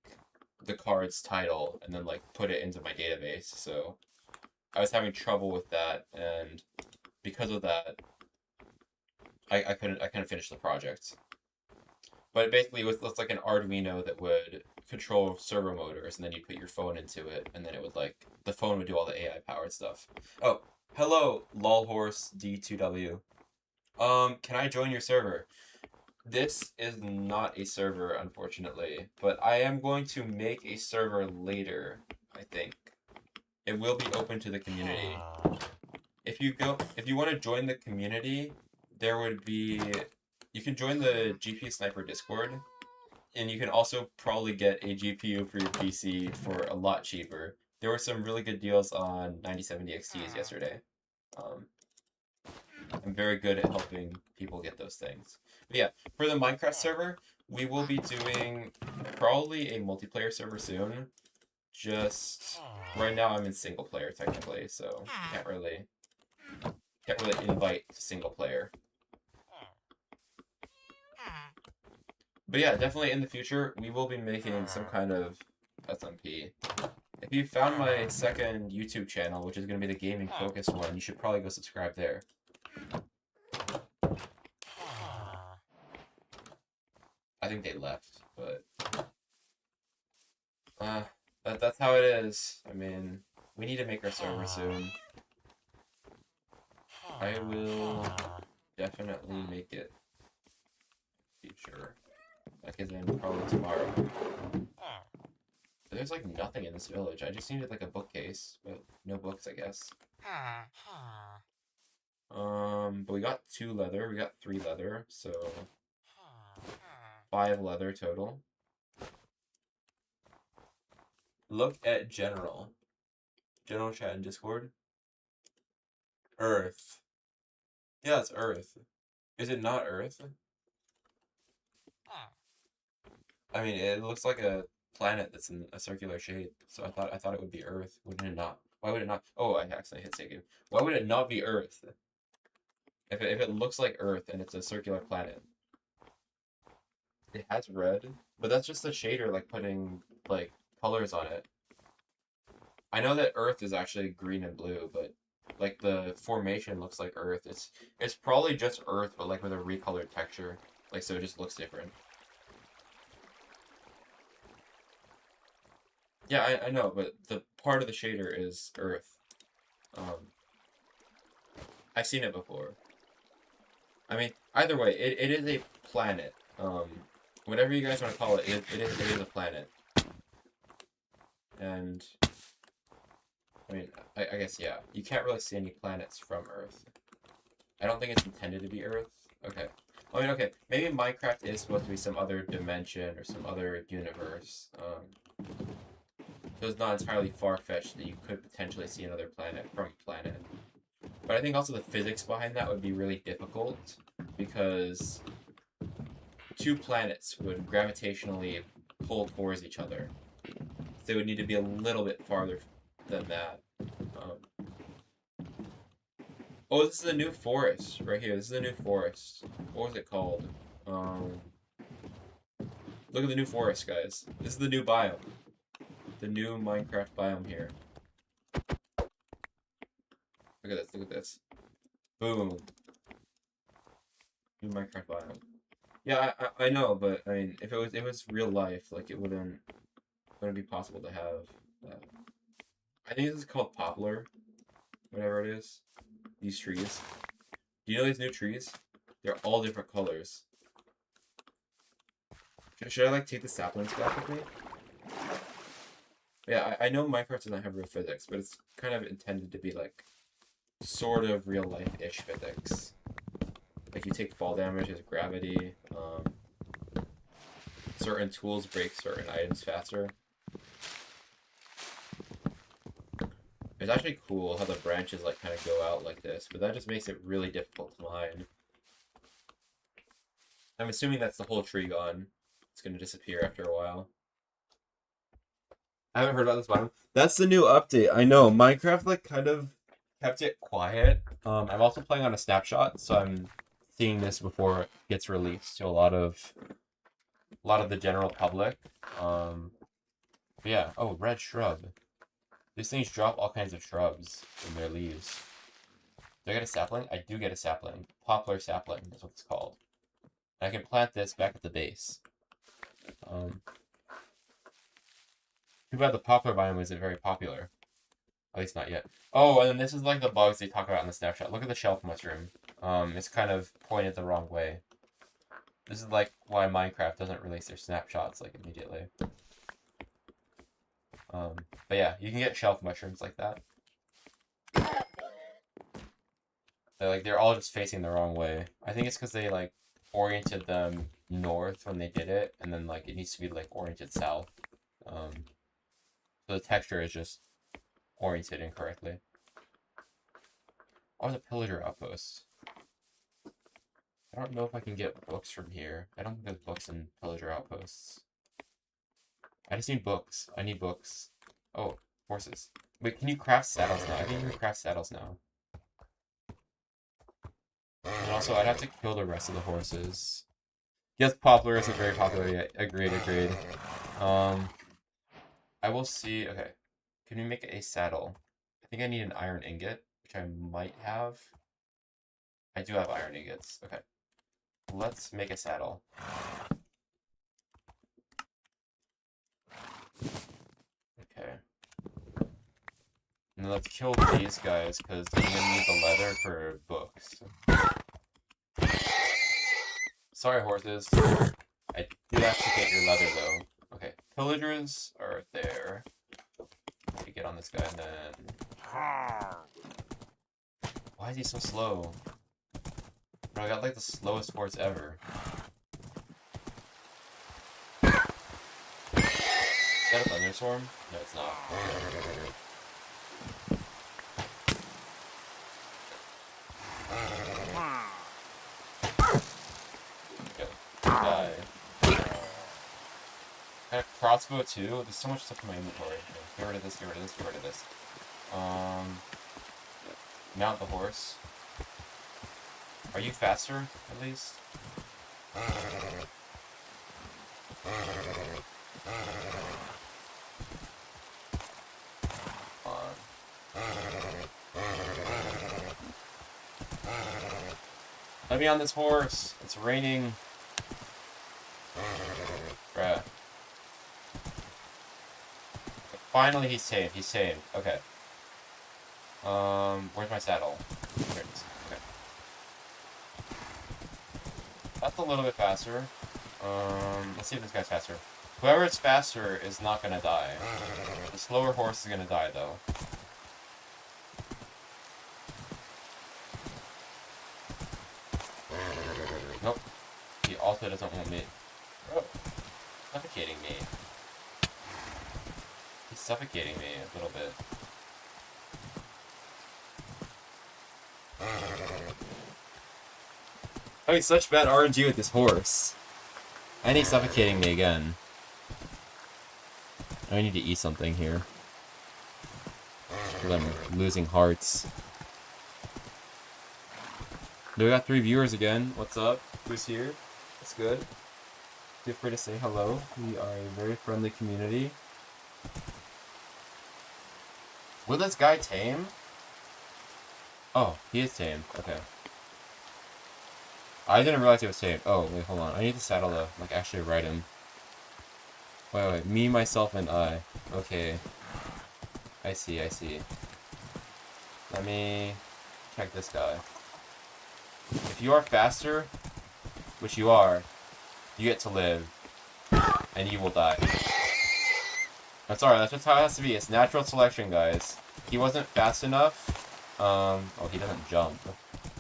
the card's title and then like put it into my database. So I was having trouble with that, and because of that, I couldn't finish the project. But basically, it was like an Arduino that would control servo motors, and then you put your phone into it, and then it would like the phone would do all the AI powered stuff. Oh, hello, lolhorse D2W. Can I join your server? This is not a server, unfortunately, but I am going to make a server later, I think. It will be open to the community. If you want to join the community, there would be, you can join the GP Sniper Discord, and you can also probably get a GPU for your PC for a lot cheaper. There were some really good deals on 9070 XTs yesterday. I'm very good at helping people get those things. But yeah, for the Minecraft server, we will be doing probably a multiplayer server soon. Just right now I'm in single player technically, so can't really invite single player. But yeah, definitely in the future we will be making some kind of SMP. If you found my second YouTube channel, which is going to be the gaming focused one, you should probably go subscribe there. I think they left, but that's how it is. I mean, we need to make our server soon. I will definitely make it future. Like as in probably tomorrow. But there's like nothing in this village. I just needed like a bookcase, but no books, I guess. But we got 2 leather. We got 3 leather, so 5 leather total. Look at general. General chat in Discord. Earth. Yeah, it's Earth. Is it not Earth? I mean, it looks like a planet that's in a circular shape, so I thought it would be Earth. Wouldn't it not? Why would it not? Oh, I accidentally hit save game. Why would it not be Earth? If it looks like Earth and it's a circular planet. It has red, but that's just the shader like putting like colors on it. I know that Earth is actually green and blue, but like the formation looks like Earth. It's probably just Earth, but like with a recolored texture, like so it just looks different. Yeah, I know, but the part of the shader is Earth. I've seen it before. I mean, either way, it is a planet. Whatever you guys want to call it, it is a planet. And I mean, I guess yeah, you can't really see any planets from Earth. I don't think it's intended to be Earth. Okay. I mean, okay, maybe Minecraft is supposed to be some other dimension or some other universe. So it's not entirely far-fetched that you could potentially see another planet from a planet. But I think also the physics behind that would be really difficult because 2 planets would gravitationally pull towards each other. So they would need to be a little bit farther than that. Oh, this is a new forest right here. This is a new forest. What was it called? Look at the new forest, guys. This is the new biome. The new Minecraft biome here. Look at this, look at this. Boom. New Minecraft biome. Yeah, I know, but I mean, if it was real life, like it wouldn't be possible to have that. I think this is called poplar, whatever it is. These trees. Do you know these new trees? They're all different colors. Should I like take the saplings back with me? Yeah, I know Minecraft doesn't have real physics, but it's kind of intended to be like sort of real life-ish physics. Like you take fall damage as gravity. Certain tools break certain items faster. It's actually cool how the branches like kind of go out like this, but that just makes it really difficult to mine. I'm assuming that's the whole tree gone. It's gonna disappear after a while. I haven't heard about this biome. That's the new update. I know Minecraft like kind of kept it quiet. I'm also playing on a snapshot, so I'm seeing this before it gets released to a lot of the general public. Yeah. Oh, red shrub. These things drop all kinds of shrubs in their leaves. Do I get a sapling? I do get a sapling. Poplar sapling is what it's called. And I can plant this back at the base. Too bad the poplar biome isn't very popular. At least not yet. Oh, and then this is like the bugs they talk about in the snapshot. Look at the shelf mushroom. It's kind of pointed the wrong way. This is like why Minecraft doesn't release their snapshots like immediately. But yeah, you can get shelf mushrooms like that. They're all just facing the wrong way. I think it's because they like oriented them north when they did it, and then like it needs to be like oriented south. So the texture is just oriented incorrectly. Oh, the pillager outpost. I don't know if I can get books from here. I don't think there's books in pillager outposts. I just need books. I need books. Oh, horses. Wait, can you craft saddles now? I think you can craft saddles now. And also, I'd have to kill the rest of the horses. Yes, poplar isn't very popular yet. Agreed, agreed. I will see. Okay. Can we make a saddle? I think I need an iron ingot, which I might have. I do have iron ingots. Okay. Let's make a saddle. Okay. And let's kill these guys, because I'm gonna need the leather for books. Sorry, horses. I do have to get your leather, though. Okay, pillagers are there. Let me get on this guy, and then... Why is he so slow? Bro, I got, like, the slowest horse ever. Is that a thunderstorm? No, it's not. Die. I have crossbow too. There's so much stuff in my inventory. Get rid of this, get rid of this, get rid of this. Mount the horse. Are you faster, at least? Let me on this horse. It's raining. Bruh. Finally, he's tamed. He's tamed. Okay. Where's my saddle? There it is. Okay. That's a little bit faster. Let's see if this guy's faster. Whoever is faster is not gonna die. The slower horse is gonna die, though. Nope. He also doesn't want me. Oh. Suffocating me. He's suffocating me a little bit. Having such bad RNG with this horse. And he's suffocating me again. I need to eat something here. Because I'm losing hearts. We got 3 viewers again. What's up? Who's here? That's good. Feel free to say hello. We are a very friendly community. Will this guy tame? Oh, he is tamed. Okay. I didn't realize he was tamed. Oh, wait, hold on. I need the saddle to, like, actually ride him. Wait. Me, myself, and I. Okay. I see, I see. Let me check this guy. If you are faster, which you are, you get to live, and you will die. That's alright, that's just how it has to be. It's natural selection, guys. He wasn't fast enough. Oh, he doesn't jump.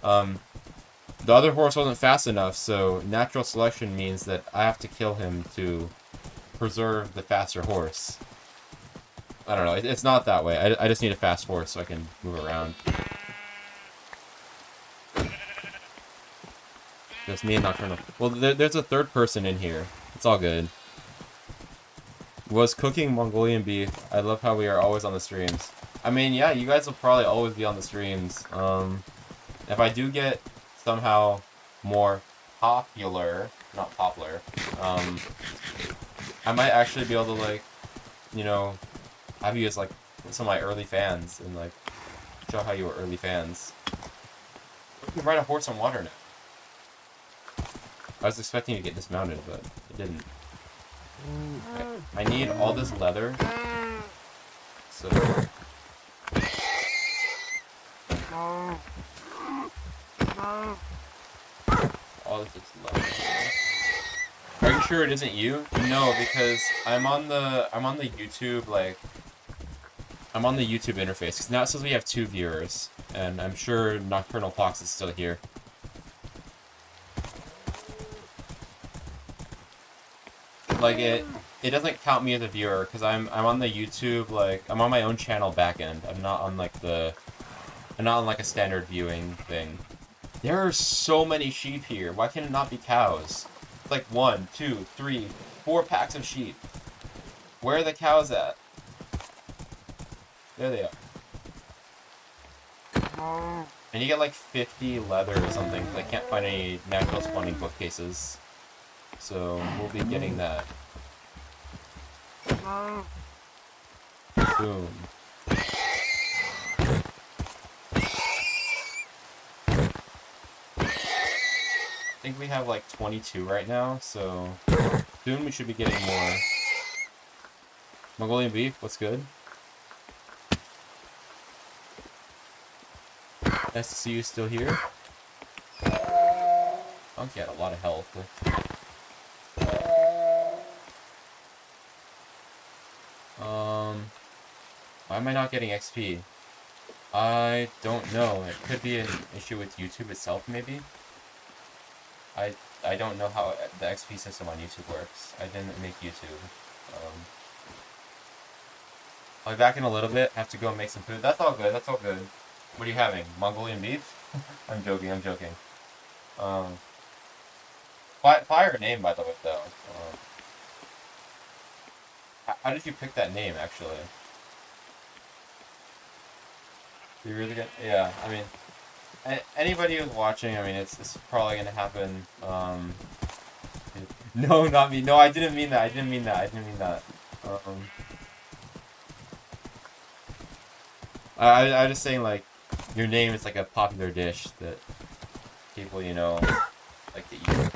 The other horse wasn't fast enough, so natural selection means that I have to kill him to preserve the faster horse. I don't know, it's not that way. I just need a fast horse so I can move around. Just me and Nocturnal. Well, there's a third person in here. It's all good. Was cooking Mongolian beef. I love how we are always on the streams. I mean, yeah, you guys will probably always be on the streams. If I do get somehow more popular, not popular, I might actually be able to, like, you know, have you as, like, some of my early fans and, like, show how you were early fans. You can ride a horse on water now. I was expecting to get dismounted, but it didn't. Okay. I need all this leather. So... all this is leather. Are you sure it isn't you? No, because I'm on the YouTube, like, I'm on the YouTube interface, because now it says we have 2 viewers, and I'm sure Nocturnal Fox is still here. Like, it doesn't count me as a viewer, because I'm on the YouTube, like, I'm on my own channel backend. I'm not on, like, I'm not on, like, a standard viewing thing. There are so many sheep here. Why can it not be cows? It's like 1, 2, 3, 4 packs of sheep. Where are the cows at? There they are. And you get like 50 leather or something. I can't find any natural spawning bookcases. So we'll be getting that. Boom. I think we have like 22 right now, so soon we should be getting more. Mongolian beef, what's good? Nice to see you still here. Monkey had a lot of health. Why am I not getting XP? I don't know. It could be an issue with YouTube itself, maybe. I don't know how the XP system on YouTube works. I didn't make YouTube. I'll be back in a little bit. Have to go make some food. That's all good. That's all good. What are you having? Mongolian beef? I'm joking. I'm joking. Fire name, by the way, though. How did you pick that name, actually? You really good? Yeah, I mean, anybody who's watching, I mean, it's probably gonna happen. No, not me. No, I didn't mean that. I didn't mean that. I didn't mean that. I was just saying, like, your name is like a popular dish that people, you know, like to eat.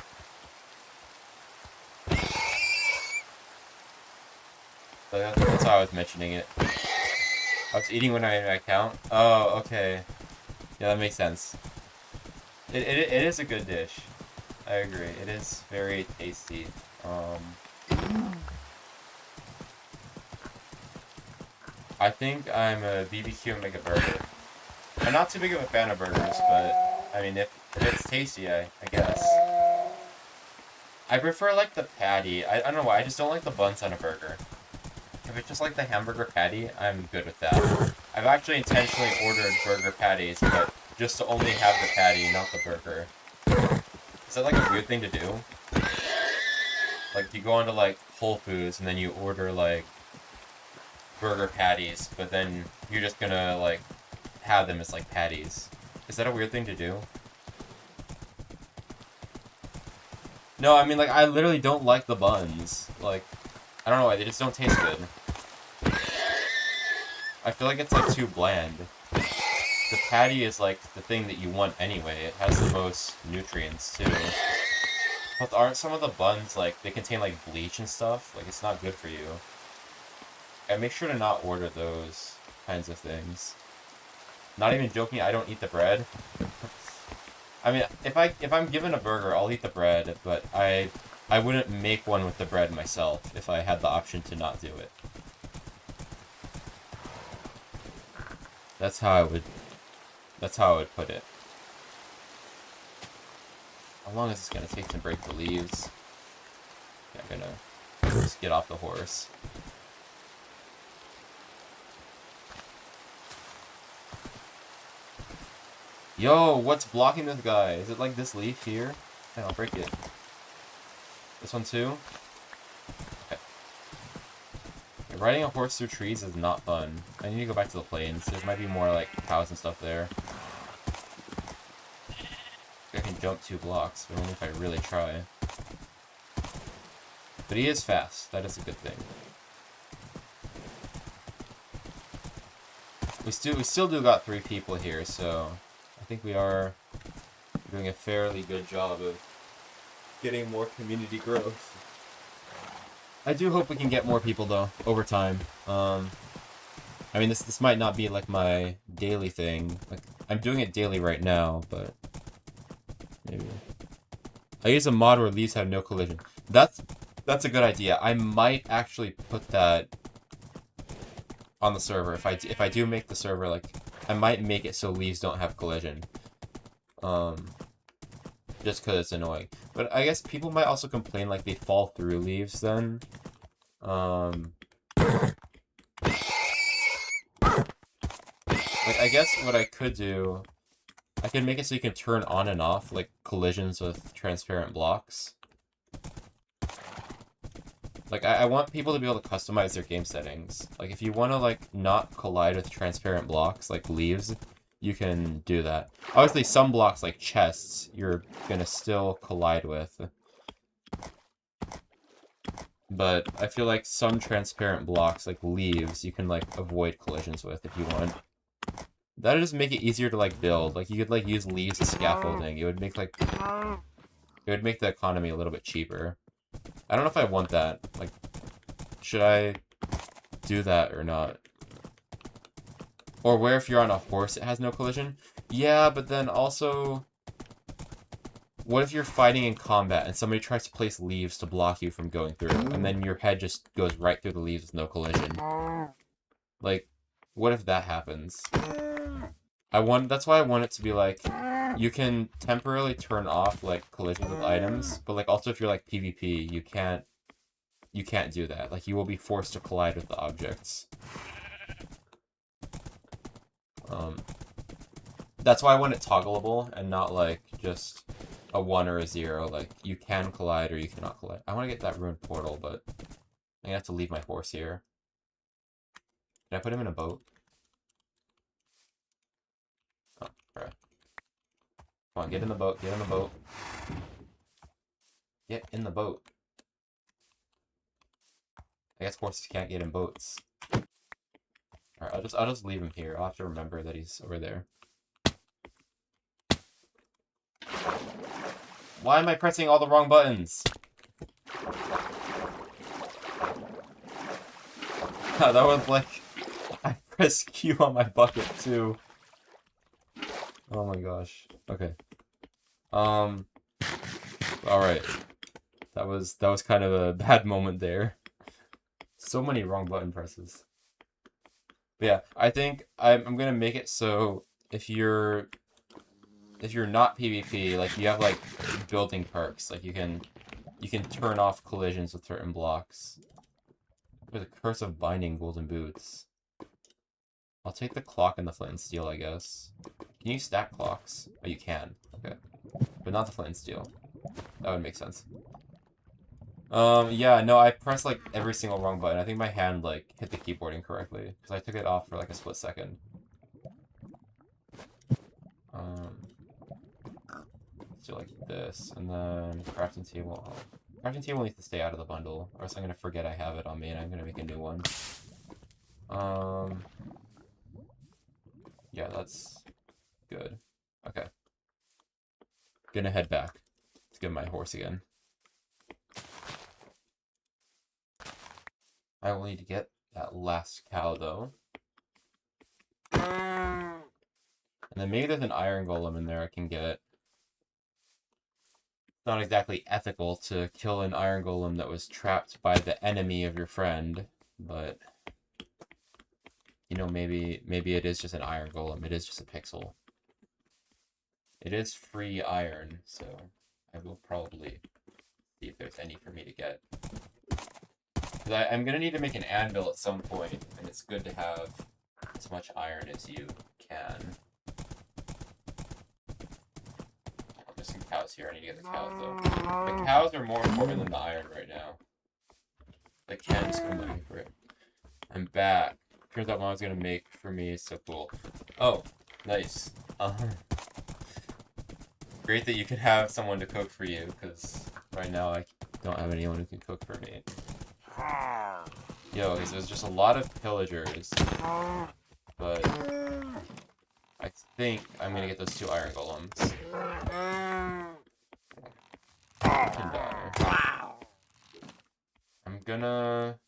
So that's why I was mentioning it. I was eating when I had my account. Oh, okay. Yeah, that makes sense. It is a good dish. I agree. It is very tasty. I think I'm a BBQ and make a burger. I'm not too big of a fan of burgers, but I mean, if it's tasty, I guess. I prefer like the patty. I don't know why. I just don't like the buns on a burger. If it's just like the hamburger patty, I'm good with that. I've actually intentionally ordered burger patties, but just to only have the patty, not the burger. Is that like a weird thing to do? Like you go onto like Whole Foods and then you order like burger patties, but then you're just gonna like have them as like patties. Is that a weird thing to do? No, I mean like I literally don't like the buns. Like I don't know why, they just don't taste good. I feel like it's like too bland. The patty is like the thing that you want anyway. It has the most nutrients too. But aren't some of the buns like they contain like bleach and stuff? Like it's not good for you. And make sure to not order those kinds of things. Not even joking, I don't eat the bread. I mean, if I'm given a burger, I'll eat the bread, but I wouldn't make one with the bread myself if I had the option to not do it. That's how I would put it. How long is this gonna take to break the leaves? Yeah, I'm gonna just get off the horse. Yo, what's blocking this guy? Is it like this leaf here? Yeah, I'll break it. This one too? Okay. Riding a horse through trees is not fun. I need to go back to the plains. There might be more like cows and stuff there. I can jump 2 blocks, but only if I really try. But he is fast. That is a good thing. We still do got 3 people here, so I think we are doing a fairly good job of getting more community growth. I do hope we can get more people though over time. I mean, this might not be like my daily thing. Like I'm doing it daily right now, but maybe. I use a mod where leaves have no collision. That's a good idea. I might actually put that on the server. If I do make the server, like, I might make it so leaves don't have collision. Just because it's annoying. But I guess people might also complain like they fall through leaves then. Like, I guess what I could do, I could make it so you can turn on and off, like, collisions with transparent blocks. Like, I want people to be able to customize their game settings. Like, if you want to, like, not collide with transparent blocks, like leaves, you can do that. Obviously, some blocks, like chests, you're gonna still collide with. But I feel like some transparent blocks, like leaves, you can, like, avoid collisions with if you want. That would just make it easier to, like, build. Like, you could, like, use leaves as scaffolding. It would make, like... It would make the economy a little bit cheaper. I don't know if I want that. Like, should I do that or not? Or where if you're on a horse it has no collision? Yeah, but then also... What if you're fighting in combat and somebody tries to place leaves to block you from going through, and then your head just goes right through the leaves with no collision? Like, what if that happens? That's why I want it to be like, you can temporarily turn off, like, collisions with items, but, like, also if you're, like, PvP, you can't do that. Like, you will be forced to collide with the objects. That's why I want it toggleable, and not, like, just a 1 or a 0. Like, you can collide or you cannot collide. I want to get that ruined portal, but I'm gonna have to leave my horse here. Can I put him in a boat? Oh, crap. Come on, get in the boat, get in the boat. Get in the boat. I guess horses can't get in boats. Alright, I'll just leave him here. I'll have to remember that he's over there. Why am I pressing all the wrong buttons? That was like... I pressed Q on my bucket too. Oh my gosh. Okay. Alright. That was kind of a bad moment there. So many wrong button presses. But yeah, I think I'm gonna make it so if you're not PvP, like, you have, like, building perks. Like, you can turn off collisions with certain blocks. There's a Curse of Binding Golden Boots. I'll take the clock and the flint and steel, I guess. Can you stack clocks? Oh, you can. Okay. But not the flint and steel. That would make sense. Yeah, no, I pressed, like, every single wrong button. I think my hand, like, hit the keyboard incorrectly. Because I took it off for, like, a split second. Let's do like this, and then crafting table. Crafting table needs to stay out of the bundle, or else I'm gonna forget I have it on me and I'm gonna make a new one. Yeah, that's good. Okay. Gonna head back. Let's get my horse again. I will need to get that last cow though. And then maybe there's an iron golem in there I can get. It's not exactly ethical to kill an iron golem that was trapped by the enemy of your friend, but you know, maybe it is just an iron golem. It is just a pixel. It is free iron, so I will probably see if there's any for me to get. Because I'm gonna need to make an anvil at some point, and it's good to have as much iron as you can. There's some cows here. I need to get the cows though. The cows are more important than the iron right now. The can just come looking for it. I'm back. Turns out Mom's gonna make for me is so cool. Oh, nice. Great that you can have someone to cook for you, because right now I don't have anyone who can cook for me. Yo, there's just a lot of pillagers. But I think I'm gonna get those 2 iron golems. I can die. I'm gonna...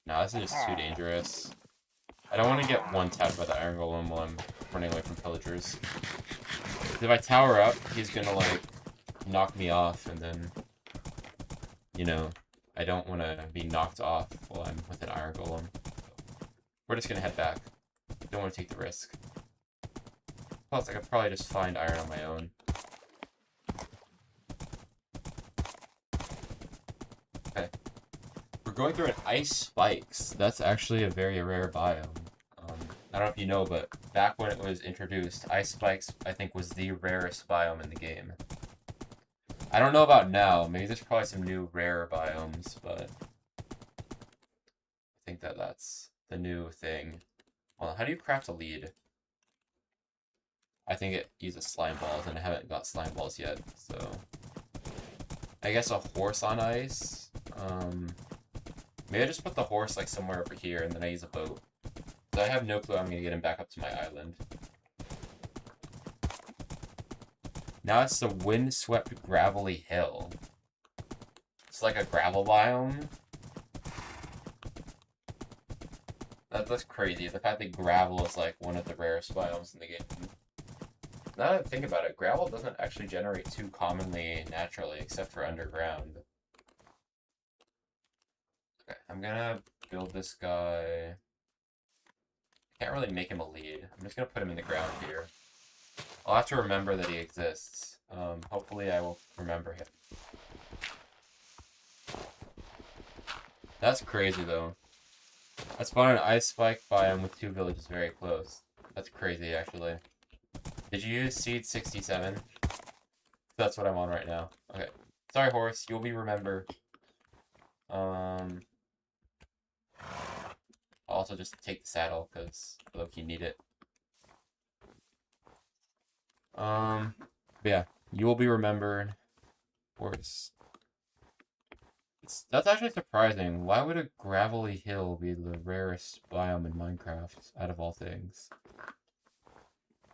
Nah, this is just too dangerous. I don't want to get one-tapped by the iron golem while I'm running away from pillagers. If I tower up, he's gonna, like, knock me off, and then, you know, I don't want to be knocked off while I'm with an iron golem. We're just gonna head back. Don't want to take the risk. Plus, I could probably just find iron on my own. Okay. We're going through an ice spikes. That's actually a very rare biome. I don't know if you know, but back when it was introduced, ice spikes, I think, was the rarest biome in the game. I don't know about now. Maybe there's probably some new rare biomes, but I think that's the new thing. Well, how do you craft a lead? I think it uses slime balls, and I haven't got slime balls yet, so... I guess a horse on ice? Maybe I just put the horse, like, somewhere over here, and then I use a boat. So I have no clue how I'm gonna get him back up to my island. Now it's the windswept gravelly hill. It's like a gravel biome. That's crazy. The fact that gravel is like one of the rarest biomes in the game. Now that I think about it, gravel doesn't actually generate too commonly naturally, except for underground. Okay, I'm gonna build this guy. Can't really make him a lead. I'm just gonna put him in the ground here. I'll have to remember that he exists. Hopefully I will remember him. That's crazy though. I spawned an ice spike biome with 2 villages very close. That's crazy actually. Did you use seed 67? That's what I'm on right now. Okay. Sorry horse, you'll be remembered. I'll also just take the saddle because low-key need it. But yeah, you will be remembered. Horse. That's actually surprising. Why would a gravelly hill be the rarest biome in Minecraft, out of all things?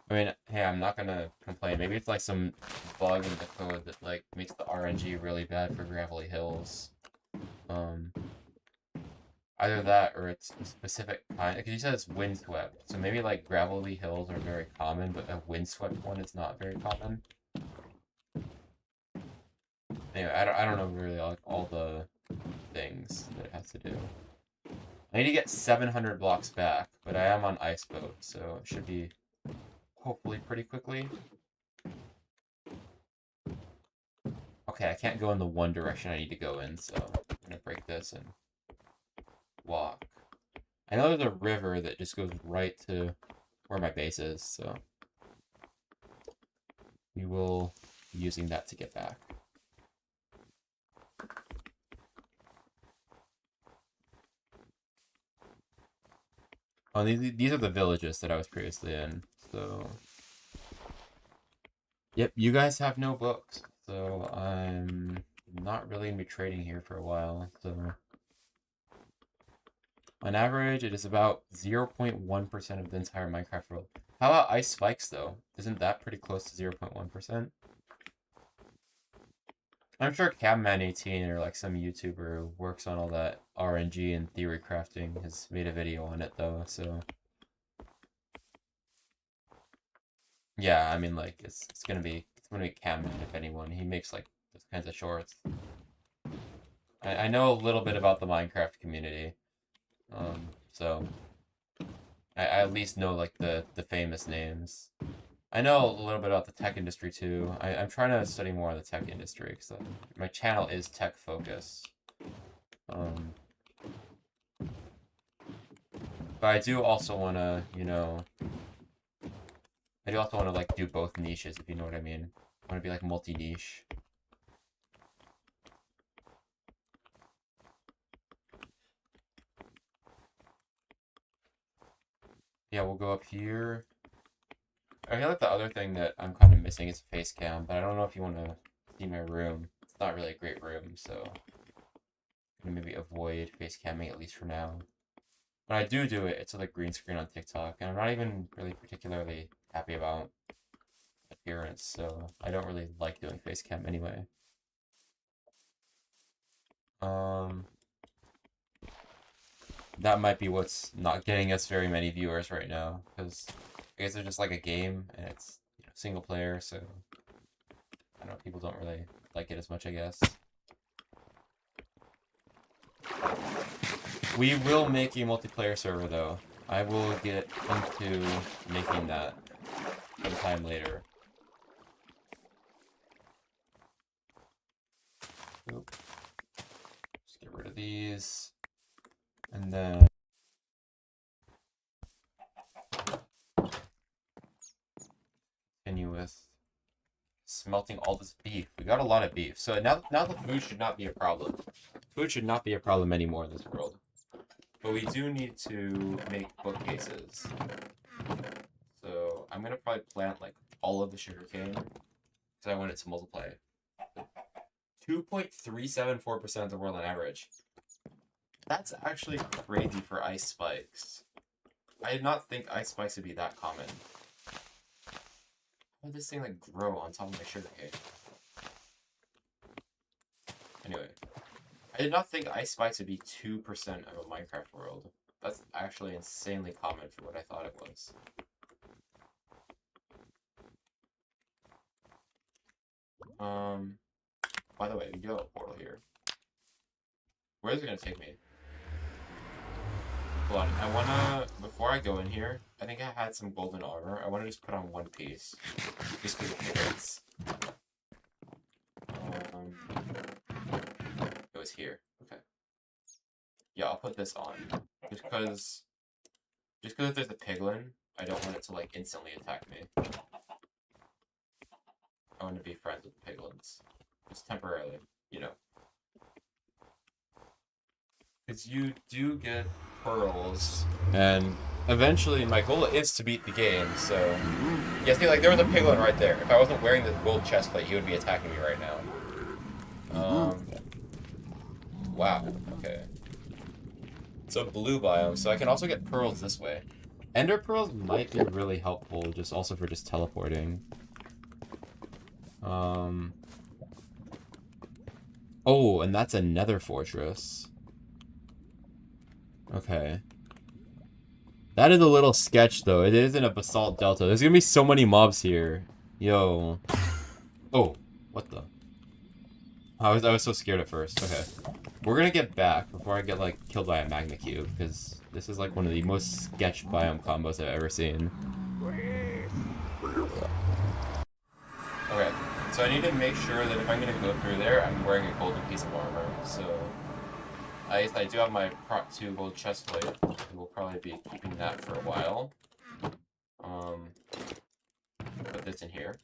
I mean, hey, I'm not gonna complain. Maybe it's like some bug in the code that like makes the RNG really bad for gravelly hills. Either that or it's a specific kind. Because you said it's windswept, so maybe like gravelly hills are very common, but a windswept one is not very common. Anyway, I don't know really like all the things that it has to do. I need to get 700 blocks back, but I am on Ice Boat, so it should be hopefully pretty quickly. Okay, I can't go in the one direction I need to go in, so I'm gonna break this and walk. I know there's a river that just goes right to where my base is, so we will be using that to get back. Oh, these are the villages that I was previously in, so... Yep, you guys have no books, so I'm not really going to be trading here for a while, so... On average, it is about 0.1% of the entire Minecraft world. How about ice spikes, though? Isn't that pretty close to 0.1%? I'm sure Camman18 or like some YouTuber who works on all that RNG and theory crafting has made a video on it though, so yeah, I mean like it's gonna be Camman if anyone. He makes like those kinds of shorts. I know a little bit about the Minecraft community, so I at least know like the famous names. I know a little bit about the tech industry too. I'm trying to study more on the tech industry because my channel is tech focused. But I do also want to, you know, I do also want to like do both niches, if you know what I mean. I want to be like multi-niche. Yeah, we'll go up here. I feel like the other thing that I'm kind of missing is a face cam, but I don't know if you want to see my room. It's not really a great room, so I'm gonna maybe avoid face camming at least for now. When I do it, it's with a green screen on TikTok, and I'm not even really particularly happy about appearance, so I don't really like doing face cam anyway. That might be what's not getting us very many viewers right now, because I guess it's just like a game, and it's single player, so I don't know, people don't really like it as much, I guess. We will make a multiplayer server, though. I will get into making that sometime later. Oop. Just get rid of these. And then... continue with smelting all this beef. We got a lot of beef. So now the food should not be a problem. Food should not be a problem anymore in this world. But we do need to make bookcases. So I'm gonna probably plant like all of the sugarcane because I want it to multiply. 2.374% of the world on average. That's actually crazy for ice spikes. I did not think ice spikes would be that common. How did this thing like grow on top of my sugarcane? Anyway, I did not think ice spikes would be 2% of a Minecraft world. That's actually insanely common for what I thought it was. By the way, we do have a portal here. Where is it gonna take me? Hold on, I wanna, before I go in here, I think I had some golden armor. I wanna just put on one piece. Just because it fits. It was here. Okay. Yeah, I'll put this on. Just because there's a piglin, I don't want it to like instantly attack me. I want to be friends with the piglins. Just temporarily, you know. Because you do get pearls, and eventually my goal is to beat the game, so... Yeah, see, like, there was a piglin right there. If I wasn't wearing the gold chestplate, he would be attacking me right now. Wow, okay. So blue biome, so I can also get pearls this way. Ender pearls might be really helpful, just also for just teleporting. Oh, and that's a nether fortress. Okay. That is a little sketch, though. It is in a basalt delta. There's gonna be so many mobs here. Yo. Oh, what the? I was so scared at first. Okay. We're gonna get back before I get, like, killed by a magma cube, because this is, like, one of the most sketch biome combos I've ever seen. Okay. So I need to make sure that if I'm gonna go through there, I'm wearing a golden piece of armor. So I do have my Prot 2 gold chestplate. We'll probably be keeping that for a while. Put this in here.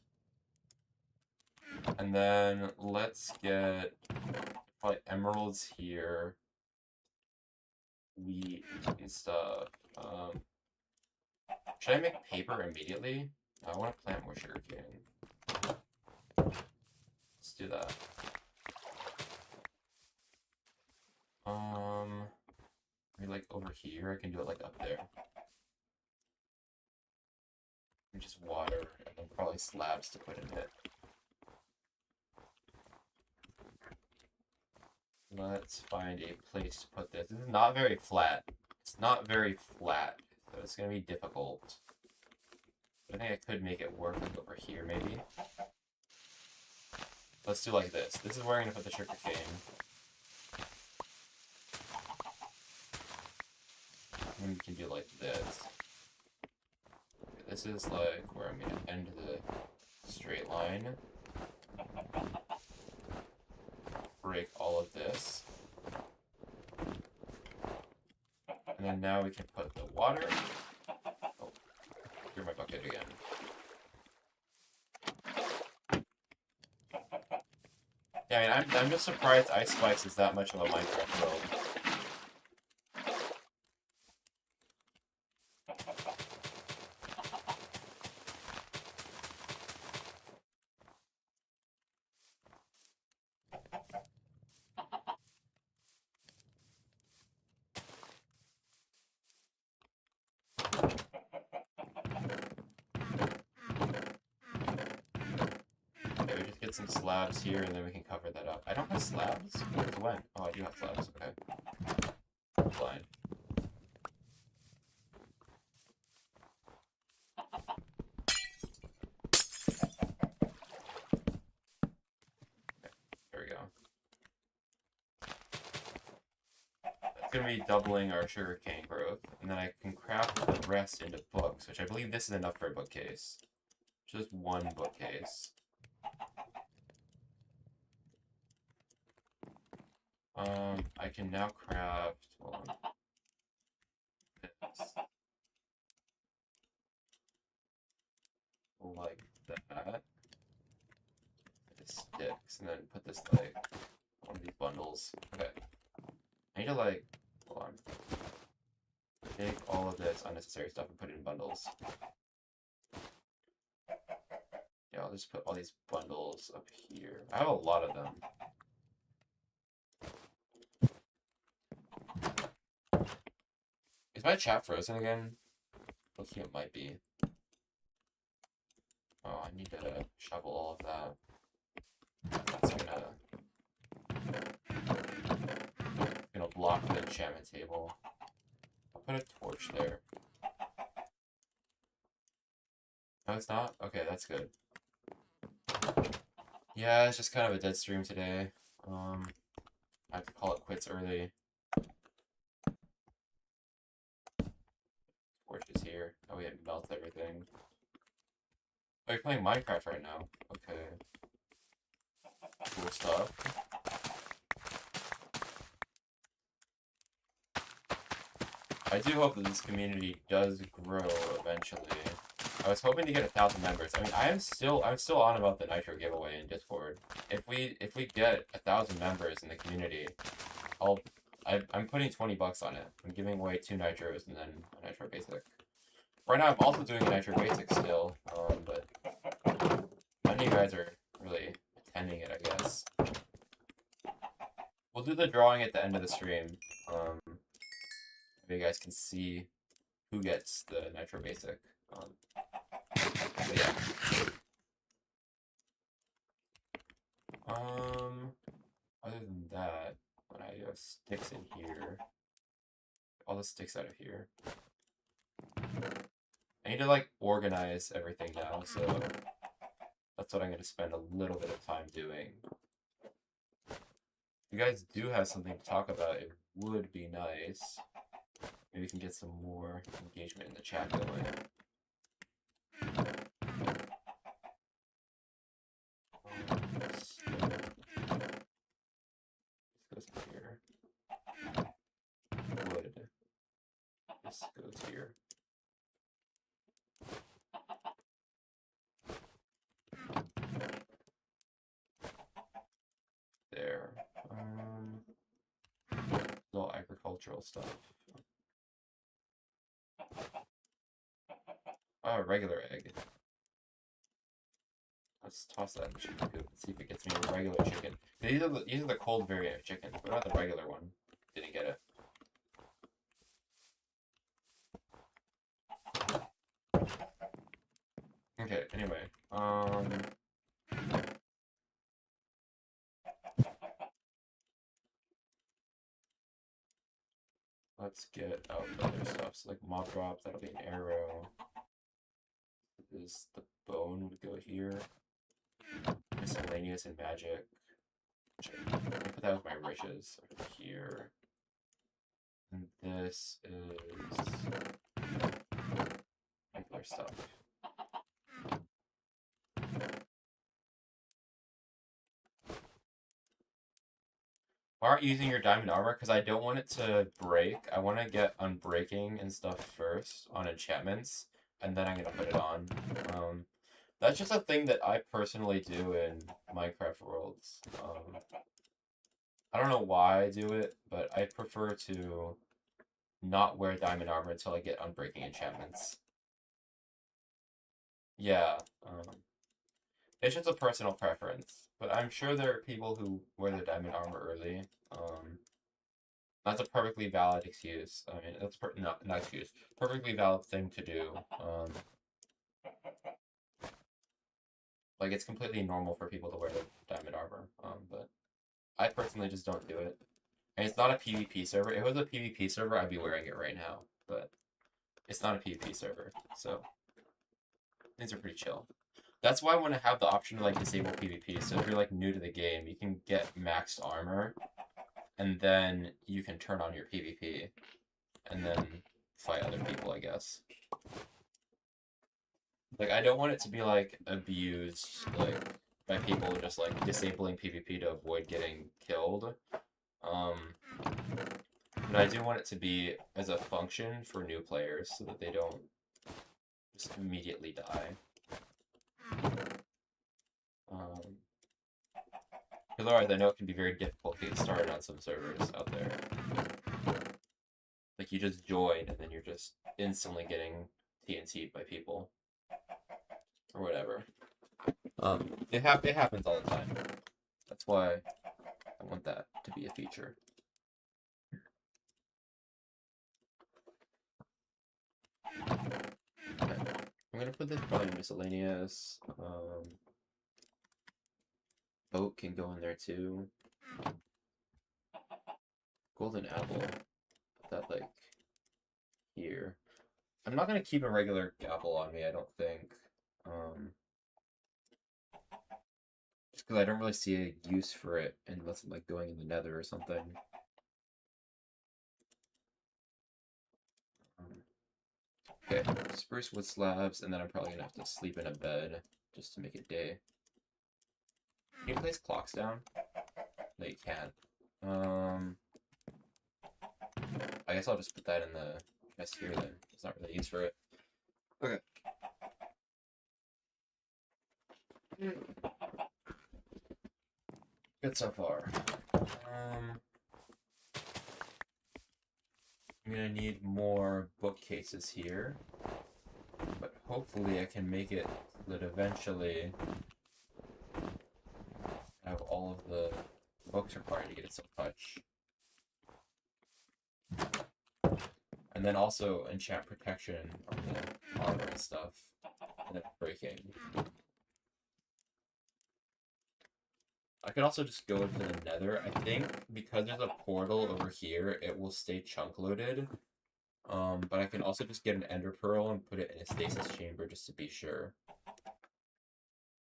And then let's get probably emeralds here. Wheat and stuff. Should I make paper immediately? I want to plant more sugarcane. Let's do that. Maybe like over here, I can do it like up there. And just water, and then probably slabs to put in it. Let's find a place to put this. This is not very flat. It's not very flat, so it's gonna be difficult. But I think I could make it work over here, maybe. Let's do like this. This is where I'm gonna put the sugarcane. And we can do like this. This is like where I'm gonna end the straight line. Break all of this. And then now we can put the water. Oh, here's my bucket again. Yeah, I mean, I'm just surprised Ice Spikes is that much of a Minecraft world. Some slabs here, and then we can cover that up. I don't have slabs? When? Oh, I do have slabs. Okay. Fine. gonna be doubling our sugarcane growth, and then I can craft the rest into books, which I believe this is enough for a bookcase. Just one bookcase. I can now craft, hold on, this. Like that. This sticks, and then put this like one of these bundles. Okay. I need to like, hold on. Take all of this unnecessary stuff and put it in bundles. Yeah, I'll just put all these bundles up here. I have a lot of them. Is my chat frozen again? I think it might be. Oh, I need to shovel all of that. That's gonna block the enchantment table. I'll put a torch there. No, it's not? Okay, that's good. Yeah, it's just kind of a dead stream today. I have to call it quits early. Torch is here. Oh, we had to melt everything. Oh, you're playing Minecraft right now. Okay. Cool stuff. I do hope that this community does grow eventually. I was hoping to get 1,000 members. I mean, I'm still on about the Nitro giveaway in Discord. If we get 1,000 members in the community, I'm putting $20 on it. I'm giving away 2 Nitros and then a Nitro Basic. Right now, I'm also doing a Nitro Basic still, but none of you guys are really attending it, I guess. We'll do the drawing at the end of the stream. You guys can see who gets the Nitro Basic. But yeah. Other than that, when I have sticks in here, all the sticks out of here. I need to like organize everything now, so that's what I'm gonna spend a little bit of time doing. If you guys do have something to talk about, it would be nice. Maybe we can get some more engagement in the chat going. This goes here. Wood. This goes here. There. All agricultural stuff. Oh, regular egg. Let's toss that in the chicken coop and see if it gets me a regular chicken. These are the cold variant of chickens, but not the regular one. Didn't get it. Okay, anyway. Let's get out other stuff. So like mob drop, that'll be an arrow. This the bone would go here. Miscellaneous and magic. I put that with my riches over here. And this is regular stuff. Why aren't you using your diamond armor? Because I don't want it to break. I want to get unbreaking and stuff first on enchantments, and then I'm gonna put it on. That's just a thing that I personally do in Minecraft Worlds. I don't know why I do it, but I prefer to not wear diamond armor until I get unbreaking enchantments. Yeah, it's just a personal preference, but I'm sure there are people who wear the diamond armor early. That's a perfectly valid excuse. I mean, that's not excuse. Perfectly valid thing to do. Like, it's completely normal for people to wear the diamond armor, but I personally just don't do it. And it's not a PvP server. If it was a PvP server, I'd be wearing it right now, but it's not a PvP server, so things are pretty chill. That's why I want to have the option to like disable PvP. So if you're like new to the game, you can get maxed armor and then you can turn on your PvP, and then fight other people, I guess. Like, I don't want it to be, like, abused, like, by people just, like, disabling PvP to avoid getting killed. But I do want it to be as a function for new players so that they don't just immediately die. Otherwise, I know it can be very difficult to get started on some servers out there. Like, you just join, and then you're just instantly getting TNT'd by people. Or whatever. It happens all the time. That's why I want that to be a feature. Okay. I'm gonna put this probably in miscellaneous. Boat can go in there too. Golden apple. Put that like here. I'm not gonna keep a regular apple on me, I don't think. Just because I don't really see a use for it unless I'm like going in the nether or something. Okay, spruce wood slabs, and then I'm probably gonna have to sleep in a bed just to make it day. Can you place clocks down? No, you can't. I guess I'll just put that in the chest here then. There's not really use for it. Okay. Good so far. I'm gonna need more bookcases here, but hopefully I can make it so that eventually I have all of the books required to get it silk touch. And then also enchant protection on the armor and stuff, and then breaking. I could also just go into the nether. I think because there's a portal over here, it will stay chunk loaded. But I can also just get an ender pearl and put it in a stasis chamber just to be sure.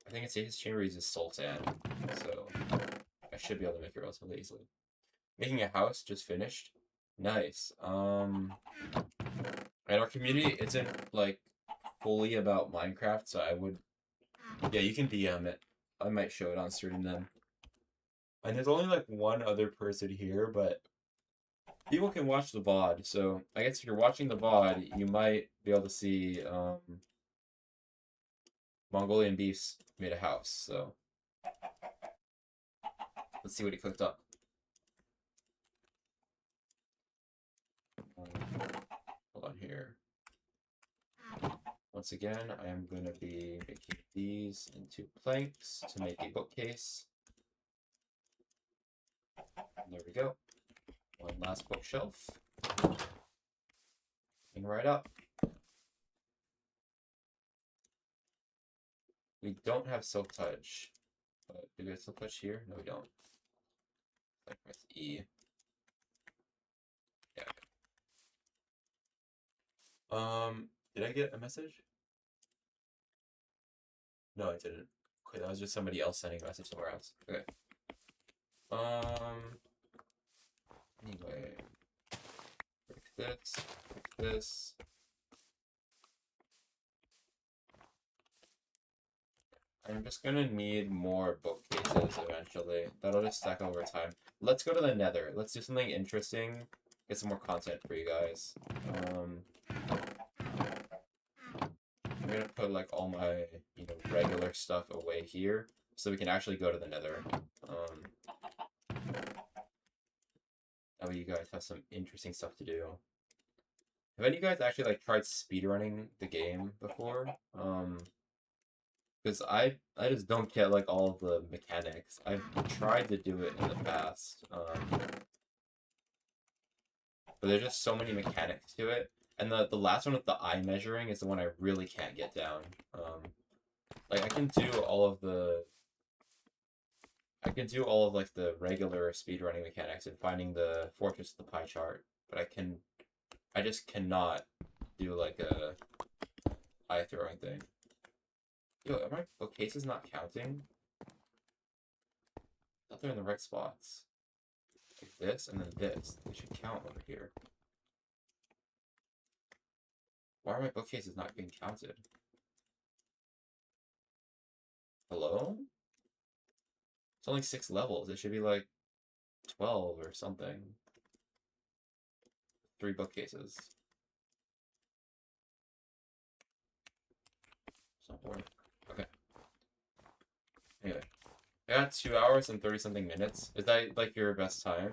I think a stasis chamber uses soul sand, so I should be able to make it relatively easily. Making a house just finished. Nice. And our community isn't like fully about Minecraft, so I would. Yeah, you can DM it. I might show it on stream then. And there's only like one other person here, but people can watch the VOD. So I guess if you're watching the VOD, you might be able to see Mongolian Beefs made a house. So let's see what he cooked up. Hold on here. Once again, I am going to be making these into planks to make a bookcase. And there we go. One last bookshelf. Hang right up. We don't have silk touch. But do we have silk touch here? No, we don't. Like press E. Yeah. Did I get a message? No, I didn't. Okay, that was just somebody else sending a message somewhere else. Okay. Anyway. Break this. I'm just gonna need more bookcases eventually. That'll just stack over time. Let's go to the nether. Let's do something interesting. Get some more content for you guys. I'm gonna put like all my, regular stuff away here so we can actually go to the nether. That way you guys have some interesting stuff to do. Have any of you guys actually like tried speedrunning the game before? Because I just don't get like all the mechanics. I've tried to do it in the past. But there's just so many mechanics to it. And the last one with the eye measuring is the one I really can't get down. Like I can do all of like the regular speedrunning mechanics and finding the fortress of the pie chart, but I just cannot do like a eye throwing thing. Yo, are my bookcases not counting? I thought they're in the right spots. Like this, and then this. They should count over here. Why are my bookcases not being counted? Hello? It's only 6 levels. It should be like 12 or something. 3 bookcases. It's not working. Okay. Anyway. I got 2 hours and 30 something minutes. Is that like your best time?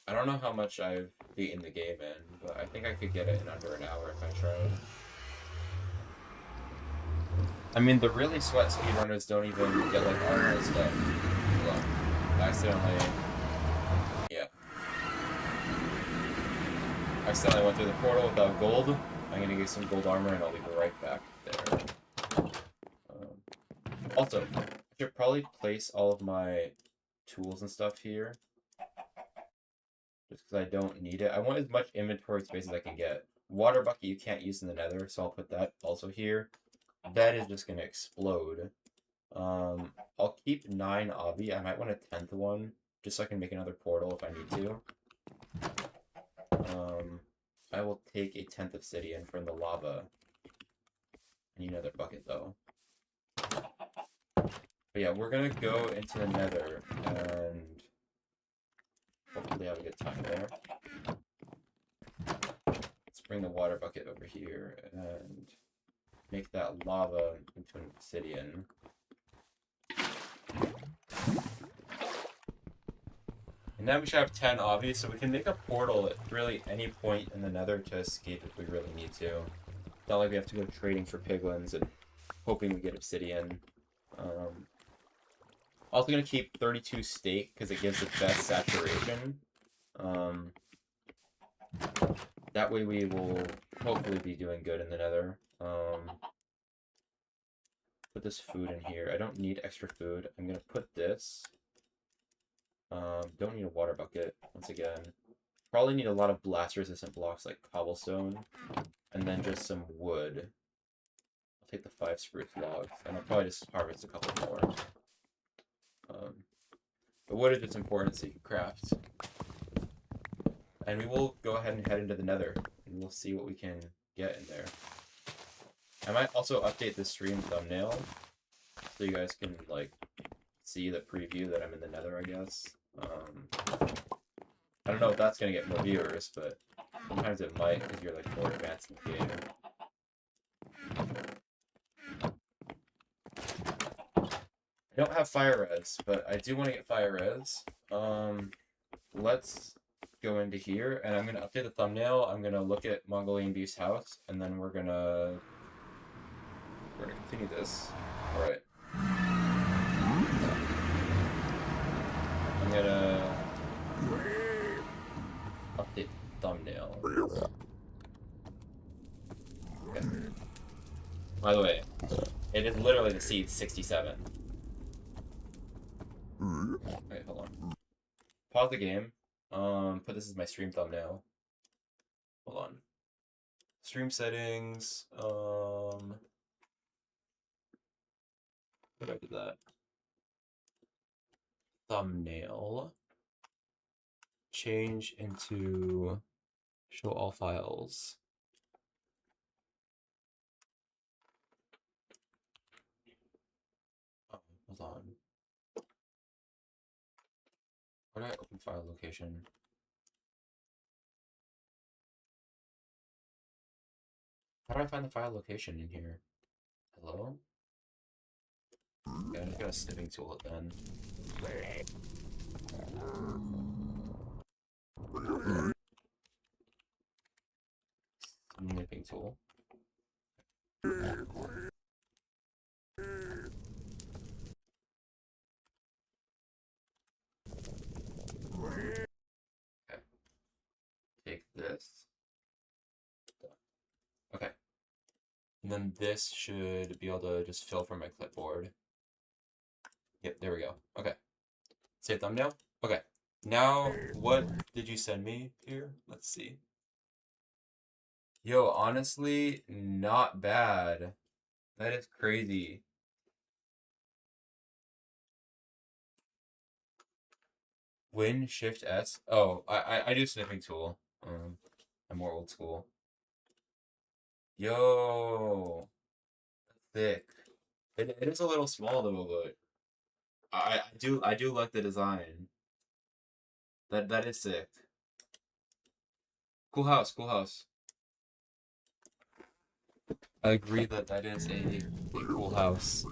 I don't know how much I've beaten the game in, but I think I could get it in under an hour if I tried. I mean, the really sweat speedrunners don't even get like armor and stuff. Well, accidentally. Yeah. Accidentally went through the portal without gold. I'm gonna get some gold armor and I'll be right back there. Also, I should probably place all of my tools and stuff here. Just because I don't need it. I want as much inventory space as I can get. Water bucket you can't use in the nether, so I'll put that also here. That is just going to explode. I'll keep 9 obby. I might want a 10th one, just so I can make another portal if I need to. I will take a 10th obsidian from the lava. I need another bucket, though. But yeah, we're going to go into the nether, and hopefully have a good time there. Let's bring the water bucket over here, and make that lava into an obsidian. And then we should have 10 obvious, so we can make a portal at really any point in the nether to escape if we really need to. It's not like we have to go trading for piglins and hoping we get obsidian. Also gonna keep 32 steak because it gives the best saturation. That way we will hopefully be doing good in the nether. Put this food in here. I don't need extra food. I'm gonna put this. Don't need a water bucket, once again. Probably need a lot of blast resistant blocks like cobblestone. And then just some wood. I'll take the 5 spruce logs, and I'll probably just harvest a couple more. But wood is just important so you can craft. And we will go ahead and head into the nether, and we'll see what we can get in there. I might also update the stream thumbnail, so you guys can, like, see the preview that I'm in the nether, I guess. I don't know if that's gonna get more viewers, but sometimes it might, because you're, like, more advanced in the game. I don't have fire res, but I do want to get fire res. Let's go into here, and I'm going to update the thumbnail. I'm going to look at Mongolian Beef's house, and then we're going to continue this. Alright. I'm going to update the thumbnail. Okay. By the way, it is literally the seed 67. Wait, hold on. Pause the game. Put this as my stream thumbnail. Hold on. Stream settings. What did I do that? Thumbnail. Change into show all files. Oh, hold on. Where do I open file location? How do I find the file location in here? Hello? Okay, I'm just gonna snipping tool it then. Snipping tool. Take this. Okay. And then this should be able to just fill from my clipboard. Yep, there we go. Okay. Save thumbnail? Okay. Now, what did you send me here? Let's see. Yo, honestly, not bad. That is crazy. Win Shift S. Oh, I do sniffing tool. I'm more old school. Yo, thick. It is a little small though, but I do like the design. That is sick. Cool house, cool house. I agree that that is a cool house.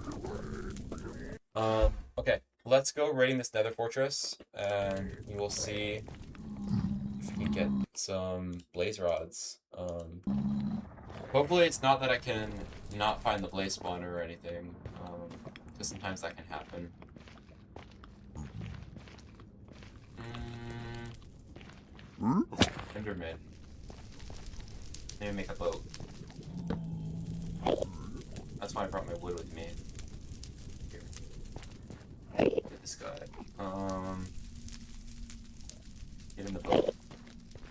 Okay, let's go raiding this Nether Fortress, and we will see if we can get some blaze rods. Hopefully it's not that I can not find the blaze spawner or anything, because sometimes that can happen. Enderman. Maybe make a boat. That's why I brought my wood with me. Here. Get this guy. Get in the boat.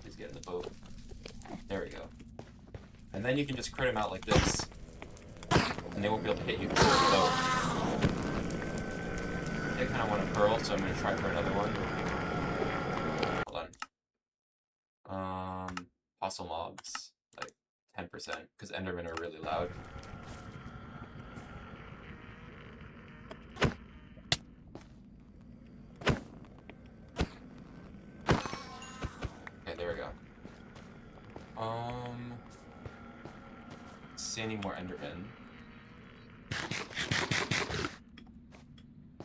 Please get in the boat. There we go. And then you can just crit him out like this. And they won't be able to hit you with the boat. They kind of want a pearl, so I'm going to try for another one. Hold on. Fossil mobs. Like 10%, because Endermen are really loud. Okay, there we go. See any more Endermen.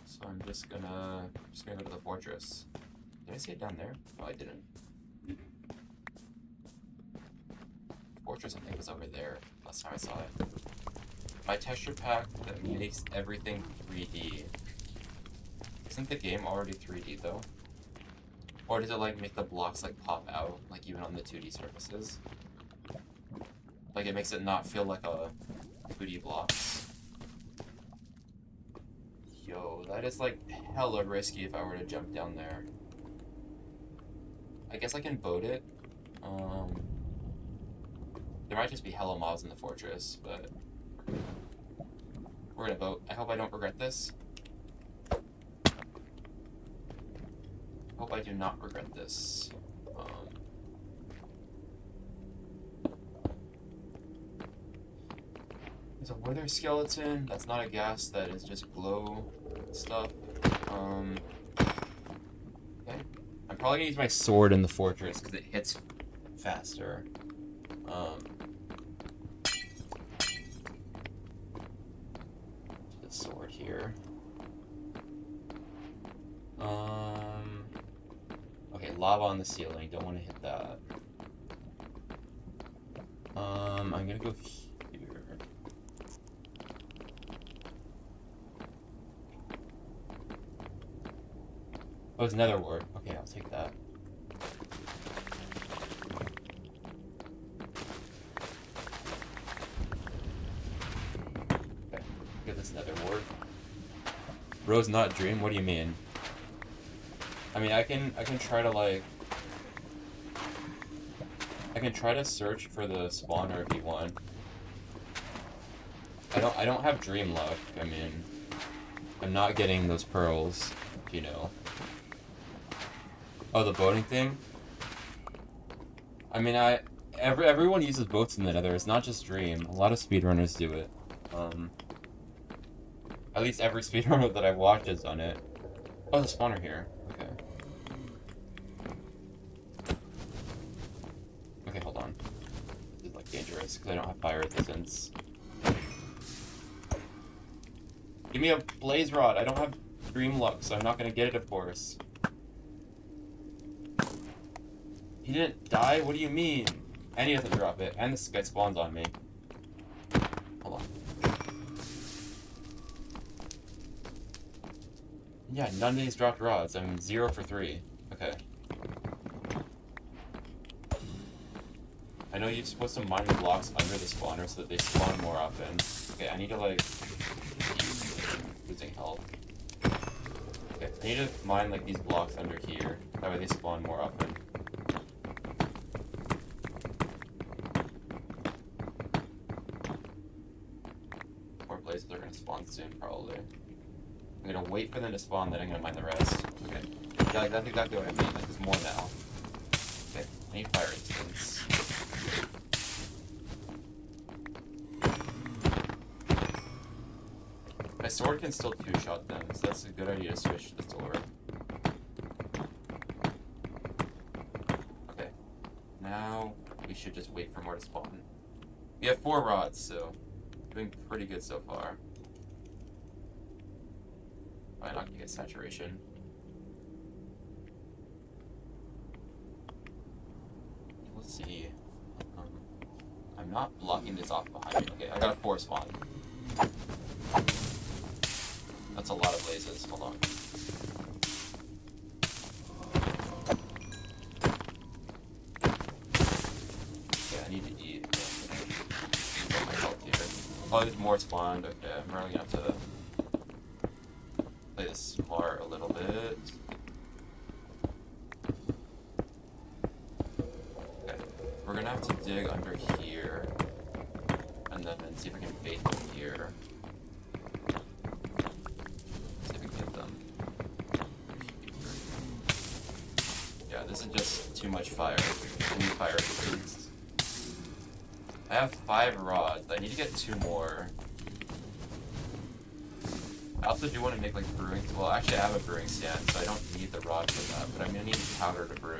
So I'm just gonna go to the fortress. Did I see it down there? No, I didn't. Fortress, I think, was over there last time I saw it. My texture pack that makes everything 3D. Isn't the game already 3D though? Or does it like make the blocks like pop out, like even on the 2D surfaces? Like it makes it not feel like a 2D blocks. Yo, that is like hella risky if I were to jump down there. I guess I can boat it. There might just be hella mobs in the fortress, but we're gonna boat. I hope I don't regret this. Hope I do not regret this. There's a wither skeleton. That's not a ghast. That is just glow stuff. Okay. I'm probably gonna use my sword in the fortress because it hits faster. The sword here. Okay, lava on the ceiling. Don't want to hit that. I'm gonna go here. Oh, it's nether wart. Okay, I'll take that. Okay, get this nether wart. Rose not dream? What do you mean? I mean, I can try to like... I can try to search for the spawner if you want. I don't have dream luck. I mean, I'm not getting those pearls, if you know. Oh, the boating thing? I mean, everyone uses boats in the nether. It's not just Dream. A lot of speedrunners do it. At least every speedrunner that I've watched has done it. Oh, the spawner here. Okay. Okay, hold on. This is like dangerous because I don't have fire resistance. Give me a blaze rod. I don't have dream luck, so I'm not gonna get it, of course. He didn't die? What do you mean? And he doesn't drop it. And this guy spawns on me. Hold on. Yeah, none of these dropped rods. I'm 0 for 3. Okay. I know you're supposed to mine the blocks under the spawner so that they spawn more often. Okay, I need to like... losing health. Okay, I need to mine like these blocks under here. That way they spawn more often. More blazes are gonna spawn soon, probably. I'm gonna wait for them to spawn, then I'm gonna mine the rest. Okay. Yeah, that's exactly what I mean. Like, there's more now. Okay, I need fire resistance. My sword can still two-shot them, so that's a good idea to switch to the sword. Okay, now we should just wait for more to spawn. We have 4 rods, so doing pretty good so far. I'm not gonna get saturation. Let's see. I'm not blocking this off behind me. Okay, I got a 4 spawn. That's a lot of blazes. Hold on. Okay, I need to eat. Get my health here. Oh, there's more spawned. Okay, I'm really gonna have to play this smart a little bit. Okay, we're gonna have to dig under here, and then see if we can bait them here. See if we can get them. Yeah, this is just too much fire. I need fire resistance. I have 5 rods. I need to get 2 more. I also do want to make like brewing. Well, actually, I have a brewing stand, so I don't need the rod for that. But I'm gonna need powder to brew.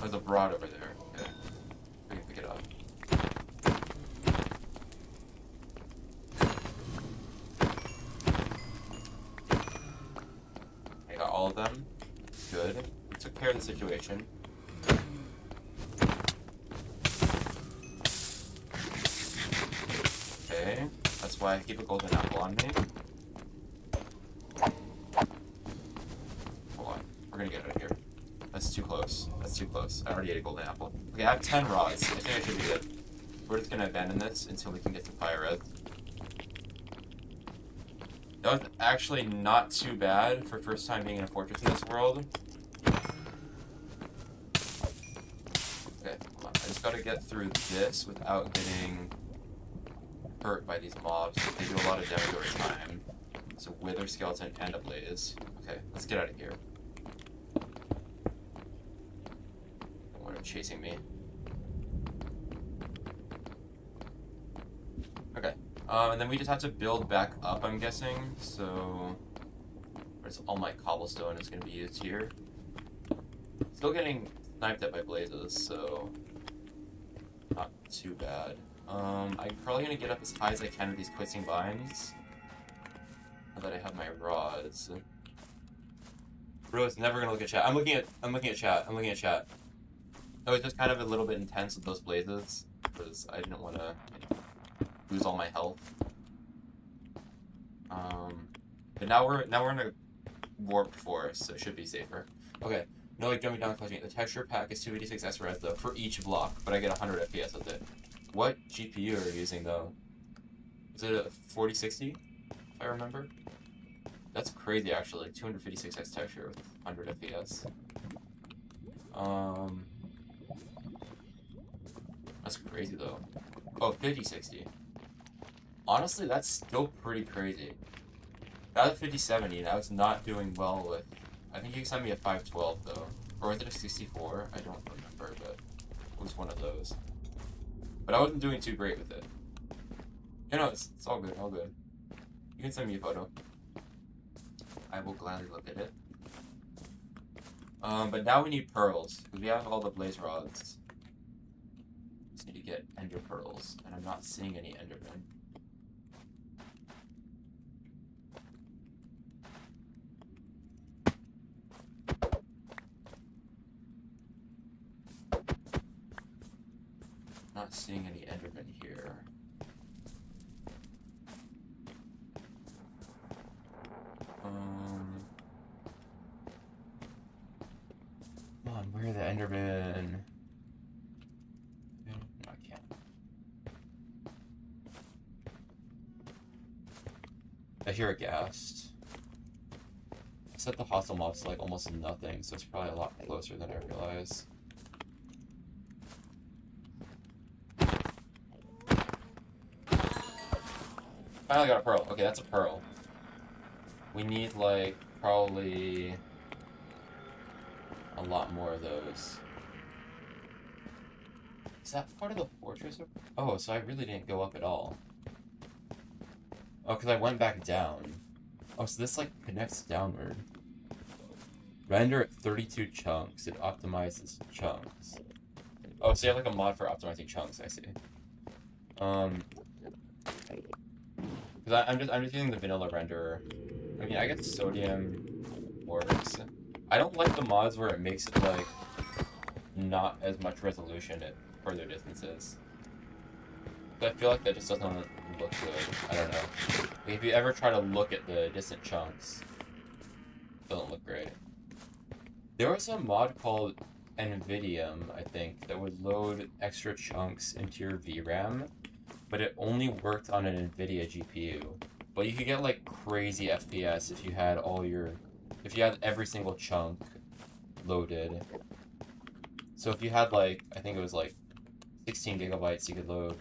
There's a rod over there. Okay, we can pick it up. I got all of them. Good. We took care of the situation. Okay, that's why I keep a golden apple on me. Hold on, we're gonna get out of here. That's too close. That's too close. I already ate a golden apple. Okay, I have 10 rods. I think I should be good. We're just gonna abandon this until we can get to fire red. That was actually not too bad for first time being in a fortress in this world. Okay, hold on. I just gotta get through this without getting hurt by these mobs. They do a lot of damage over time. So wither, skeleton, and a blaze. Okay, let's get out of here. Don't want them chasing me. Okay. And then we just have to build back up, I'm guessing. So where's all my cobblestone is gonna be used here. Still getting sniped at by blazes, so not too bad. I'm probably gonna get up as high as I can with these twisting vines. Now that I have my rods. Bro, it's never gonna look at chat. I'm looking at chat. Oh, it's just kind of a little bit intense with those blazes, because I didn't want to lose all my health. But now we're in a warped forest, so it should be safer. Okay, no like jumping down collecting. The texture pack is 286 SRS though for each block, but I get 100 FPS with it. What GPU are you using though? Is it a 4060? If I remember. That's crazy actually. 256x texture with 100 FPS. That's crazy though. Oh, 5060. Honestly, that's still pretty crazy. That was 5070 and I was not doing well with. I think you sent me a 512 though. Or was it a 64? I don't remember, but it was one of those. But I wasn't doing too great with it. You know, it's all good, all good. You can send me a photo. I will gladly look at it. But now we need pearls, because we have all the blaze rods. Just need to get ender pearls, and I'm not seeing any endermen. Not seeing any endermen here. Come on, where are the endermen? No, I can't. I hear a ghast. I set the hostile mobs to like almost nothing, so it's probably a lot closer than I realize. Finally got a pearl. Okay, that's a pearl. We need, like, probably a lot more of those. Is that part of the fortress? Oh, so I really didn't go up at all. Oh, because I went back down. Oh, so this, like, connects downward. Render at 32 chunks. It optimizes chunks. Oh, so you have, like, a mod for optimizing chunks, I see. Because I'm just using the vanilla renderer. I mean, I guess sodium works. I don't like the mods where it makes it, like, not as much resolution at further distances. But I feel like that just doesn't look good. I don't know. Like, if you ever try to look at the distant chunks, it doesn't look great. There was a mod called NVIDIUM, I think, that would load extra chunks into your VRAM, but it only worked on an NVIDIA GPU. But you could get, like, crazy FPS if you had if you had every single chunk loaded. So if you had, like, I think it was, like, 16 gigabytes you could load.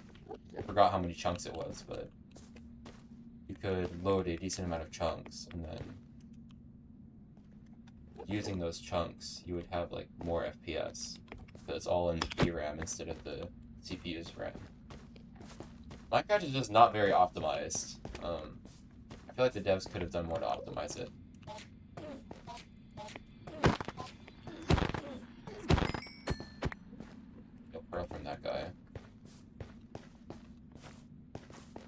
I forgot how many chunks it was, but you could load a decent amount of chunks, and then using those chunks, you would have, like, more FPS. Because it's all in the VRAM instead of the CPU's RAM. Minecraft is just not very optimized. I feel like the devs could have done more to optimize it. No pearl from that guy.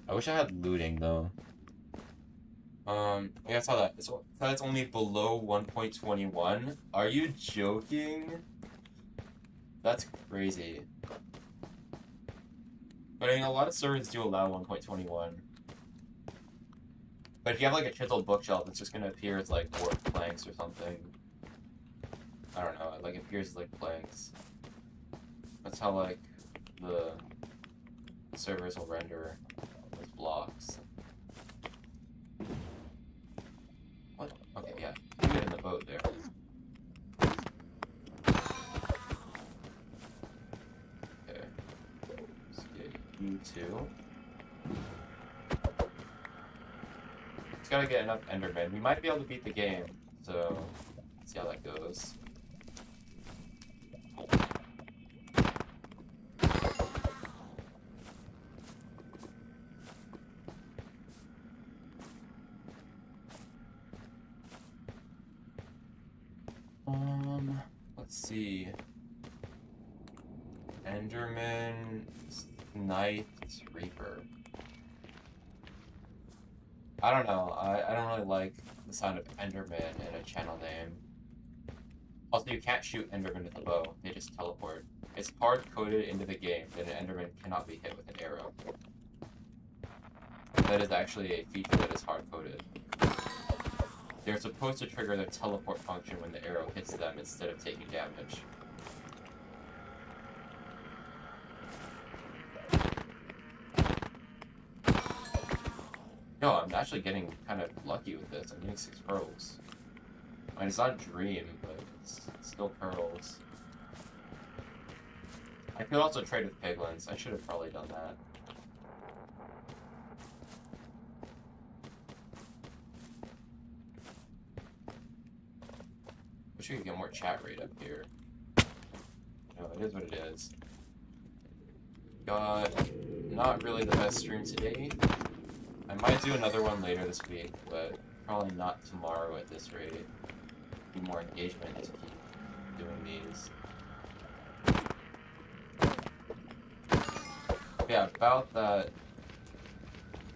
I wish I had looting, though. Yeah, I saw that. It's only below 1.21. Are you joking? That's crazy. But I mean, a lot of servers do allow 1.21. But if you have, like, a chiseled bookshelf, it's just gonna appear as, like, warped planks or something. I don't know, like, it appears as, like, planks. That's how, like, the servers will render as blocks. What? Okay, yeah. You get in the boat there. Okay. Let's get you two. Just gotta get enough Endermen. We might be able to beat the game, so let's see how that goes. Let's see. Enderman, Night Reaper. I don't know. I don't really like the sound of Enderman in a channel name. Also, you can't shoot Enderman with a bow. They just teleport. It's hard-coded into the game that an Enderman cannot be hit with an arrow. That is actually a feature that is hard-coded. They're supposed to trigger their teleport function when the arrow hits them instead of taking damage. No, I'm actually getting kind of lucky with this. I'm getting 6 pearls. I mean, it's not Dream, but it's still pearls. I could also trade with piglins. I should have probably done that. Wish we could get more chat rate up here. No, it is what it is. Got not really the best stream today. I might do another one later this week, but probably not tomorrow at this rate. Need more engagement to keep doing these. Yeah, about that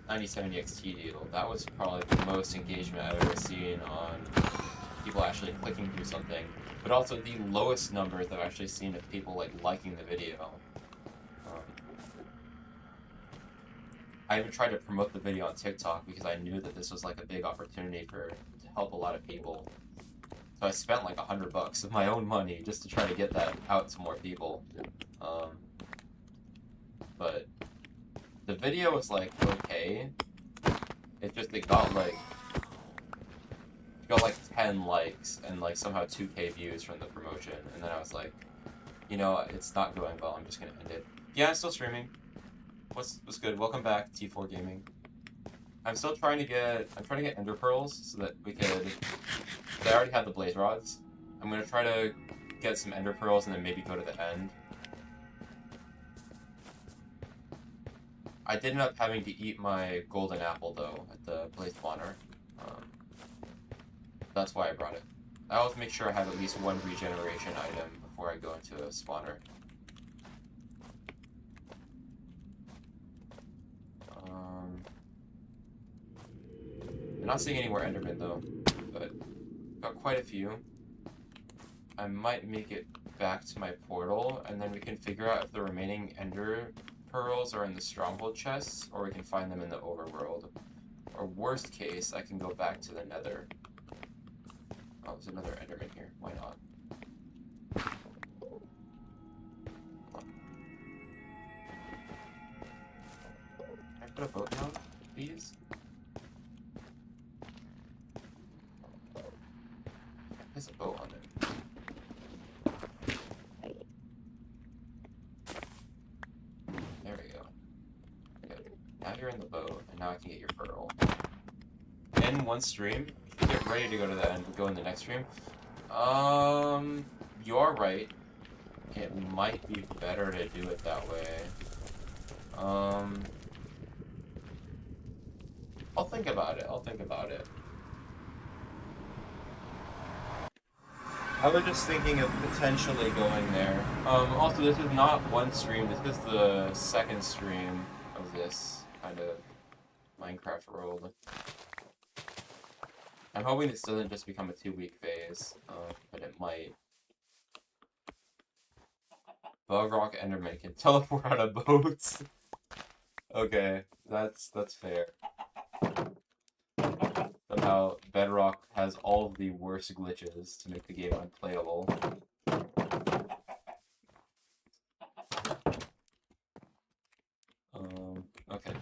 9070 XT deal, that was probably the most engagement I've ever seen on people actually clicking through something, but also the lowest numbers I've actually seen of people, like, liking the video. I even tried to promote the video on TikTok because I knew that this was, like, a big opportunity to help a lot of people. So I spent, like, $100 of my own money just to try to get that out to more people. But the video was, like, okay. It got like 10 likes and, like, somehow 2K views from the promotion, and then I was like, you know, it's not going well, I'm just gonna end it. Yeah, I'm still streaming. What's good? Welcome back, T4 Gaming. I'm trying to get ender pearls so that we could. I already had the blaze rods. I'm gonna try to get some ender pearls and then maybe go to the end. I did end up having to eat my golden apple though at the blaze spawner. That's why I brought it. I always make sure I have at least one regeneration item before I go into a spawner. I'm not seeing any more endermen though, but got quite a few. I might make it back to my portal, and then we can figure out if the remaining ender pearls are in the stronghold chests, or we can find them in the overworld. Or worst case, I can go back to the nether. Oh, there's another enderman here. Why not? Can I put a boat down, please? There's a boat on it. There we go. Good. Now you're in the boat, and now I can get your pearl. In one stream, get ready to go to the end. We'll go in the next stream. You are right. It might be better to do it that way. I'll think about it. I was just thinking of potentially going there. Also, this is not one stream. This is the second stream of this kind of Minecraft world. I'm hoping this doesn't just become a 2-week phase, but it might. Bugrock Enderman can teleport out of boats. Okay, that's fair. Somehow Bedrock has all of the worst glitches to make the game unplayable. Okay.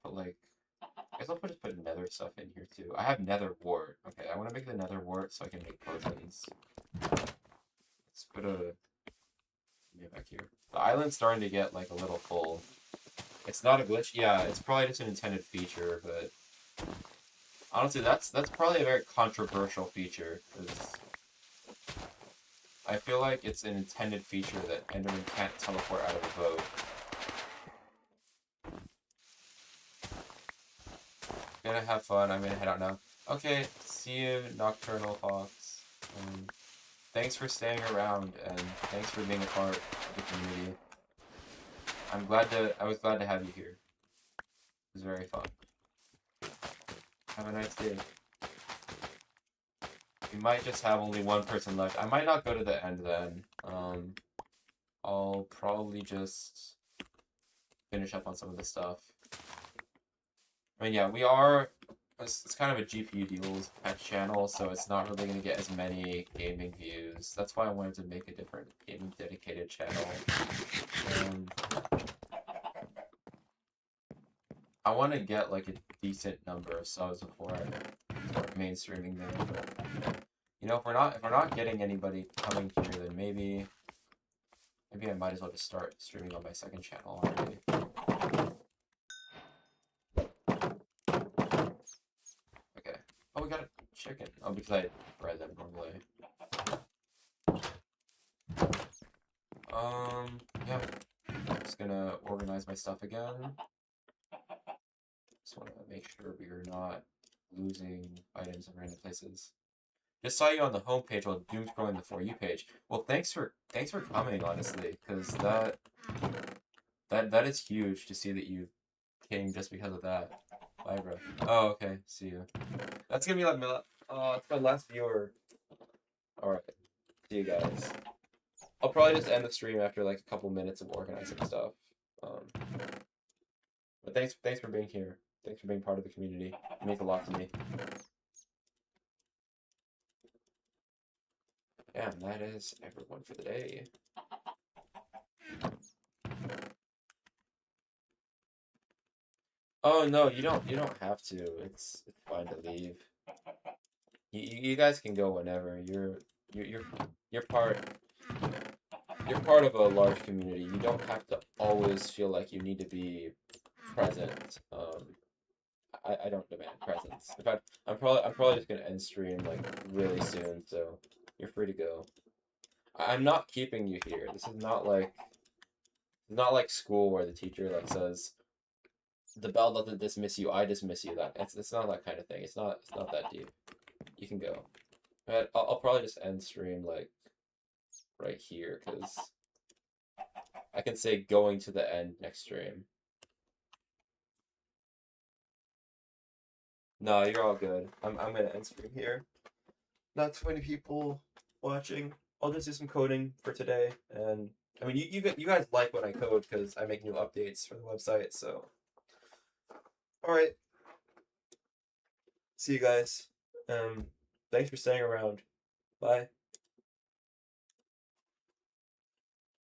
But like, I guess I'll just put nether stuff in here too. I have nether wart. Okay, I want to make the nether wart so I can make potions. Let's put a back here. The island's starting to get like a little full. It's not a glitch. Yeah, it's probably just an intended feature, but honestly, that's probably a very controversial feature, because I feel like it's an intended feature that Enderman can't teleport out of a boat. Gonna have fun. I'm gonna head out now. Okay, see you, Nocturnal Fox. Thanks for staying around, and thanks for being a part of the community. I was glad to have you here. It was very fun. Have a nice day. We might just have only one person left. I might not go to the end then. I'll probably just finish up on some of the stuff. I mean, yeah, we are. It's kind of a GPU deals patch channel, so it's not really going to get as many gaming views. That's why I wanted to make a different gaming dedicated channel. I want to get like a decent number of subs before I start mainstreaming there. You know, if we're not getting anybody coming here, then maybe I might as well just start streaming on my second channel already. Okay. Oh, we got a chicken. Oh, because I bred them normally. Yeah. I'm just gonna organize my stuff again. Just want to make sure we are not losing items in random places. Just saw you on the homepage while doom scrolling the For You page. Well, thanks for coming, honestly, because that is huge to see that you came just because of that. Bye, bro. Oh, okay. See you. That's gonna be like it's my last viewer. All right. See you guys. I'll probably just end the stream after like a couple minutes of organizing stuff. But thanks for being here. Thanks for being part of the community. It means a lot to me. Yeah, and that is everyone for the day. Oh no, you don't have to. It's fine to leave. You guys can go whenever. You're part of a large community. You don't have to always feel like you need to be present. I don't demand presents. In fact, I'm probably just gonna end stream like really soon, so you're free to go. I'm not keeping you here. This is not like school where the teacher like says the bell doesn't dismiss you, I dismiss you. It's not that kind of thing. It's not that deep. You can go. But I'll probably just end stream like right here because I can say going to the end next stream. No, you're all good. I'm gonna end stream here. Not too many people watching. I'll just do some coding for today, and I mean you guys like when I code because I make new updates for the website. So, all right. See you guys. Thanks for staying around. Bye.